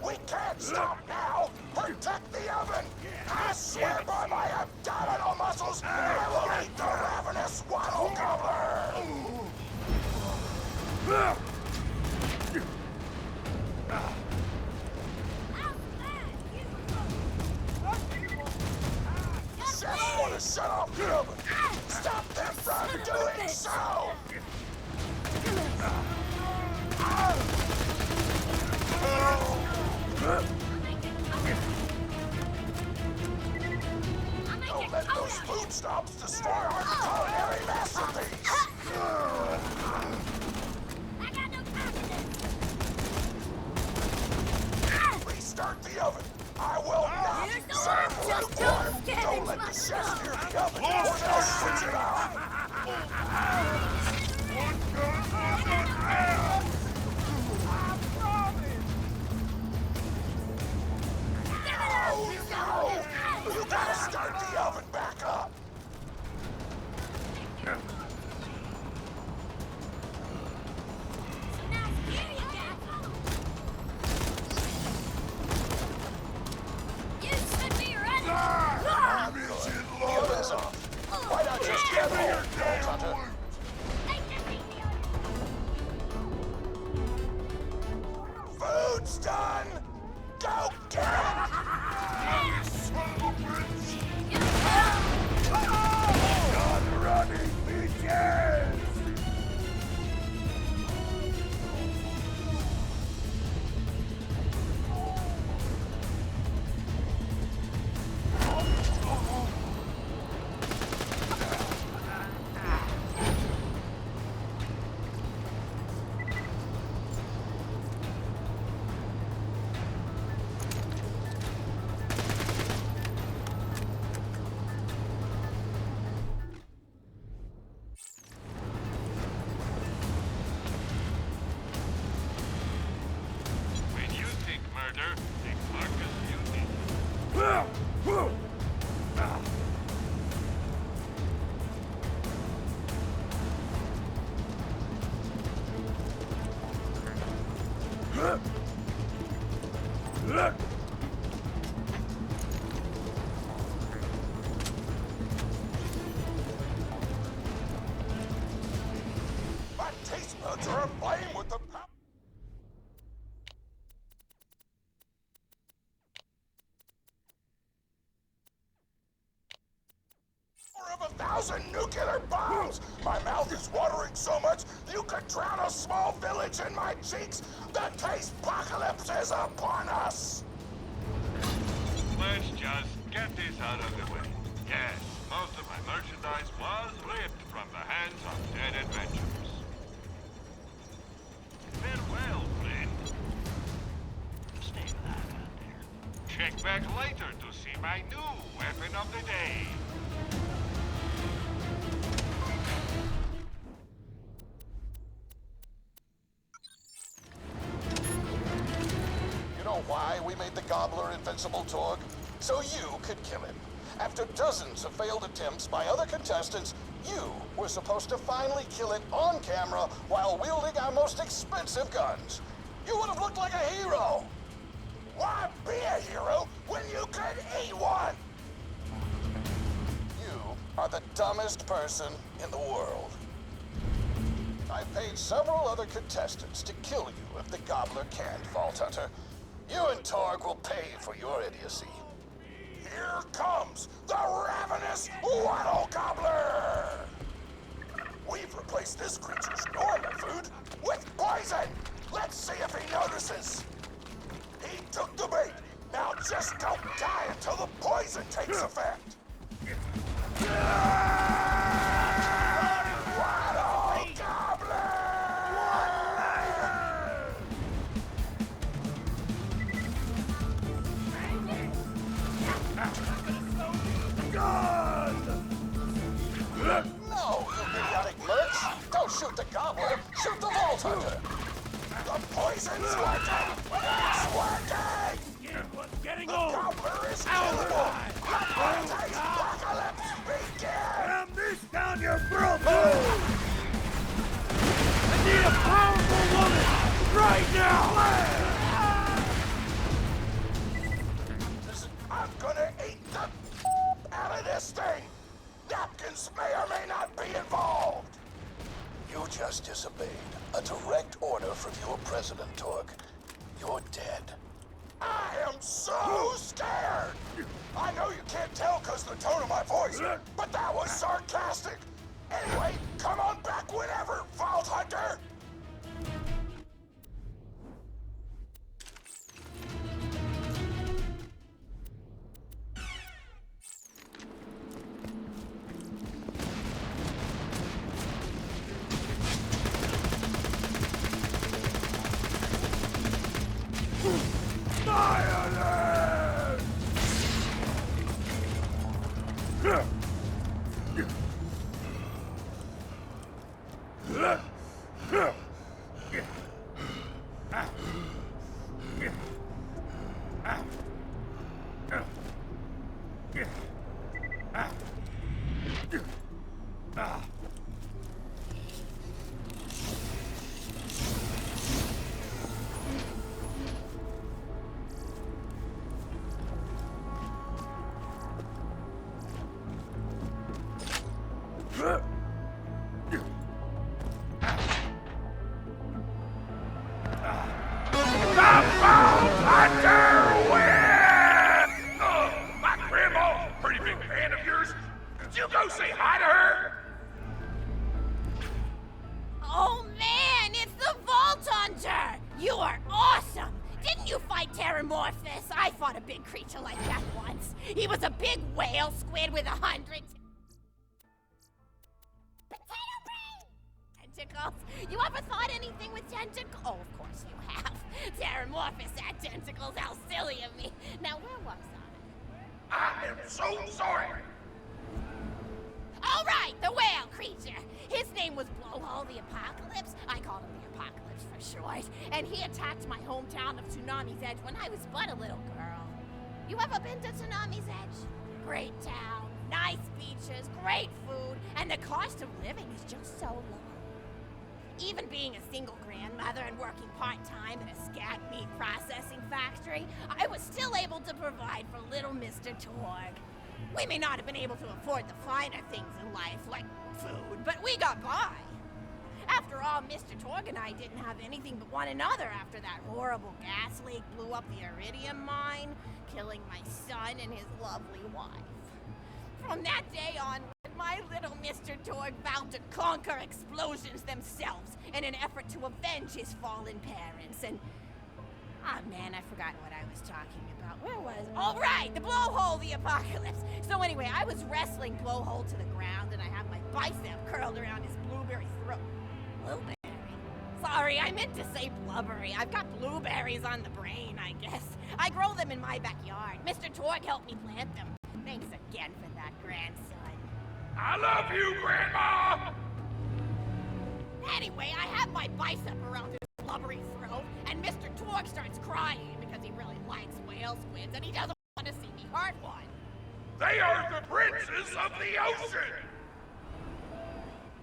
Speaker 4: We can't stop now. Protect the oven. I swear by my abdominal muscles, I will eat the ravenous Wattle Gobbler. Chefs want to shut off the oven. Stop them from doing so! Don't let those food stops destroy our culinary masterpiece! Restart the oven! I will not serve lukewarm! Don't let the chefs near the oven or they'll switch it off! Oh no! You gotta start the oven back up!
Speaker 19: clouds are aflame with the power of 1,000 nuclear bombs! My mouth is watering so much you could drown a small village in my cheeks! The taste apocalypse is upon us!
Speaker 8: Let's just get this out of the way. Yes, most of my merchandise was ripped from the hands of dead adventurers. Farewell, friend. Stay alive out there. Check back later to see my new weapon of the day.
Speaker 19: You know why we made the Gobbler invincible, Torg? So you could kill him. After dozens of failed attempts by other contestants, you were supposed to finally kill it on camera while wielding our most expensive guns. You would have looked like a hero. Why be a hero when you could eat one? You are the dumbest person in the world. I paid several other contestants to kill you if the Gobbler can't, Vault Hunter. You and Torg will pay for your idiocy. Here comes the Ravenous Wattle Gobbler! We've replaced this creature's normal food with poison! Let's see if he notices! He took the bait! Now just don't die until the poison takes effect! Wattle Gobbler! No, you idiotic merch! Don't shoot the Gobbler! Shoot the Vault Hunter! The poison's working! It's working!
Speaker 15: Getting
Speaker 19: the
Speaker 15: old!
Speaker 19: Gobbler is killable! Let the apocalypse begin!
Speaker 15: Ram this down your throat! I need a powerful woman! Right now!
Speaker 19: Listen, I'm gonna eat the out of this thing! Napkins may or may not be involved! You just disobeyed a direct order from your president, Torg. You're dead. I am so scared! I know you can't tell because of the tone of my voice, but that was sarcastic! Anyway, come on back whenever, Vault Hunter!
Speaker 21: Even being a single grandmother and working part-time in a scat meat processing factory, I was still able to provide for little Mr. Torg. We may not have been able to afford the finer things in life, like food, but we got by. After all, Mr. Torg and I didn't have anything but one another after that horrible gas leak blew up the iridium mine, killing my son and his lovely wife. From that day on, my little Mr. Torg vowed to conquer explosions themselves in an effort to avenge his fallen parents, and... Ah, man, I forgot what I was talking about. Where was... Oh, right! The blowhole, the apocalypse! So anyway, I was wrestling blowhole to the ground, and I have my bicep curled around his blueberry throat. Blueberry? Sorry, I meant to say blubbery. I've got blueberries on the brain, I guess. I grow them in my backyard. Mr. Torg helped me plant them. Thanks again for that, grandson.
Speaker 15: I love you, Grandma!
Speaker 21: Anyway, I have my bicep around his blubbery throat, and Mr. Torg starts crying because he really likes whale squids, and he doesn't want to see me hurt one.
Speaker 15: They are the princes of the ocean!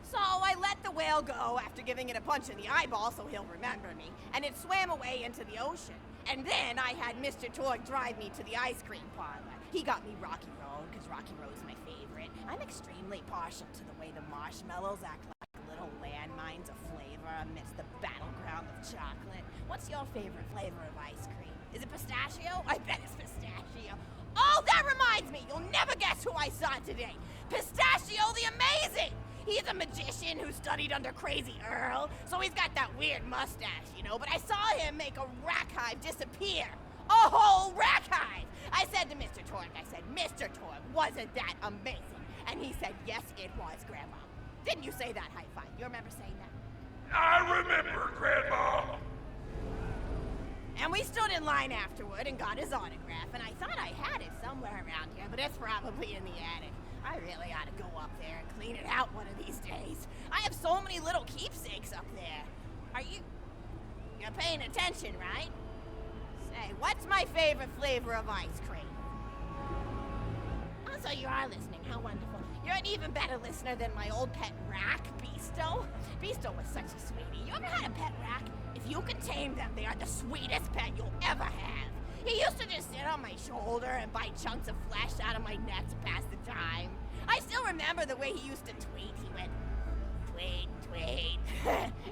Speaker 21: So I let the whale go after giving it a punch in the eyeball so he'll remember me, and it swam away into the ocean. And then I had Mr. Torg drive me to the ice cream parlor. He got me Rocky Road, because Rocky Road's my favorite. I'm extremely partial to the way the marshmallows act like little landmines of flavor amidst the battleground of chocolate. What's your favorite flavor of ice cream? Is it pistachio? I bet it's pistachio. Oh, that reminds me! You'll never guess who I saw today! Pistachio the Amazing! He's a magician who studied under Crazy Earl, so he's got that weird mustache, you know, but I saw him make a rack hive disappear. A whole rack hive! I said to Mr. Torg, Mr. Torg, wasn't that amazing? And he said, yes, it was, Grandma. Didn't you say that, High Five? You remember saying that?
Speaker 15: I remember, Grandma!
Speaker 21: And we stood in line afterward and got his autograph, and I thought I had it somewhere around here, but it's probably in the attic. I really ought to go up there and clean it out one of these days. I have so many little keepsakes up there. You're paying attention, right? Say, what's my favorite flavor of ice cream? Oh, so you are listening, how wonderful. You're an even better listener than my old pet rack, Beasto. Beasto was such a sweetie. You ever had a pet rack? If you can tame them, they are the sweetest pet you'll ever have. He used to just sit on my shoulder and bite chunks of flesh out of my neck to pass the time. I still remember the way he used to tweet. He went, tweet, tweet.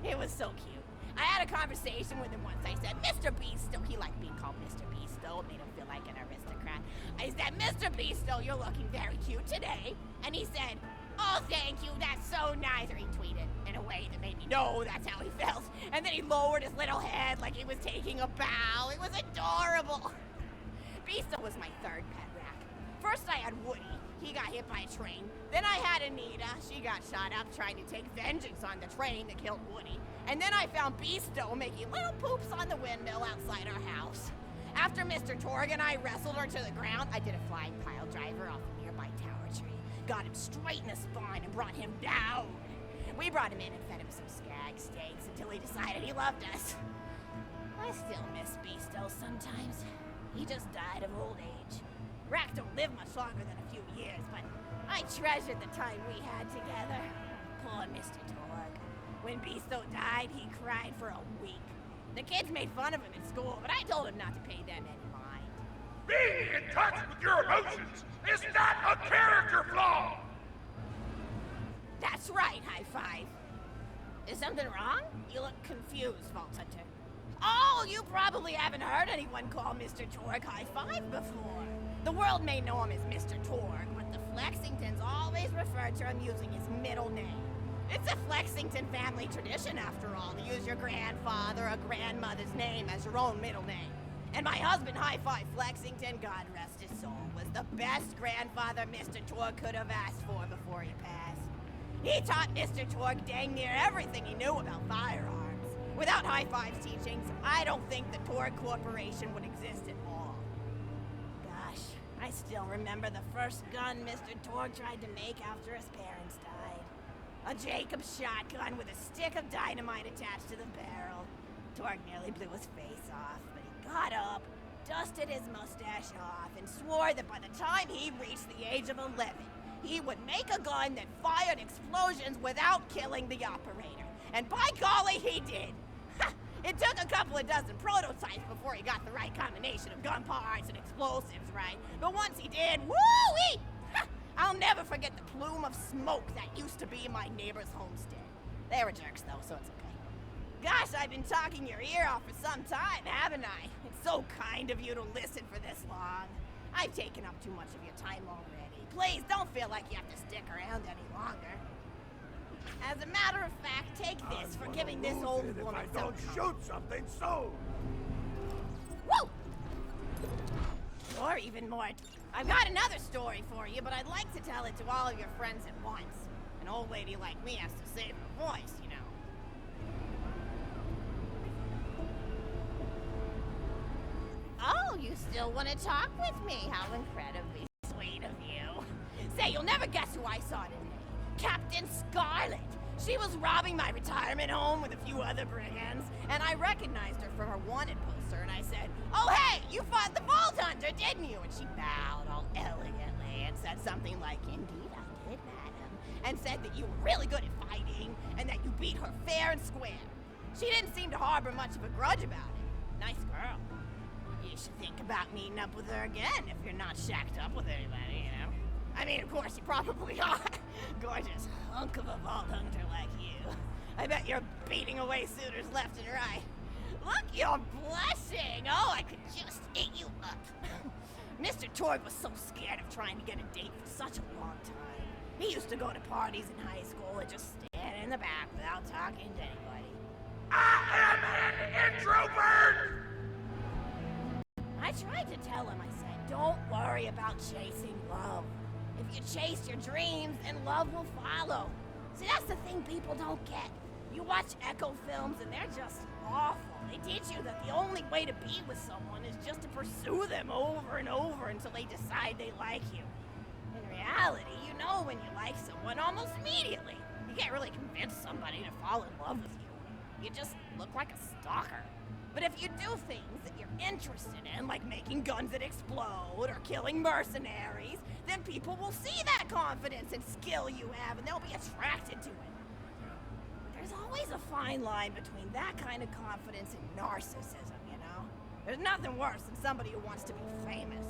Speaker 21: It was so cute. I had a conversation with him once. I said, Mr. Beasto. He liked being called Mr. Beasto. It made him feel like an aristocrat. I said, Mr. Beasto, you're looking very cute today. And he said, oh, thank you, that's so nice. Or he tweeted in a way that made me know that's how he felt. And then he lowered his little head like he was taking a bow. It was adorable. Beasto was my third pet rack. First I had Woody. He got hit by a train. Then I had Anita. She got shot up trying to take vengeance on the train that killed Woody. And then I found Beasto making little poops on the windmill outside our house. After Mr. Torg and I wrestled her to the ground, I did a flying pile driver off a nearby tower tree. Got him straight in the spine and brought him down. We brought him in and fed him some skag steaks until he decided he loved us. I still miss Beasto sometimes. He just died of old age. Racks don't live much longer than a few years, but I treasured the time we had together. Poor Mr. Torg. When Beasto died, he cried for a week. The kids made fun of him in school, but I told him not to pay them any mind.
Speaker 15: Being in touch with your emotions is not a character flaw!
Speaker 21: That's right, High Five. Is something wrong? You look confused, Vault Hunter. Oh, you probably haven't heard anyone call Mr. Torg High Five before. The world may know him as Mr. Torg, but the Flexingtons always refer to him using his middle name. It's a Flexington family tradition, after all, to use your grandfather or grandmother's name as your own middle name. And my husband, High Five Flexington, God rest his soul, was the best grandfather Mr. Torg could have asked for before he passed. He taught Mr. Torg dang near everything he knew about firearms. Without High Five's teachings, I don't think the Torg Corporation would exist at all. Gosh, I still remember the first gun Mr. Torg tried to make after his parents died. A Jacobs shotgun with a stick of dynamite attached to the barrel. Torg nearly blew his face off, but he got up, dusted his mustache off, and swore that by the time he reached the age of 11, he would make a gun that fired explosions without killing the operator. And by golly, he did! It took a couple of dozen prototypes before he got the right combination of gun parts and explosives right. But once he did, woo-wee! I'll never forget the plume of smoke that used to be my neighbor's homestead. They were jerks, though, so it's okay. Gosh, I've been talking your ear off for some time, haven't I? It's so kind of you to listen for this long. I've taken up too much of your time already. Please, don't feel like you have to stick around any longer. As a matter of fact, take this for giving this old woman
Speaker 4: I don't shoot something soon.
Speaker 21: Woo! Or even more. I've got another story for you, but I'd like to tell it to all of your friends at once. An old lady like me has to save her voice, you know. Oh, you still want to talk with me? How incredibly sweet of you. Say, you'll never guess who I saw today. Captain Scarlet. She was robbing my retirement home with a few other brigands, and I recognized her from her wanted poster, and I said, "Oh, hey, you fought the Vault Hunter, didn't you?" And she bowed all elegantly and said something like, "Indeed I did, madam," and said that you were really good at fighting, and that you beat her fair and square. She didn't seem to harbor much of a grudge about it. Nice girl. You should think about meeting up with her again if you're not shacked up with anybody, you know? I mean, of course, you probably are. Gorgeous hunk of a Vault Hunter like you. I bet you're beating away suitors left and right. Look, you're blushing. Oh, I could just eat you up. Mr. Torg was so scared of trying to get a date for such a long time. He used to go to parties in high school and just stand in the back without talking to anybody.
Speaker 15: I am an introvert!
Speaker 21: I tried to tell him, I said, don't worry about chasing love. If you chase your dreams, then love will follow. See, that's the thing people don't get. You watch Echo films and they're just awful. They teach you that the only way to be with someone is just to pursue them over and over until they decide they like you. In reality, you know when you like someone almost immediately. You can't really convince somebody to fall in love with you. You just look like a stalker. But if you do things that you're interested in, like making guns that explode or killing mercenaries, then people will see that confidence and skill you have and they'll be attracted to it. But there's always a fine line between that kind of confidence and narcissism, you know? There's nothing worse than somebody who wants to be famous.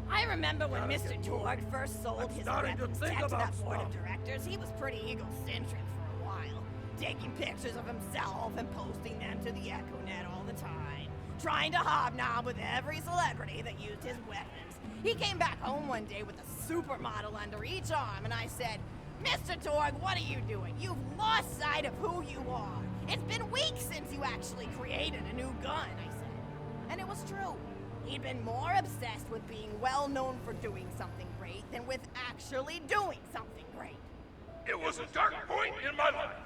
Speaker 21: I remember when Mr. Torg first sold his weapons tech to that board of directors, he was pretty egocentric for a while. Taking pictures of himself and posting them to the EchoNet all the time. Trying to hobnob with every celebrity that used his weapons. He came back home one day with a supermodel under each arm, and I said, "Mr. Torg, what are you doing? You've lost sight of who you are. It's been weeks since you actually created a new gun," I said. And it was true. He'd been more obsessed with being well known for doing something great than with actually doing something great.
Speaker 15: It was a dark point in my life.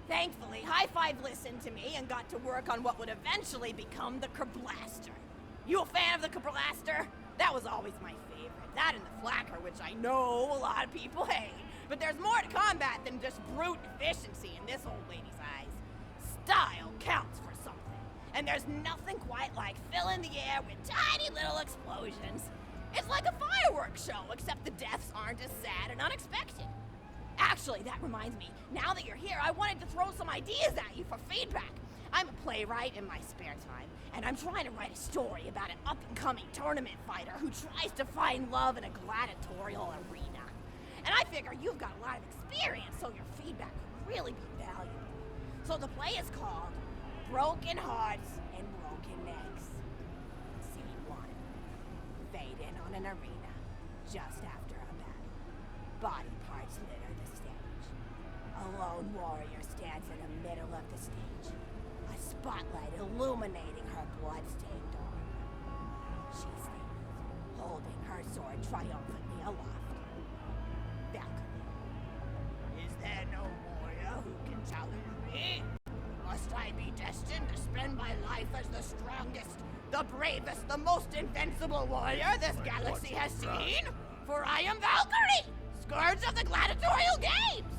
Speaker 21: Thankfully, High Five listened to me and got to work on what would eventually become the Kerblaster. You a fan of the Kerblaster? That was always my favorite. That and the Flacker, which I know a lot of people hate. But there's more to combat than just brute efficiency in this old lady's eyes. Style counts for something. And there's nothing quite like filling the air with tiny little explosions. It's like a fireworks show, except the deaths aren't as sad and unexpected. Actually, that reminds me, now that you're here, I wanted to throw some ideas at you for feedback. I'm a playwright in my spare time, and I'm trying to write a story about an up-and-coming tournament fighter who tries to find love in a gladiatorial arena. And I figure you've got a lot of experience, so your feedback would really be valuable. So the play is called Broken Hearts and Broken Necks. Scene 1. Fade in on an arena, just after a battle. Body parts litter the stage. A lone warrior stands in the middle of the stage, a spotlight illuminating her blood-stained arm. She stands, holding her sword triumphantly aloft. Balcony. Is there no warrior who can challenge me? Must I be destined to spend my life as the strongest, the bravest, the most invincible warrior this galaxy has seen? For I am Valkyrie, scourge of the gladiatorial games!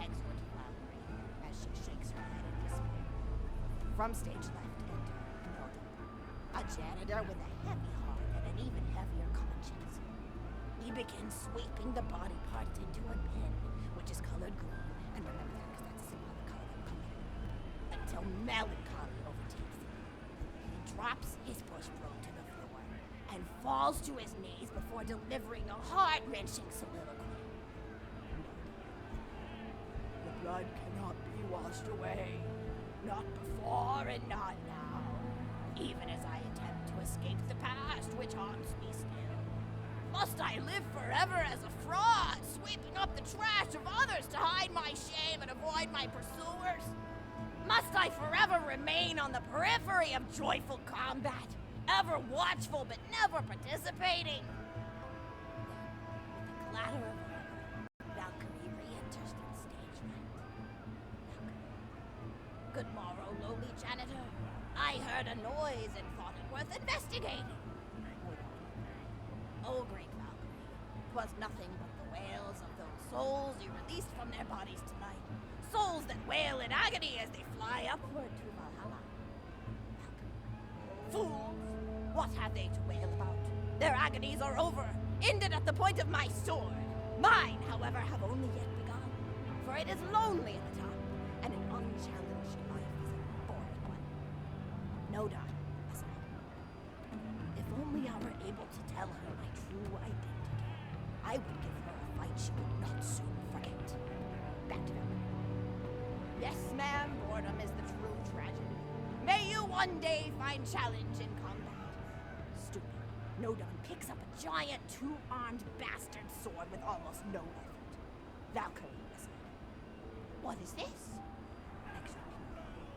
Speaker 21: Excellent Valkyrie, as she shakes her head in despair. From stage left, enter Gnodar, a janitor with a heavy heart and an even heavier conscience. He begins sweeping the body parts into a bin, which is colored green, and remember that because that's a symbol of the color of green, until melancholy overtakes him. He drops his push broom to the floor and falls to his knees before delivering a heart-wrenching soliloquy. washed away. Not before and not now. Even as I attempt to escape the past which haunts me still. Must I live forever as a fraud, sweeping up the trash of others to hide my shame and avoid my pursuers? Must I forever remain on the periphery of joyful combat, ever watchful but never participating? With the clatter of armor, Valkyrie re-enters the stage right. Good morrow, lowly janitor. I heard a noise and thought it worth investigating. Oh, great Valkyrie, 'twas nothing but the wails of those souls you released from their bodies tonight. Souls that wail in agony as they fly upward to Valhalla. Valkyrie. Fools! What have they to wail about? Their agonies are over, ended at the point of my sword. Mine, however, have only yet begun, for it is lonely at the top, and an unchallenged life is a boring one. No doubt, if only I were able to tell her my true identity, I would give her a fight she would not soon forget. Back to them. Yes, ma'am, boredom is the true tragedy. May you one day find challenge in combat. Stupid. Nodon picks up a giant two-armed bastard sword with almost no effort. Valkyrie whistled. What is this?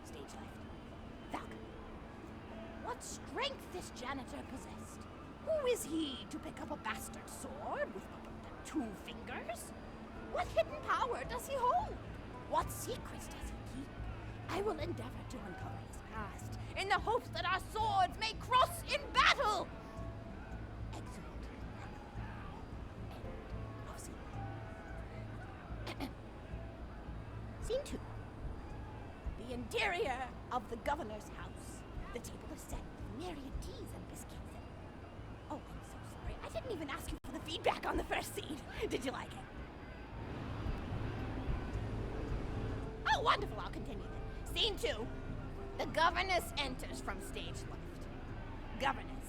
Speaker 21: Stage left. Valkyrie. What strength this janitor possessed? Who is he to pick up a bastard sword with but 2 fingers? What hidden power does he hold? What secrets does he keep? I will endeavor to uncover his past, in the hopes that our swords may cross in battle! Exeunt. End of scene. Scene 2. The interior of the governor's house. The table is set with myriad teas and biscuits. Oh, I'm so sorry. I didn't even ask you for the feedback on the first scene. Did you like it? Oh, wonderful. I'll continue then. Scene 2. The governess enters from stage left. Governess.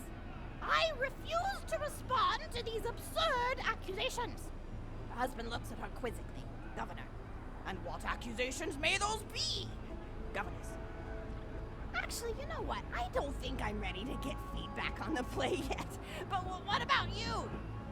Speaker 21: I refuse to respond to these absurd accusations. Her husband looks at her quizzically. Governor. And what accusations may those be? Governess. Actually, you know what? I don't think I'm ready to get feedback on the play yet. But what about you?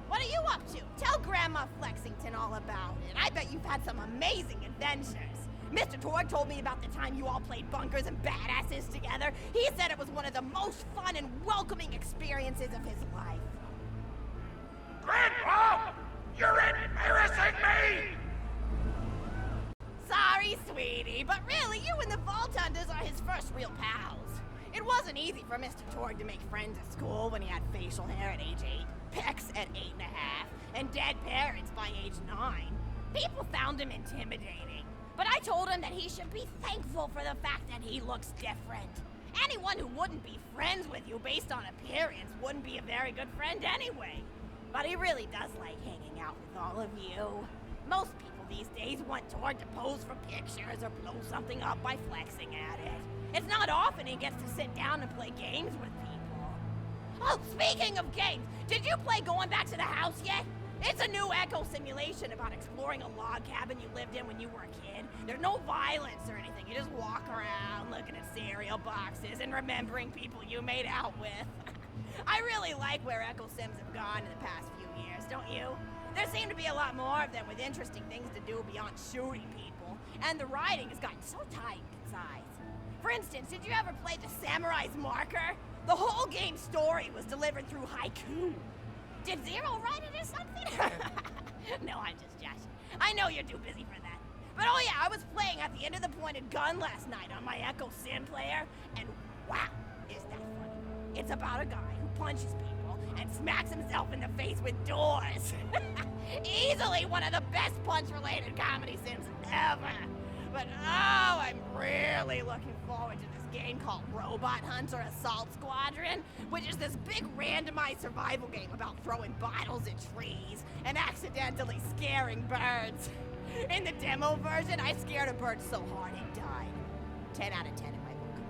Speaker 21: What are you up to? Tell Grandma Flexington all about it. I bet you've had some amazing adventures. Mr. Torg told me about the time you all played bunkers and badasses together. He said it was one of the most fun and welcoming experiences of his life.
Speaker 15: Grandpa! You're embarrassing me!
Speaker 21: Sorry, sweetie, but really, you and the Vault Hunters are his first real pals. It wasn't easy for Mr. Torg to make friends at school when he had facial hair at age 8, pecs at 8.5, and dead parents by age 9. People found him intimidating, but I told him that he should be thankful for the fact that he looks different. Anyone who wouldn't be friends with you based on appearance wouldn't be a very good friend anyway. But he really does like hanging out with all of you. Most people these days want Torg to pose for pictures or blow something up by flexing at it. It's not often he gets to sit down and play games with people. Oh, speaking of games, did you play Going Back to the House yet? It's a new echo simulation about exploring a log cabin you lived in when you were a kid. There's no violence or anything. You just walk around looking at cereal boxes and remembering people you made out with. I really like where Echo Sims have gone in the past few years, don't you? There seem to be a lot more of them with interesting things to do beyond shooting people, and the writing has gotten so tight and concise. For instance, did you ever play The Samurai's Marker? The whole game's story was delivered through haiku. Did Zero write it or something? No, I'm just joshing. I know you're too busy for that. But oh yeah, I was playing at the end of the pointed gun last night on my Echo Sim player, and wow, is that funny. It's about a guy who punches people and smacks himself in the face with doors. Easily one of the best punch-related comedy sims ever. But oh, I'm really looking forward to this game called Robot Hunter Assault Squadron, which is this big randomized survival game about throwing bottles at trees and accidentally scaring birds. In the demo version, I scared a bird so hard it died. 10 out of 10 in my book.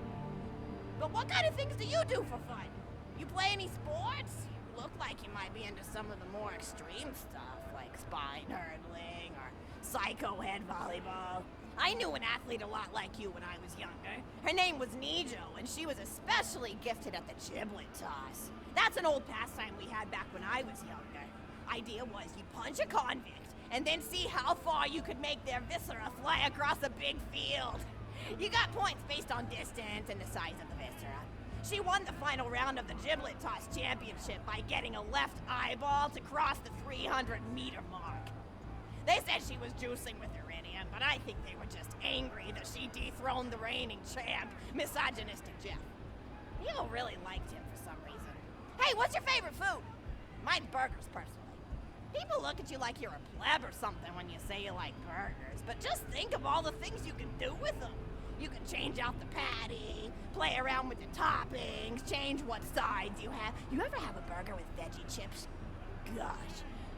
Speaker 21: But what kind of things do you do for fun? You play any sports? You look like you might be into some of the more extreme stuff, like spine hurdling or psycho head volleyball. I knew an athlete a lot like you when I was younger. Her name was Nijo, and she was especially gifted at the giblet toss. That's an old pastime we had back when I was younger. Idea was you punch a convict, and then see how far you could make their viscera fly across a big field. You got points based on distance and the size of the viscera. She won the final round of the giblet toss championship by getting a left eyeball to cross the 300-meter mark. They said she was juicing with iridium, but I think they were just angry that she dethroned the reigning champ, misogynistic Jeff. People really liked him for some reason. Hey, what's your favorite food? Mine's burgers, personally. People look at you like you're a pleb or something when you say you like burgers, but just think of all the things you can do with them. You can change out the patty, play around with the toppings, change what sides you have. You ever have a burger with veggie chips? Gosh,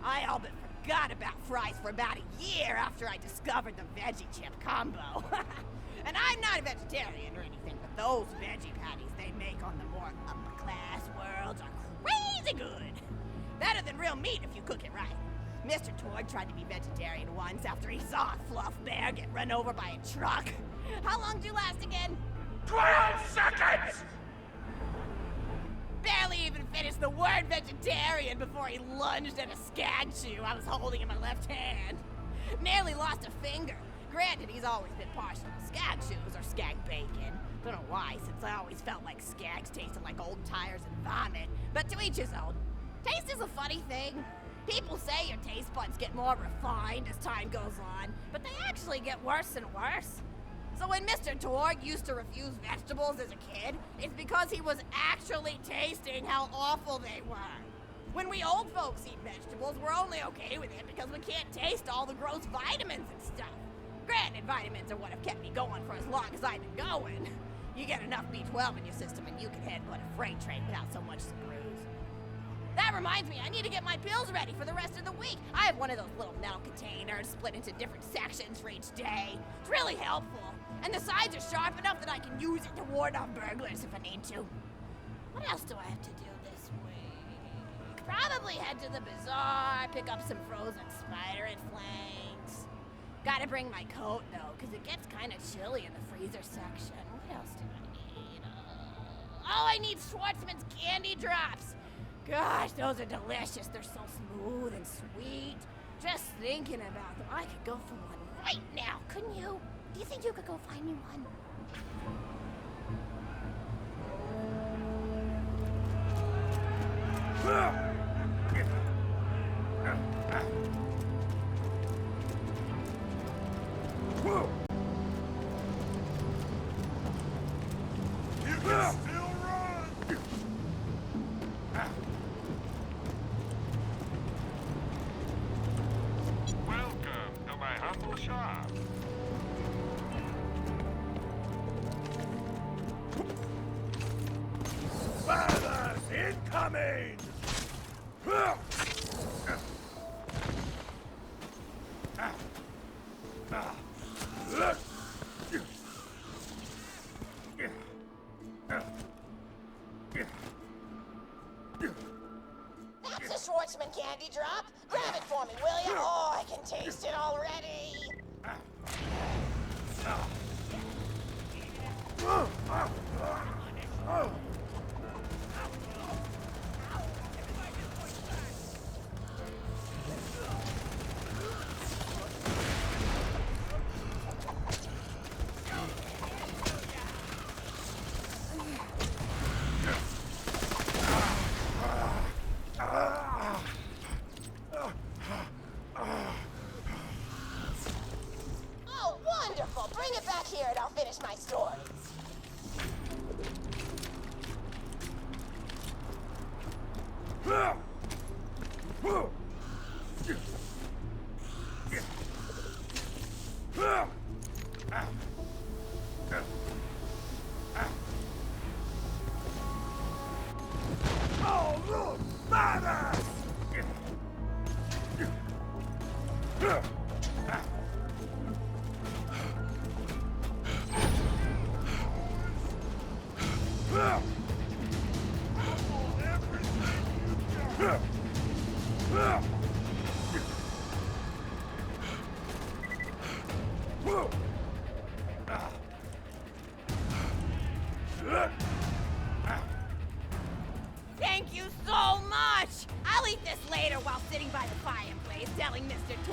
Speaker 21: I all but forgot about fries for about a year after I discovered the veggie chip combo. And I'm not a vegetarian or anything, but those veggie patties they make on the more upper class worlds are crazy good. Better than real meat if you cook it right. Mr. Torg tried to be vegetarian once after he saw a fluff bear get run over by a truck. How long did you last again?
Speaker 15: 12 seconds!
Speaker 21: Barely even finished the word vegetarian before he lunged at a skag chew I was holding in my left hand. Nearly lost a finger. Granted, he's always been partial to skag chews or skag bacon. Don't know why, since I always felt like skags tasted like old tires and vomit. But to each his own. Taste is a funny thing. People say your taste buds get more refined as time goes on, but they actually get worse and worse. So when Mr. Torg used to refuse vegetables as a kid, it's because he was actually tasting how awful they were. When we old folks eat vegetables, we're only okay with it because we can't taste all the gross vitamins and stuff. Granted, vitamins are what have kept me going for as long as I've been going. You get enough B12 in your system and you can handle a freight train without so much screws. That reminds me, I need to get my pills ready for the rest of the week. I have one of those little metal containers split into different sections for each day. It's really helpful. And the sides are sharp enough that I can use it to ward off burglars if I need to. What else do I have to do this week? Probably head to the bazaar, pick up some frozen spider and flanks. Gotta bring my coat, though, because it gets kind of chilly in the freezer section. What else do I need? Oh, I need Schwartzman's candy drops. Gosh, those are delicious. They're so smooth and sweet. Just thinking about them, I could go for one right now, couldn't you? Do you think you could go find me one?
Speaker 15: You can still run!
Speaker 8: Welcome to my humble shop.
Speaker 15: Spathers incoming!
Speaker 10: That's a Schwartzman candy drop. Grab it for me, will you? Oh, I can taste it already. Oh, wonderful. Bring it back here and I'll finish my story.
Speaker 15: Oh, look! Spathers!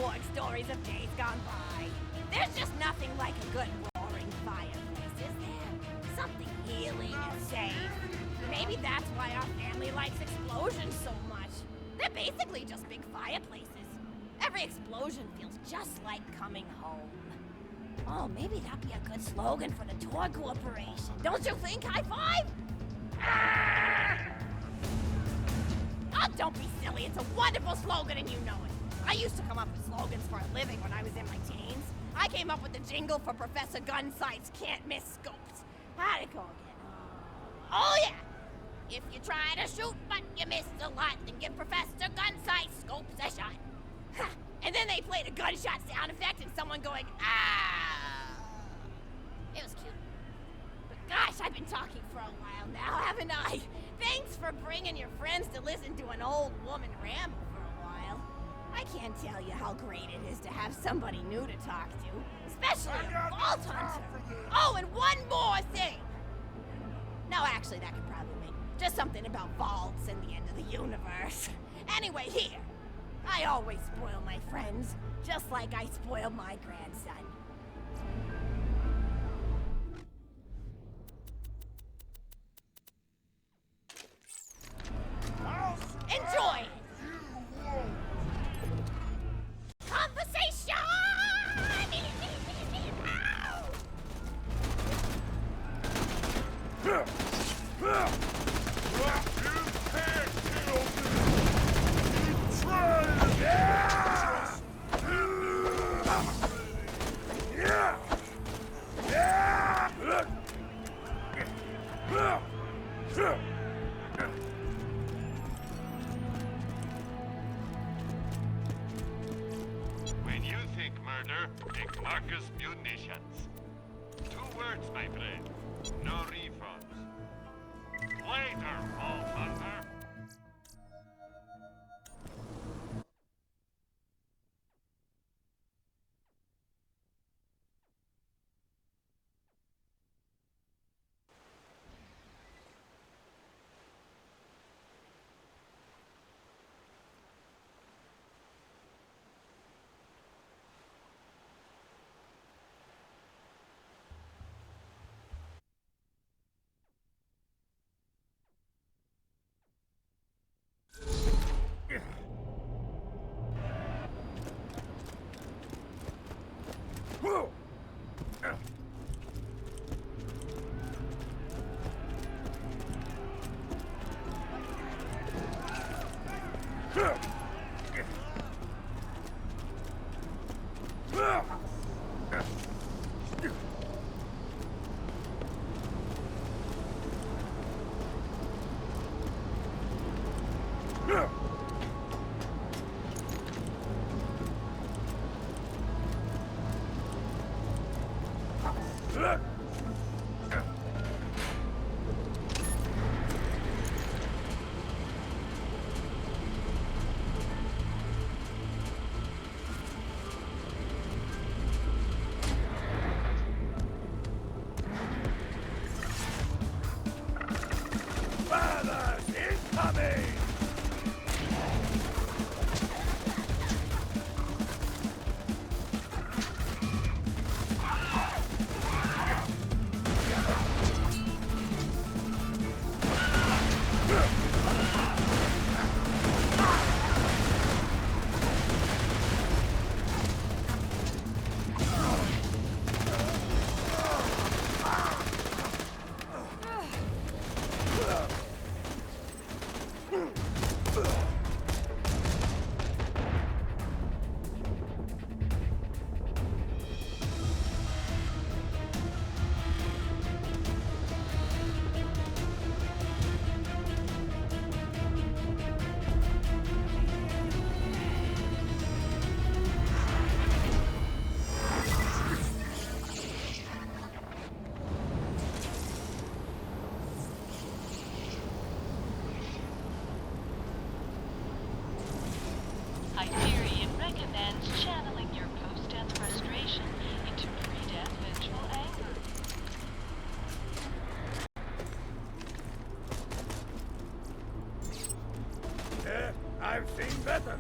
Speaker 21: org stories of days gone by. There's just nothing like a good roaring fireplace, is there? Something healing and safe. Maybe that's why our family likes explosions so much. They're basically just big fireplaces. Every explosion feels just like coming home. Oh, maybe that'd be a good slogan for the tour corporation. Don't you think, High Five? Oh, don't be silly. It's a wonderful slogan and you know it. I used to come up with slogans for a living when I was in my teens. I came up with the jingle for Professor Gunsight's Can't Miss Scopes. How'd it go again? Oh, yeah. If you try to shoot but you miss a lot, then give Professor Gunsight Scopes a shot. Ha! And then they played a gunshot sound effect and someone going, ah! It was cute. But gosh, I've been talking for a while now, haven't I? Thanks for bringing your friends to listen to an old woman ramble for a while. I can't tell you how great it is to have somebody new to talk to, especially a vault hunter. Oh, and one more thing. No, actually, that could probably wait. Just something about vaults and the end of the universe. Anyway, here. I always spoil my friends, just like I spoil my grandson. Enjoy! Conversation!
Speaker 8: When you think murder, think Marcus Munitions. 2 words, my friend. No refunds. Later, Vault Hunter.
Speaker 2: Hyperion recommends channeling your post-death frustration into pre-death vengeful anger.
Speaker 4: I've seen better.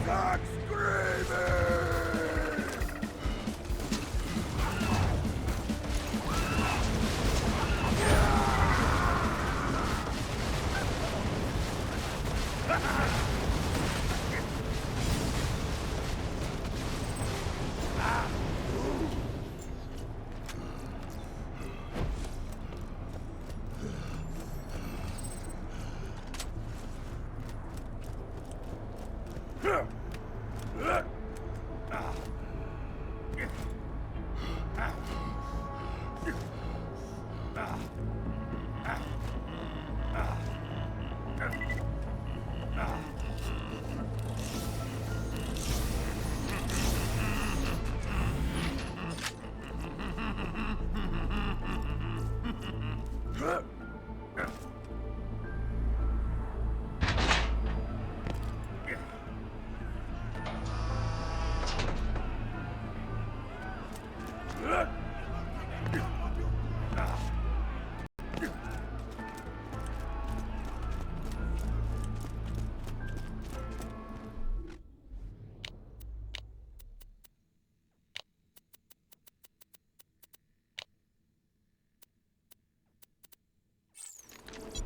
Speaker 15: Start screaming!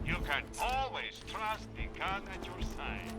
Speaker 8: You can always trust the gun at your side.